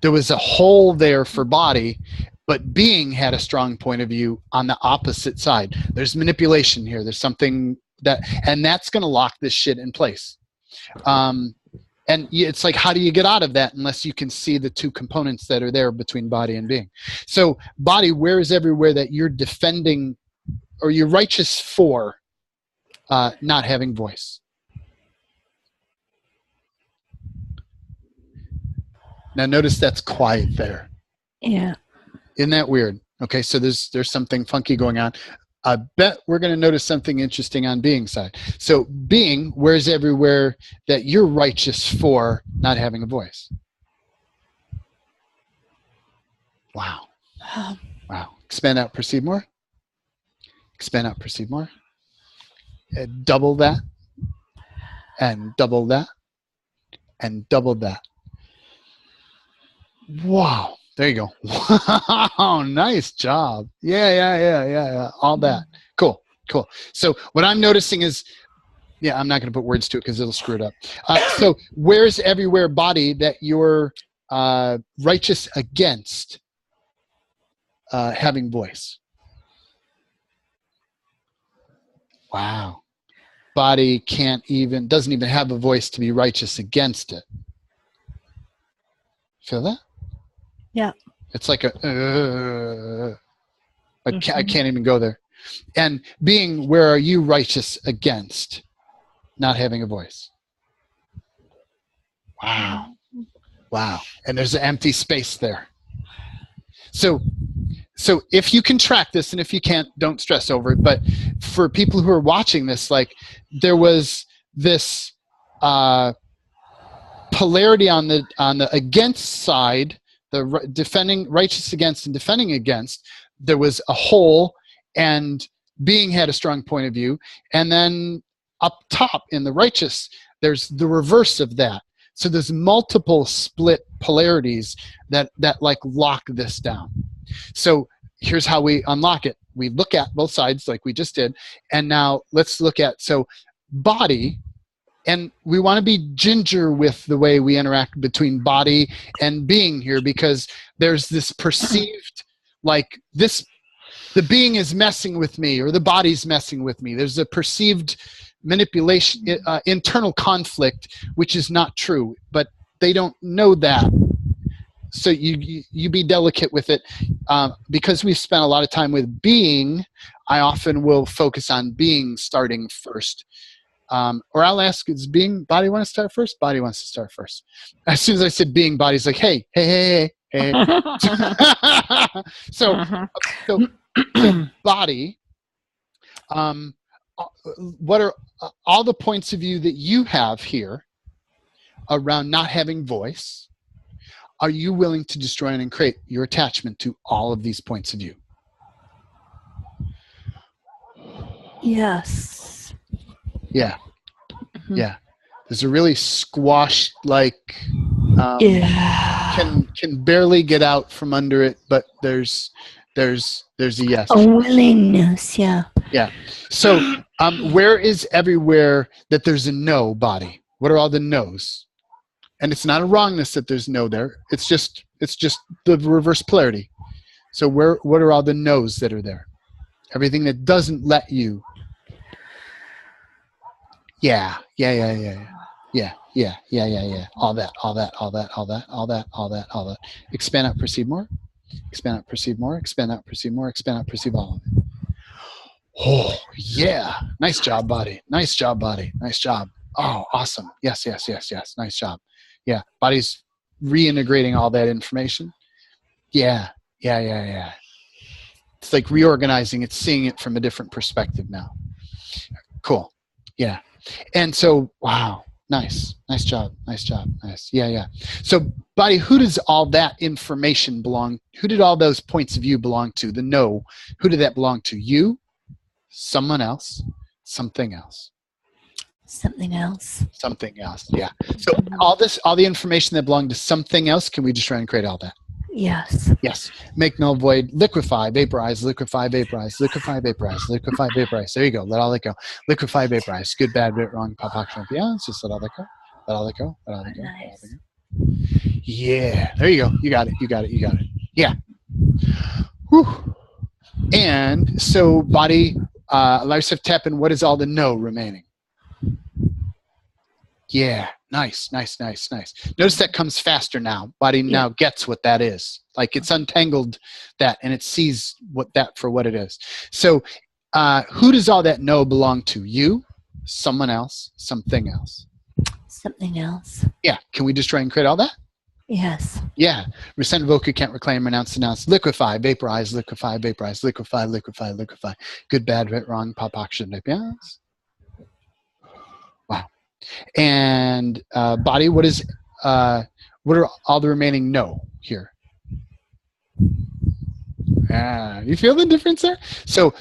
There was a hole there for body, but being had a strong point of view on the opposite side. There's manipulation here. There's something and that's going to lock this shit in place. And it's like, how do you get out of that unless you can see the two components that are there between body and being? So body, where is everywhere that you're defending or you're righteous for not having voice? Now notice that's quiet there. Yeah. Isn't that weird? Okay, so there's something funky going on. I bet we're going to notice something interesting on being side. So being, where's everywhere that you're righteous for not having a voice? Wow. Wow. Expand out, perceive more. Expand out, perceive more. Double that. And double that. And double that. Wow. There you go. Wow, nice job. Yeah. All that. Cool. So what I'm noticing is, I'm not going to put words to it because it'll screw it up. So where's everywhere body that you're righteous against having voice? Wow. Body doesn't even have a voice to be righteous against it. Feel that? Yeah. It's like I can't even go there. And being, where are you righteous against not having a voice? Wow. And there's an empty space there. So if you can track this, and if you can't, don't stress over it. But for people who are watching this, like there was this polarity on the against side, the defending, righteous against and defending against. There was a hole, and being had a strong point of view. And then up top in the righteous, there's the reverse of that. So there's multiple split polarities that like lock this down. So here's how we unlock it. We look at both sides like we just did. And now let's look at, so body, and we want to be ginger with the way we interact between body and being here, because there's this perceived, like this, the being is messing with me or the body's messing with me. There's a perceived manipulation, internal conflict, which is not true, but they don't know that. So you be delicate with it. Because we've spent a lot of time with being, I often will focus on being starting first. Or I'll ask, does being, body want to start first? Body wants to start first. As soon as I said being, body's like, hey. So body, what are all the points of view that you have here around not having voice? Are you willing to destroy and create your attachment to all of these points of view? Yes. Yeah. Yeah. There's a really squashed, like, can barely get out from under it, but there's a yes. A willingness, yeah. Yeah. So where is everywhere that there's a no, body? What are all the no's? And it's not a wrongness that there's no there. It's just the reverse polarity. So what are all the no's that are there? Everything that doesn't let you. Yeah. All that. Expand out, perceive more. Expand out, perceive more. Expand out, perceive more. Expand out, perceive all of it. Oh, yeah. Nice job, body. Nice job. Oh, awesome. Yes. Nice job. Yeah. Body's reintegrating all that information. Yeah. It's like reorganizing. It's seeing it from a different perspective now. Cool. Yeah. And so, wow. Nice job. Nice. Yeah. So, body, who does all that information belong? Who did all those points of view belong to? The no. Who did that belong to? You? Someone else? Something else? Something else. Yeah. So all the information that belonged to something else, can we just try and create all that? Yes. Yes. Make, null, void, liquefy, vaporize, liquefy, vaporize, liquefy, vaporize, liquefy, vaporize. There you go. Let all that go. Liquefy, vaporize. Good, bad, bit, wrong, pop, action. Yeah, just let all that go. Let all that go. Let all that go. Let all that go. Yeah. There you go. You got it. You got it. You got it. Yeah. Whew. And so body, allow yourself to tap in. What is all the no remaining? Yeah, nice. Notice that comes faster now. Body now gets what that is. Like it's untangled that and it sees what that for what it is. So who does all that no belong to? You, someone else, something else. Something else. Yeah, can we destroy and create all that? Yes. Yeah, rescind, revoke, recant, reclaim, renounce, denounce, liquefy, vaporize, liquefy, vaporize, liquefy, liquefy, liquefy. Good, bad, right, wrong, pop, action, yes. Wow. And body, what are all the remaining no here? You feel the difference there? So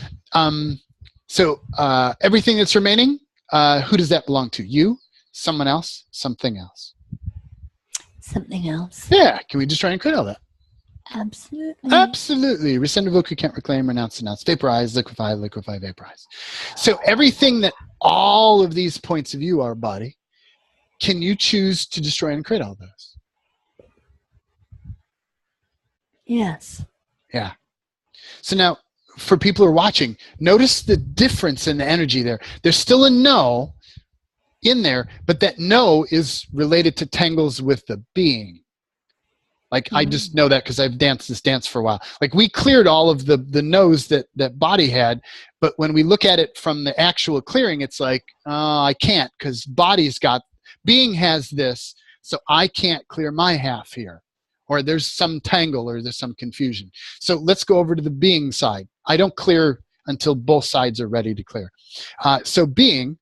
everything that's remaining, who does that belong to? You, someone else, something else. Something else. Yeah. Can we just try and create all that? Absolutely. Absolutely. Rescind, revoke, recant, reclaim, renounce, denounce, vaporize, liquefy, liquefy, vaporize. So everything that all of these points of view are, body, can you choose to destroy and create all those? Yes. Yeah. So now, for people who are watching, notice the difference in the energy there. There's still a no in there, but that no is related to tangles with the being. Like I just know that because I've danced this dance for a while. Like we cleared all of the no's that body had, but when we look at it from the actual clearing, it's like, I can't because body's got, being has this, so I can't clear my half here. Or there's some tangle or there's some confusion. So let's go over to the being side. I don't clear until both sides are ready to clear. So being,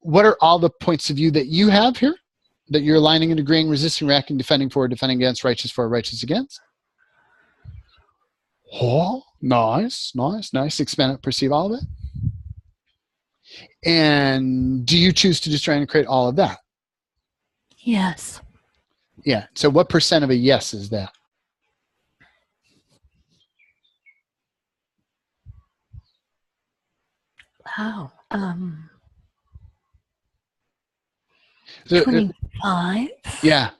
what are all the points of view that you have here? That you're aligning and agreeing, resisting, reacting, defending for, defending against, righteous for, righteous against? Oh, nice. Expand it, perceive all of it. And do you choose to destroy and create all of that? Yes. Yeah. So what % of a yes is that? Wow. 25. Yeah.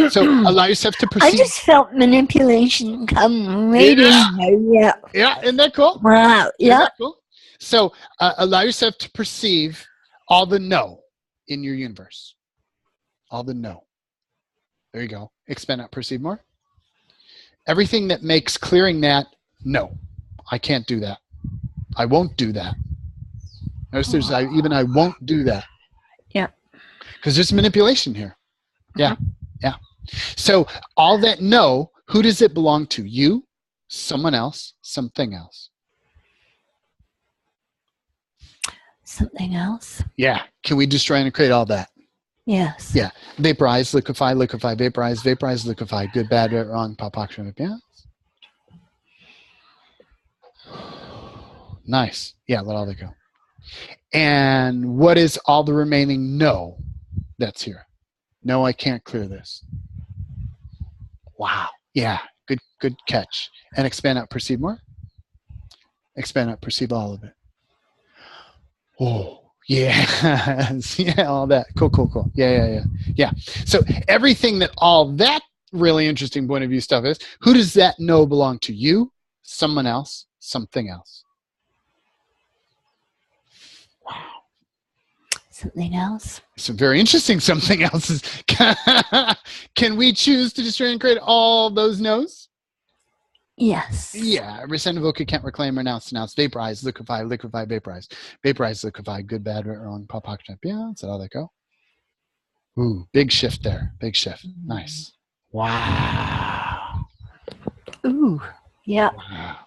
So allow yourself to perceive. I just felt manipulation come right in there. Yeah. Yeah. Isn't that cool? Wow. Yeah. Isn't that cool? So allow yourself to perceive all the no in your universe. All the no. There you go. Expand out, perceive more. Everything that makes clearing that, no, I can't do that. I won't do that. Notice there's I won't do that. Yeah. Because there's manipulation here. Yeah. Yeah. So all that no, who does it belong to? You, someone else, something else. Something else. Yeah. Can we destroy and create all that? Yes. Yeah. Vaporize, liquefy, liquefy, vaporize, vaporize, liquefy. Good, bad, right, wrong, pop, action, yeah. Nice. Yeah, let all that go. And what is all the remaining no that's here? No, I can't clear this. Wow. Yeah. Good catch. And expand out, perceive more. Expand out, perceive all of it. Oh, yeah. Yeah, all that. Cool. Yeah. So everything that all that really interesting point of view stuff is, who does that no belong to? You, someone else, something else. Wow. Something else. Some very interesting something else. Can we choose to destroy and create all those no's? Yes. Yeah. Rescind, revoke, can't reclaim, renounce, vaporize, liquefy, vaporize. Vaporize, liquefy, good, bad, right, wrong, pop, action, yeah. That's how they go. Ooh, big shift there. Big shift. Nice. Wow. Ooh. Yeah. Wow.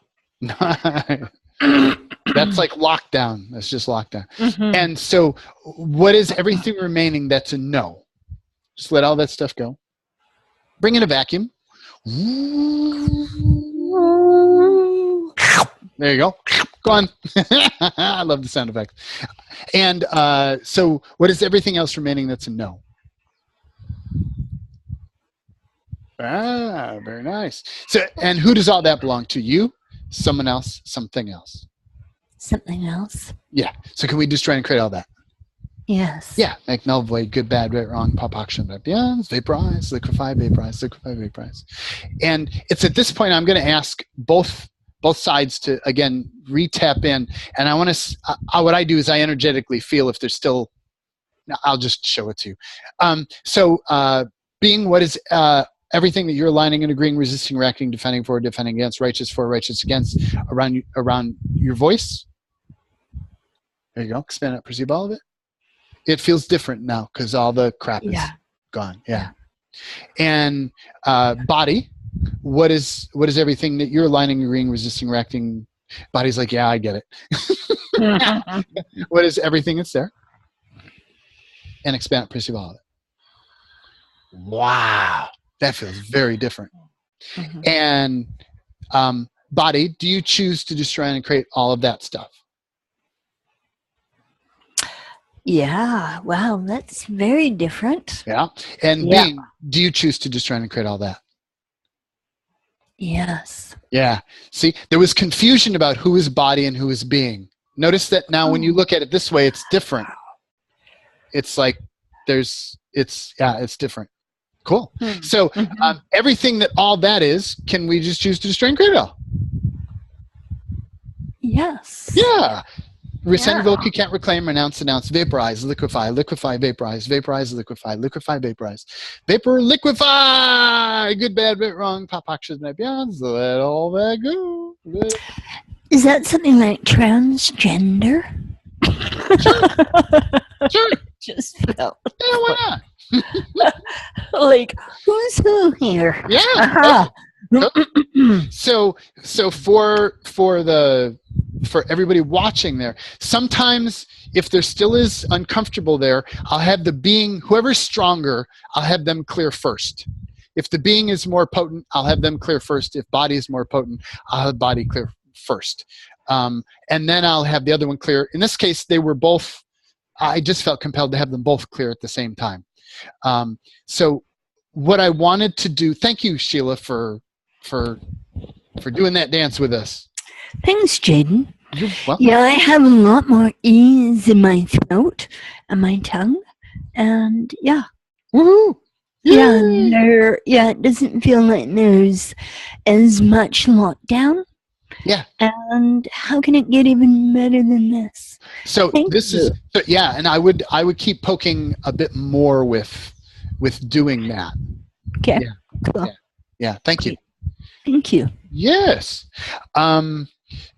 That's like lockdown. That's just lockdown. Mm-hmm. And so what is everything remaining that's a no? Just let all that stuff go. Bring in a vacuum. There you go. Go on. I love the sound effect. And so what is everything else remaining that's a no? Ah, very nice. So, and who does all that belong to? You, someone else, something else? Something else. Yeah. So can we destroy and create all that? Yes. Yeah. Make, null, void, good, bad, right, wrong, pop, action, beyond, vaporize, liquefy, vaporize, liquefy, vaporize. And it's at this point I'm going to ask both sides to, again, re-tap in. And I want to, what I do is I energetically feel if there's still, I'll just show it to you. Being, what is everything that you're aligning and agreeing, resisting, reacting, defending for, defending against, righteous for, righteous against, around your voice? There you go. Expand it, perceive all of it. It feels different now because all the crap is gone. Yeah. And body, what is everything that you're aligning, agreeing, resisting, reacting? Body's like, yeah, I get it. What is everything that's there? And expand it, perceive all of it. Wow. That feels very different. Mm-hmm. And body, do you choose to destroy and create all of that stuff? Yeah. Wow. That's very different. Yeah. And being, do you choose to destroy and create all that? Yes. Yeah. See, there was confusion about who is body and who is being. Notice that now when you look at it this way, it's different. It's like it's different. Cool. So everything that all that is, can we just choose to destroy and create it all? Yes. Yeah. Rescind, revoke, you can't reclaim, renounce, announce, vaporize, liquefy, vaporize, vaporize, liquefy, vaporize, vapor, liquefy, good, bad, bit, wrong, pop, actions, and beyonds, let all that go. Is that something like transgender? Sure. Just felt. Yeah, why not? Like, who's who here? Yeah. So for everybody watching there, sometimes if there still is uncomfortable there, I'll have the being, whoever's stronger, I'll have them clear first. If the being is more potent, I'll have them clear first. If body is more potent, I'll have body clear first. And then I'll have the other one clear. In this case, they were both, I just felt compelled to have them both clear at the same time. So what I wanted to do, thank you, Sheila, for doing that dance with us. Thanks, Jaden. You're welcome. Yeah, I have a lot more ease in my throat and my tongue, and yeah. Woohoo! Yeah, it doesn't feel like there's as much lockdown. Yeah. And how can it get even better than this? So and I would keep poking a bit more with doing that. Okay. Yeah. Cool. Yeah. Thank you. Thank you. Yes.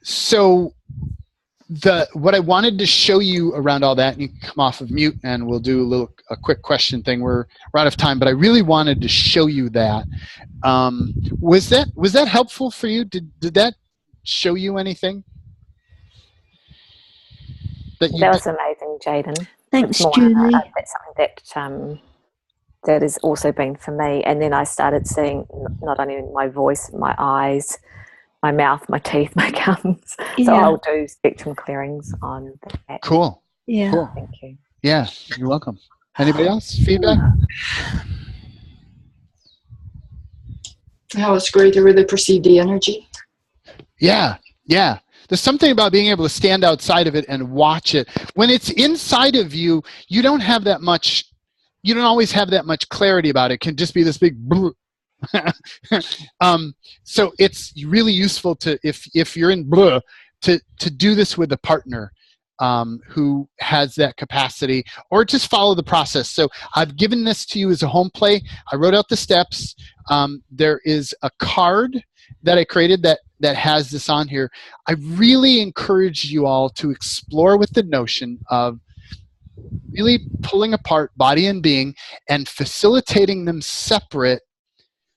So what I wanted to show you around all that, and you can come off of mute and we'll do a quick question thing. We're out of time, but I really wanted to show you that. Was that helpful for you? Did that show you anything? That was amazing, Jaden. Thanks, Julie. That's something that has also been for me. And then I started seeing not only my voice, my eyes, my mouth, my teeth, my gums. So I'll do spectrum clearings on that. Cool. Yeah. Cool. Thank you. Yeah, you're welcome. Anybody else? Feedback? Yeah, it's great to really perceive the energy. Yeah. There's something about being able to stand outside of it and watch it. When it's inside of you, you don't always have that much clarity about it. It can just be this big so it's really useful to, if you're in to do this with a partner who has that capacity, or just follow the process. So I've given this to you as a home play. I wrote out the steps. There is a card that I created that has this on here. I really encourage you all to explore with the notion of really pulling apart body and being and facilitating them separate,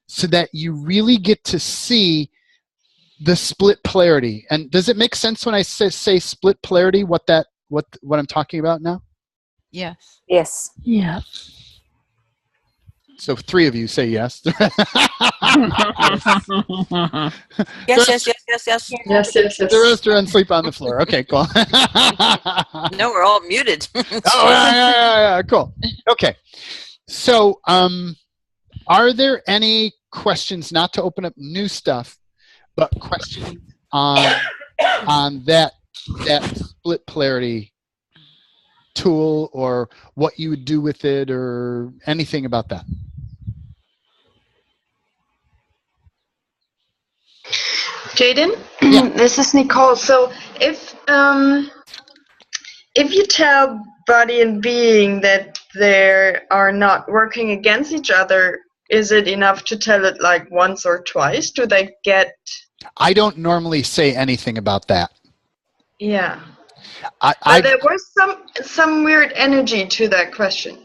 so that you really get to see the split polarity. And does it make sense when I say split polarity, what I'm talking about now? Yes. Yes. Yeah. So 3 of you say yes. Yes. The rest are asleep on the floor. Okay, cool. No, we're all muted. Yeah, cool. Okay. So, are there any questions not to open up new stuff, but questions on that split polarity tool, or what you would do with it, or anything about that. Jaden, Yeah. this is Nicole. So if you tell body and being that they are not working against each other, is it enough to tell it like once or twice? Do they get? I don't normally say anything about that. Yeah. But there was some weird energy to that question.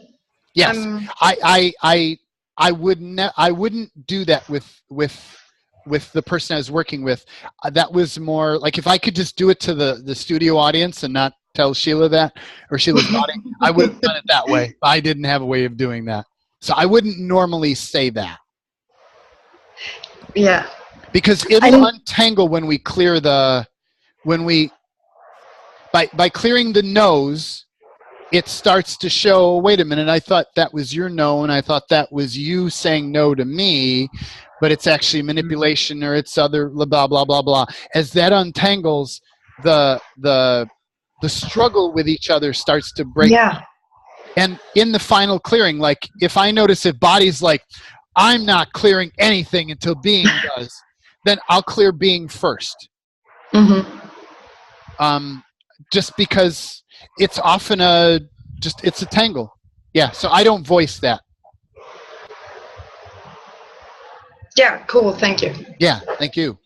Yes, I wouldn't do that with the person I was working with. That was more like, if I could just do it to the studio audience and not tell Sheila that, or Sheila's body, I would have done it that way. I didn't have a way of doing that. So I wouldn't normally say that. Yeah. Because it'll untangle when we clear by clearing the nose, it starts to show, wait a minute, I thought that was your no, and I thought that was you saying no to me, but it's actually manipulation, or it's other blah, blah, blah, blah. As that untangles, the struggle with each other starts to break. Yeah. And in the final clearing, like, if I notice if body's like, I'm not clearing anything until being does, then I'll clear being first. Mm-hmm. Just because it's often it's a tangle. Yeah, so I don't voice that. Yeah, cool, thank you. Yeah, thank you.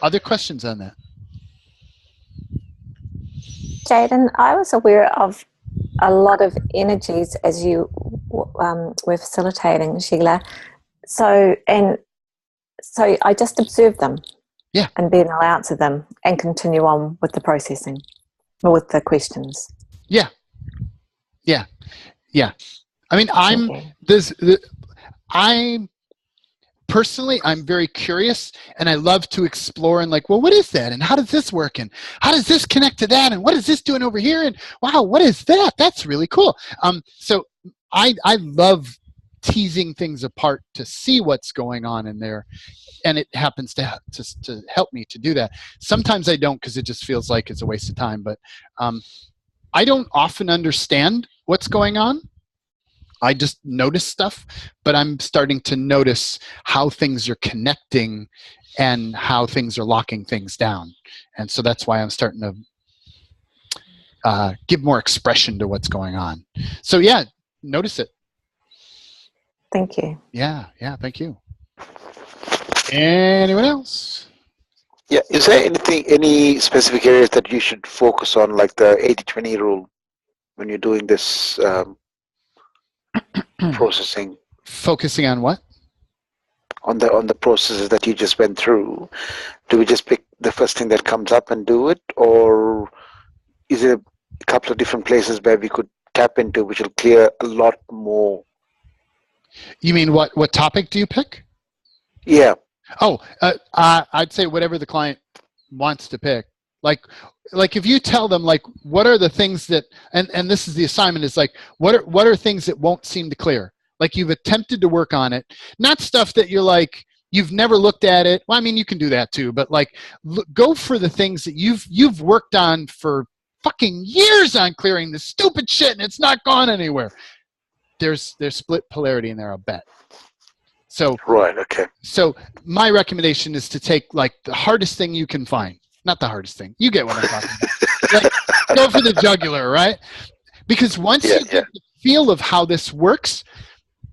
Other questions on that? Jaden, I was aware of a lot of energies as you were facilitating, Sheila. So I just observed them. Yeah. And then I'll answer them and continue on with the processing, or with the questions. Yeah. Yeah. Yeah. I mean, I'm very curious, and I love to explore and like, well, what is that? And how does this work? And how does this connect to that? And what is this doing over here? And wow, what is that? That's really cool. So I love teasing things apart to see what's going on in there. And it happens to help me to do that. Sometimes I don't, because it just feels like it's a waste of time. But I don't often understand what's going on. I just notice stuff, but I'm starting to notice how things are connecting and how things are locking things down. And so that's why I'm starting to give more expression to what's going on. So yeah, notice it. Thank you. Yeah, thank you. Anyone else? Yeah, is there any specific areas that you should focus on, like the 80-20 rule, when you're doing this processing? Focusing on what? On the processes that you just went through. Do we just pick the first thing that comes up and do it, or is there a couple of different places where we could tap into, which will clear a lot more? You mean what topic do you pick? Yeah. Oh, I'd say whatever the client wants to pick. Like if you tell them, like, what are the things that, and this is the assignment, is like, what are things that won't seem to clear? Like, you've attempted to work on it, not stuff that you're like, you've never looked at it. Well, I mean, you can do that too, but like, go for the things that you've worked on for fucking years on clearing this stupid shit, and it's not gone anywhere. There's split polarity in there, I'll bet. So right, okay. So my recommendation is to take like the hardest thing you can find. Not the hardest thing. You get what I'm talking about. Like, go for the jugular, right? Because once you get the feel of how this works,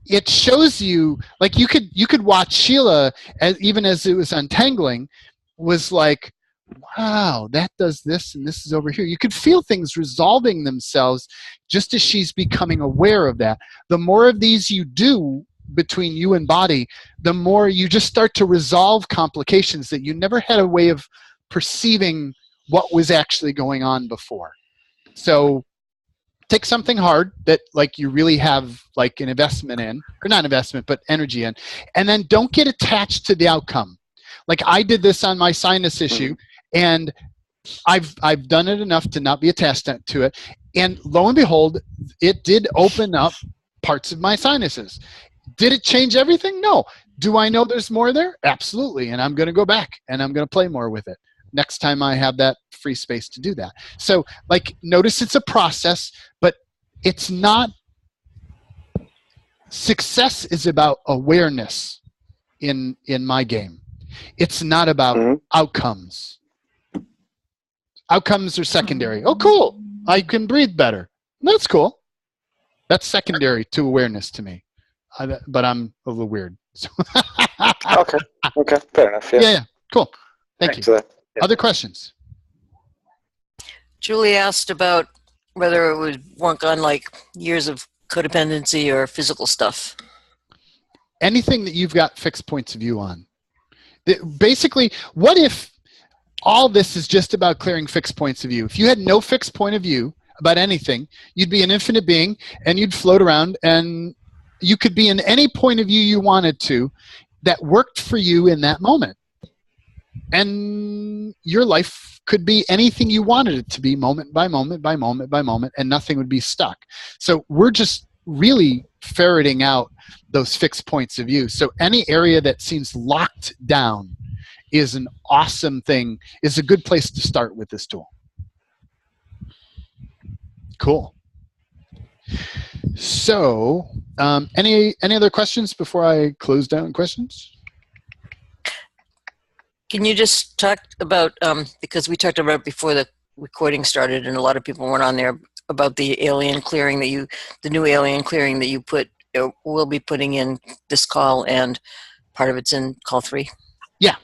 it shows you, like, you could watch Sheila, even as it was untangling, was like, wow, that does this and this is over here. You could feel things resolving themselves just as she's becoming aware of that. The more of these you do between you and body, the more you just start to resolve complications that you never had a way of perceiving what was actually going on before. So take something hard that like you really have like an investment in, or not investment, but energy in, and then don't get attached to the outcome. Like I did this on my sinus issue, and I've done it enough to not be attached to it. And lo and behold, it did open up parts of my sinuses. Did it change everything? No. Do I know there's more there? Absolutely. And I'm going to go back and I'm going to play more with it next time I have that free space to do that. So, like, notice it's a process, but it's not. Success is about awareness in my game. It's not about outcomes. Outcomes are secondary. Oh, cool. I can breathe better. That's cool. That's secondary to awareness to me. But I'm a little weird. So Okay. Fair enough. Yeah. Cool. Thank you. Yeah. Other questions? Julie asked about whether it would work on like years of codependency or physical stuff. Anything that you've got fixed points of view on. Basically, what if all this is just about clearing fixed points of view? If you had no fixed point of view about anything, you'd be an infinite being and you'd float around and you could be in any point of view you wanted to that worked for you in that moment. And your life could be anything you wanted it to be, moment by moment by moment by moment, and nothing would be stuck. So we're just really ferreting out those fixed points of view. So any area that seems locked down is an awesome thing, is a good place to start with this tool. Cool. So any other questions before I close down questions? Can you just talk about, because we talked about it before the recording started and a lot of people weren't on there, about the alien clearing that the new alien clearing that you will be putting in this call, and part of it's in call 3? Yeah.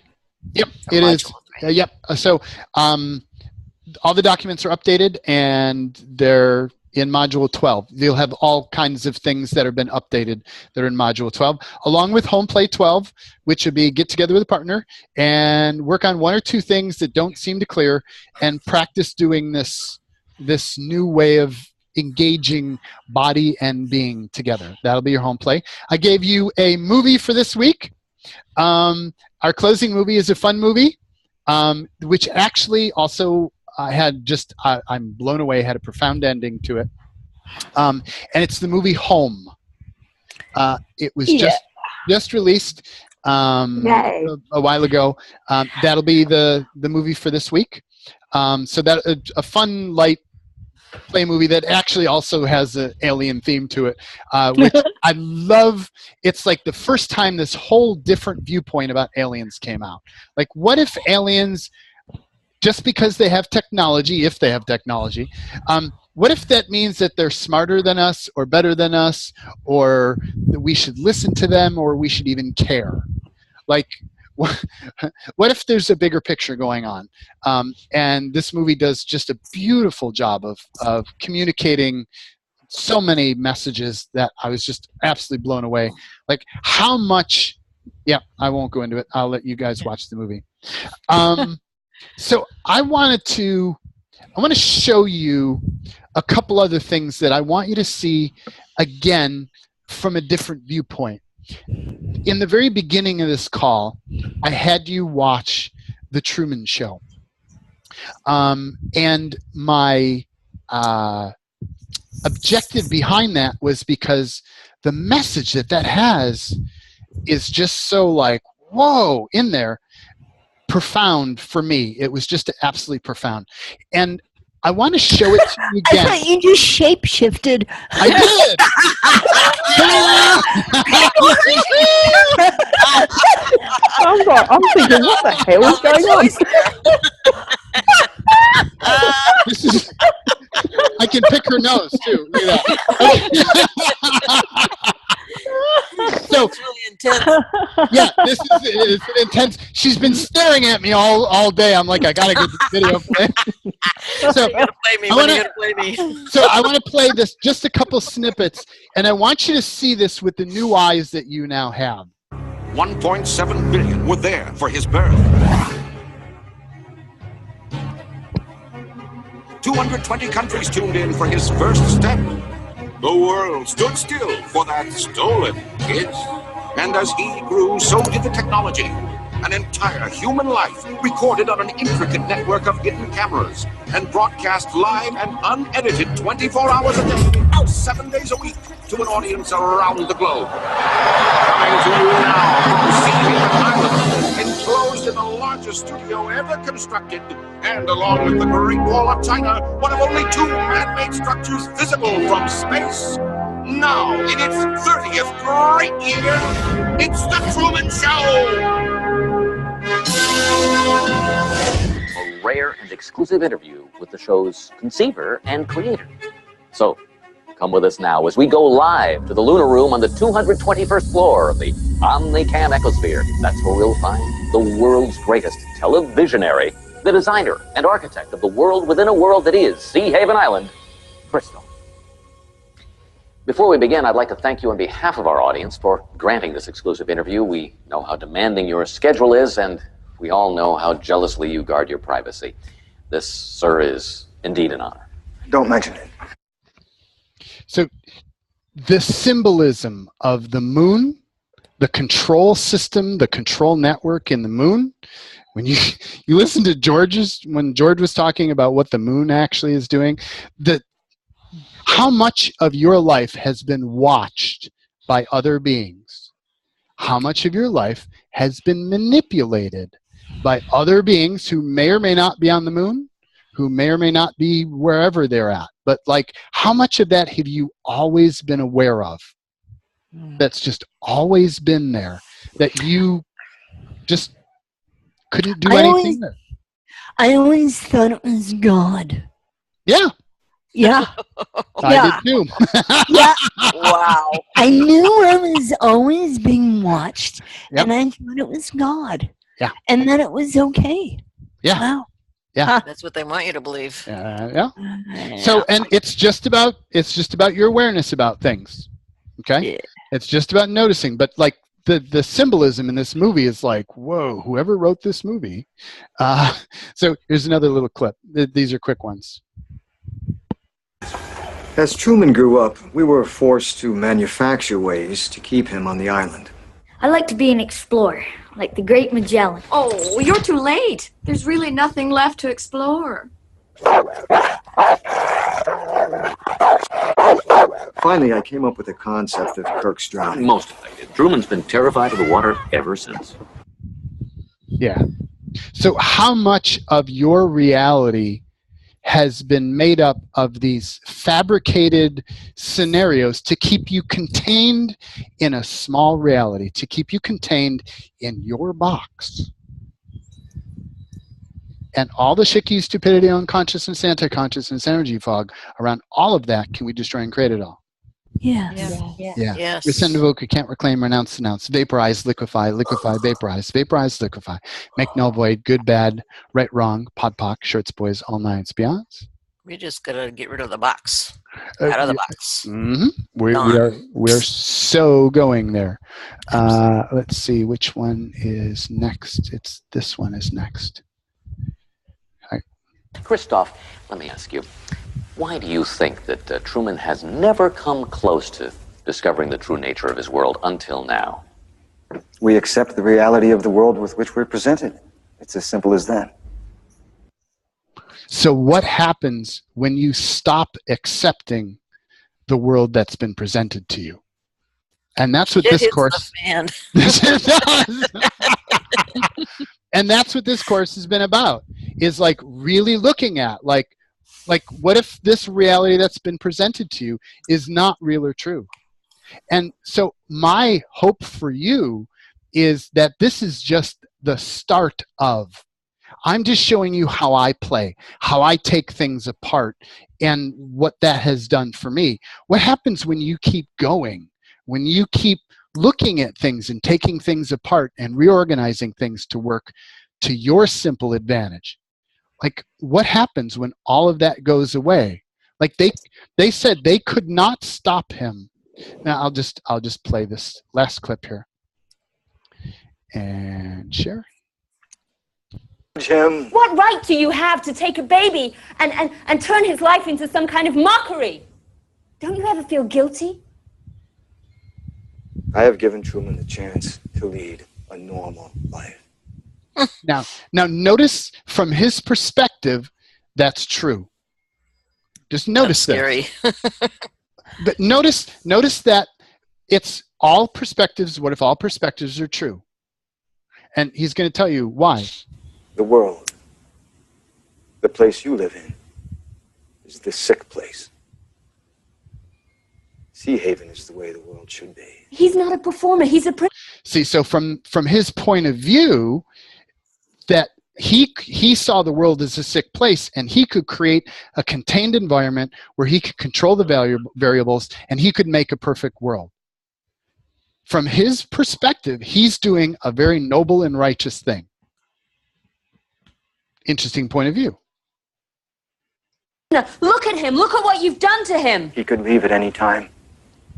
Yep. It is. Yep. So all the documents are updated and they're in module 12. You'll have all kinds of things that have been updated that are in module 12, along with homeplay 12, which would be get together with a partner and work on 1 or 2 things that don't seem to clear and practice doing this new way of engaging body and being together. That'll be your homeplay. I gave you a movie for this week. Our closing movie is a fun movie, which actually also I'm blown away, had a profound ending to it. And it's the movie Home. It was just released a while ago. That'll be the movie for this week. So that a fun, light play movie that actually also has an alien theme to it, which I love. It's like the first time this whole different viewpoint about aliens came out. Like, what if aliens, just because they have technology, if they have technology, what if that means that they're smarter than us or better than us, or that we should listen to them, or we should even care? Like, what if there's a bigger picture going on? And this movie does just a beautiful job of communicating so many messages that I was just absolutely blown away. Like how much, I won't go into it. I'll let you guys watch the movie. So I want to show you a couple other things that I want you to see again from a different viewpoint. In the very beginning of this call, I had you watch The Truman Show. And my objective behind that was because the message that has is just so like, whoa, in there. Profound for me. It was just absolutely profound. And I want to show it to you again. I thought you just shape-shifted. I did. I'm thinking, what the hell is going on? This is, I can pick her nose too. Look at that. So it's really intense. Yeah, it's intense. She's been staring at me all day. I'm like, I gotta get this video played. So you gotta play me. When are you gonna play me? So I want to play this, just a couple snippets, and I want you to see this with the new eyes that you now have. 1.7 billion were there for his birth. 220 countries tuned in for his first step. The world stood still for that stolen kiss. And as he grew, so did the technology. An entire human life recorded on an intricate network of hidden cameras and broadcast live and unedited 24 hours a day, 7 days a week, to an audience around the globe. Coming to you now from Seahaven Island, enclosed in the largest studio ever constructed, and along with the Great Wall of China, one of only 2 man-made structures visible from space. Now, in its 30th great year, it's The Truman Show! A rare and exclusive interview with the show's conceiver and creator. So, come with us now as we go live to the Lunar Room on the 221st floor of the Omnicam Ecosphere. That's where we'll find the world's greatest televisionary, the designer and architect of the world within a world that is Seahaven Island, Crystal. Before we begin, I'd like to thank you on behalf of our audience for granting this exclusive interview. We know how demanding your schedule is, and we all know how jealously you guard your privacy. This, sir, is indeed an honor. Don't mention it. So the symbolism of the moon, the control system, the control network in the moon, when you listen to when George was talking about what the moon actually is doing, how much of your life has been watched by other beings? How much of your life has been manipulated by other beings who may or may not be on the moon, who may or may not be wherever they're at? But like, how much of that have you always been aware of? That's just always been there, that you just couldn't do anything with? I always thought it was God. Yeah. Yeah. I did too. Yeah. Wow. I knew I was always being watched, Yep. and I thought it was God. Yeah. And that it was okay. Yeah. Wow. Yeah. That's what they want you to believe. Yeah. So, and it's just about your awareness about things. Okay. Yeah. It's just about noticing. But like the symbolism in this movie is like, whoa, whoever wrote this movie. So here's another little clip. These are quick ones. As Truman grew up, we were forced to manufacture ways to keep him on the island. I like to be an explorer, like the Great Magellan. Oh, you're too late. There's really nothing left to explore. Finally, I came up with the concept of Kirk's drowning. Most effective. Truman's been terrified of the water ever since. Yeah. So how much of your reality has been made up of these fabricated scenarios to keep you contained in a small reality, to keep you contained in your box? And all the shiki, stupidity, unconsciousness, anti-consciousness, energy fog around all of that, can we destroy and create it all? Yeah. Yeah. Yes. Rescind, revoke, can't reclaim, renounce, denounce, vaporize, liquefy, vaporize, vaporize, liquefy, make null, void, good, bad, right, wrong, pod, poc, shorts, boys, all nines, beyonds. We just gotta get rid of the box. Out of the box. Mm-hmm. We're so going there. Let's see which one is next. It's this one is next. Christoph, let me ask you, why do you think that Truman has never come close to discovering the true nature of his world until now? We accept the reality of the world with which we're presented. It's as simple as that. So what happens when you stop accepting the world that's been presented to you? And that's what this course... And that's what this course has been about, is like really looking at, like what if this reality that's been presented to you is not real or true? And so my hope for you is that this is just the start of. I'm just showing you how I play, how I take things apart, and what that has done for me. What happens when you keep going, when you keep looking at things and taking things apart and reorganizing things to work to your simple advantage? Like, what happens when all of that goes away? Like they said they could not stop him. Now I'll just play this last clip here and share. Jim. What right do you have to take a baby and turn his life into some kind of mockery? Don't you ever feel guilty? I have given Truman the chance to lead a normal life. Now notice from his perspective, that's true. Just notice that's scary. But notice that it's all perspectives. What if all perspectives are true? And he's going to tell you why. The world, the place you live in, is the sick place. Sea Haven is the way the world should be. He's not a performer. He's a See, so from his point of view, that he saw the world as a sick place, and he could create a contained environment where he could control the variables, and he could make a perfect world. From his perspective, he's doing a very noble and righteous thing. Interesting point of view. Look at him. Look at what you've done to him. He could leave at any time.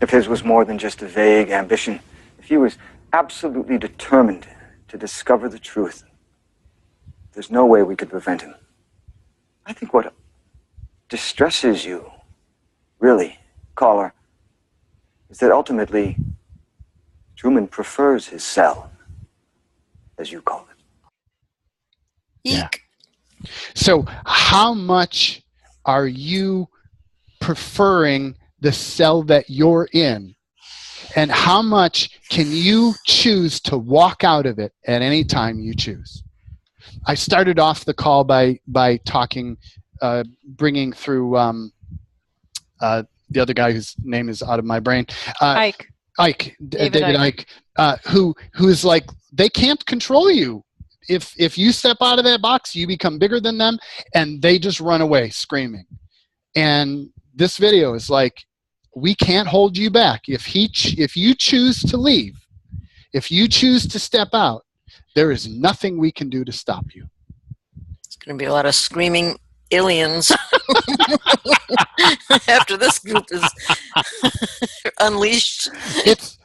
If his was more than just a vague ambition, if he was absolutely determined to discover the truth, there's no way we could prevent him. I think what distresses you, really, caller, is that ultimately Truman prefers his cell, as you call it. Yeah. So how much are you preferring the cell that you're in? And how much can you choose to walk out of it at any time you choose? I started off the call by talking, bringing through the other guy whose name is out of my brain. Ike. David Icke, who's like, they can't control you. If you step out of that box, you become bigger than them, and they just run away screaming. And this video is like, we can't hold you back. If you choose to leave, if you choose to step out, there is nothing we can do to stop you. It's going to be a lot of screaming aliens after this group is unleashed. It's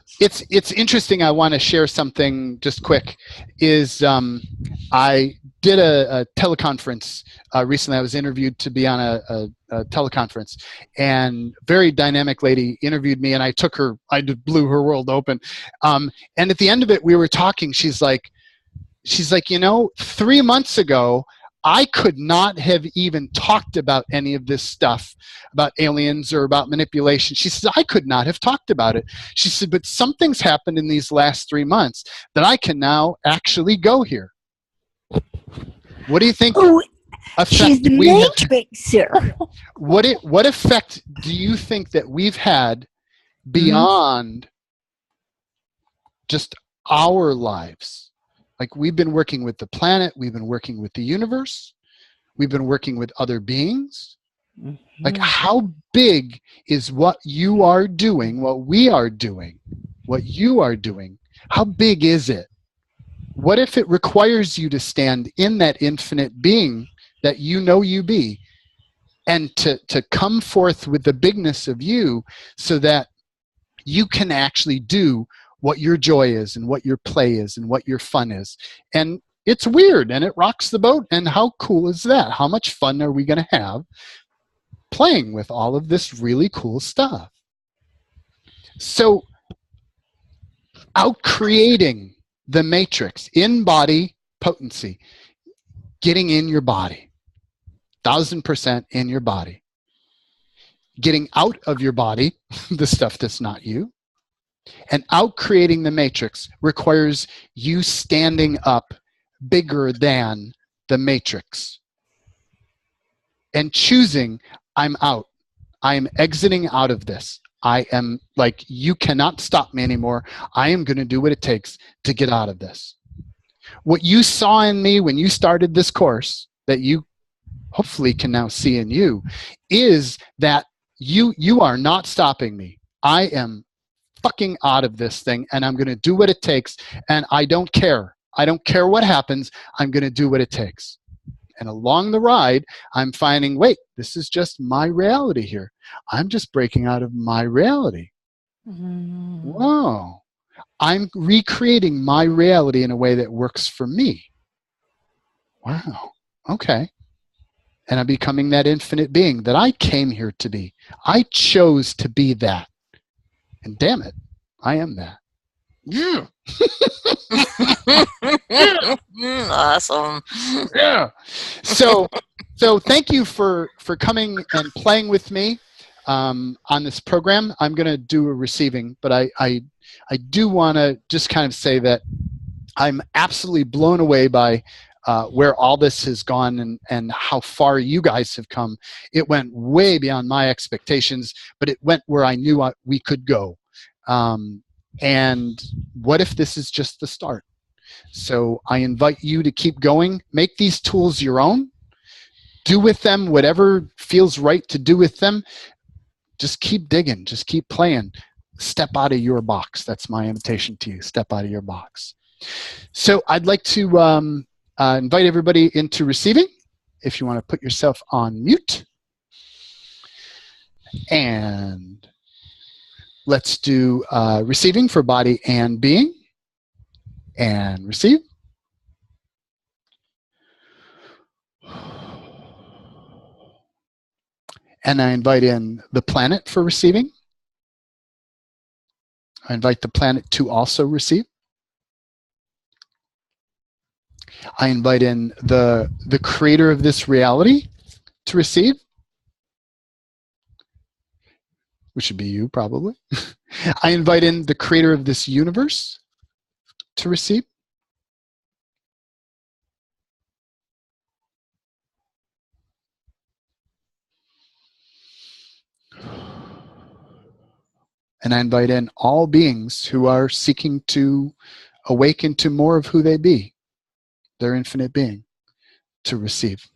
interesting. I want to share something just quick. Is I did a teleconference recently. I was interviewed to be on a teleconference, and very dynamic lady interviewed me, and I took her. I just blew her world open. And at the end of it, we were talking. She's like, 3 months ago, I could not have even talked about any of this stuff about aliens or about manipulation. She says, I could not have talked about it. She said, but something's happened in these last 3 months that I can now actually go here. What do you think? Oh, she's the Matrix, sir. What effect do you think that we've had beyond just our lives? Like, we've been working with the planet, we've been working with the universe, we've been working with other beings. Like, how big is what you are doing, what we are doing, what you are doing? How big is it? What if it requires you to stand in that infinite being that you know you be, and to come forth with the bigness of you so that you can actually do what your joy is and what your play is and what your fun is? And it's weird and it rocks the boat. And how cool is that? How much fun are we going to have playing with all of this really cool stuff? So, outcreating the matrix, in-body potency, getting in your body, 1000% in your body. Getting out of your body, the stuff that's not you. And out-creating the matrix requires you standing up bigger than the matrix and choosing, I'm out. I am exiting out of this. I am like, you cannot stop me anymore. I am going to do what it takes to get out of this. What you saw in me when you started this course, that you hopefully can now see in you, is that you are not stopping me. I am fucking out of this thing, and I'm going to do what it takes, and I don't care. I don't care what happens. I'm going to do what it takes. And along the ride, I'm finding, wait, this is just my reality here. I'm just breaking out of my reality. Whoa. I'm recreating my reality in a way that works for me. Wow. Okay. And I'm becoming that infinite being that I came here to be. I chose to be that. And damn it, I am that. Yeah. Awesome. Yeah. So thank you for coming and playing with me. on this program. I'm going to do a receiving, but I do want to just kind of say that I'm absolutely blown away by where all this has gone and how far you guys have come. It went way beyond my expectations, but it went where I knew we could go. And what if this is just the start? So I invite you to keep going. Make these tools your own. Do with them whatever feels right to do with them. Just keep digging. Just keep playing. Step out of your box. That's my invitation to you. Step out of your box. So I'd like to invite everybody into receiving. If you want to put yourself on mute. And let's do receiving for body and being. And receive. And I invite in the planet for receiving. I invite the planet to also receive. I invite in the creator of this reality to receive, which would be you probably. I invite in the creator of this universe to receive. And I invite in all beings who are seeking to awaken to more of who they be, their infinite being, to receive.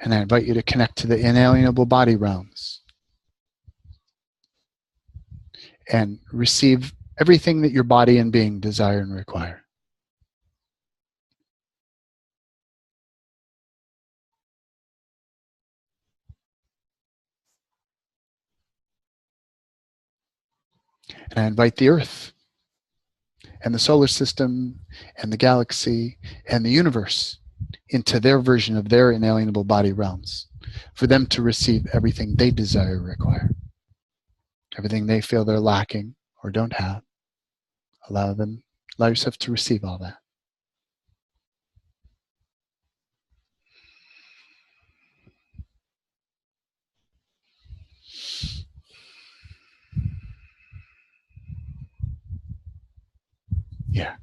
And I invite you to connect to the inalienable body realms and receive everything that your body and being desire and require. And I invite the earth and the solar system and the galaxy and the universe into their version of their inalienable body realms for them to receive everything they desire and require. Everything they feel they're lacking or don't have. Allow yourself to receive all that. Yeah.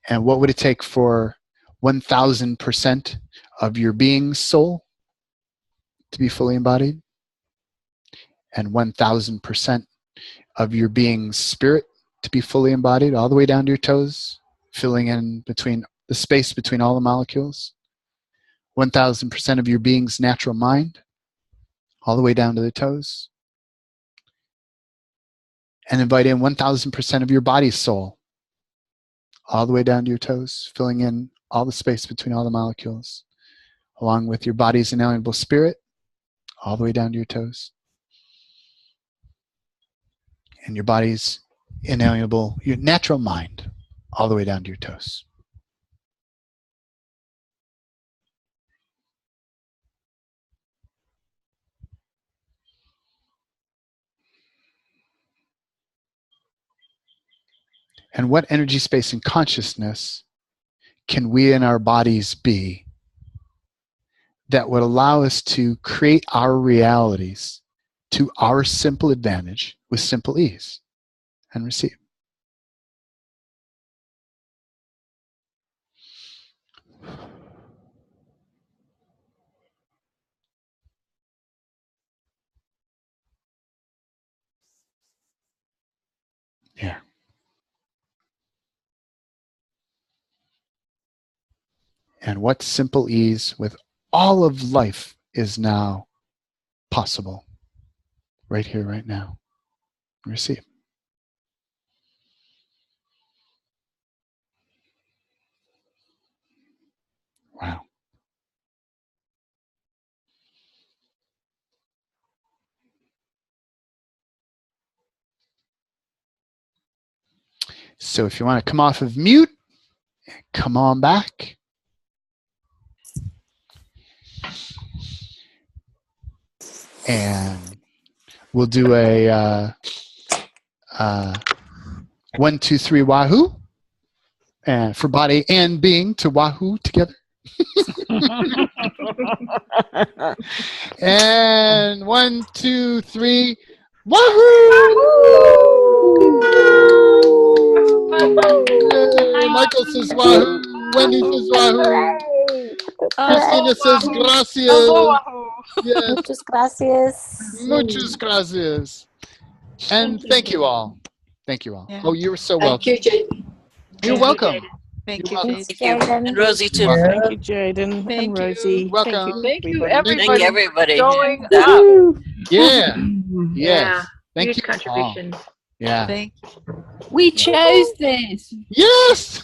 And what would it take for 1,000% of your being's soul to be fully embodied? And 1,000% of your being's spirit to be fully embodied all the way down to your toes, filling in between the space between all the molecules? 1,000% of your being's natural mind all the way down to the toes? And invite in 1,000% of your body's soul all the way down to your toes, filling in all the space between all the molecules, along with your body's inalienable spirit, all the way down to your toes. And your body's inalienable, your natural mind, all the way down to your toes. And what energy, space, and consciousness can we in our bodies be that would allow us to create our realities to our simple advantage with simple ease? And receive. Yeah. And what simple ease with all of life is now possible right here, right now. Receive. Wow. So if you want to come off of mute, come on back. And we'll do a 1, 2, 3 wahoo. And for body and being to wahoo together. And 1, 2, 3, wahoo! Yay, Michael says wahoo. Wendy says wahoo. Christina says gracias. Yes. Muchas gracias. Muchas gracias. And thank you all. Thank you all. Yeah. Oh, you were so welcome. Thank you, Jaden. You're welcome. Thank you, Jaden. And Rosie, too. Thank you, Jaden. Thank and Rosie. Welcome. Thank you, everybody. Thank you, everybody. Showing Yeah. up. Yeah. Yes. Yeah. Thank Huge you. contribution. All. Yeah. Thank you. We chose this. Yes.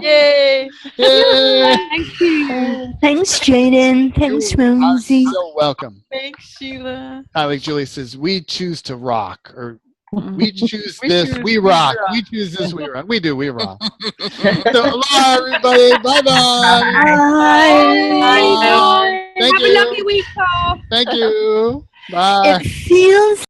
Yay. Yay. Thank you. Thanks, Jaden. Thanks, Rosie. You're so welcome. Thanks, Sheila. Like Julie says, we choose to rock, or we choose this, we rock. We choose this, we rock. We do, we rock. So, aloha, everybody. Bye-bye. Bye. Thank Have you. a lovely week, all. Thank you. Bye. It feels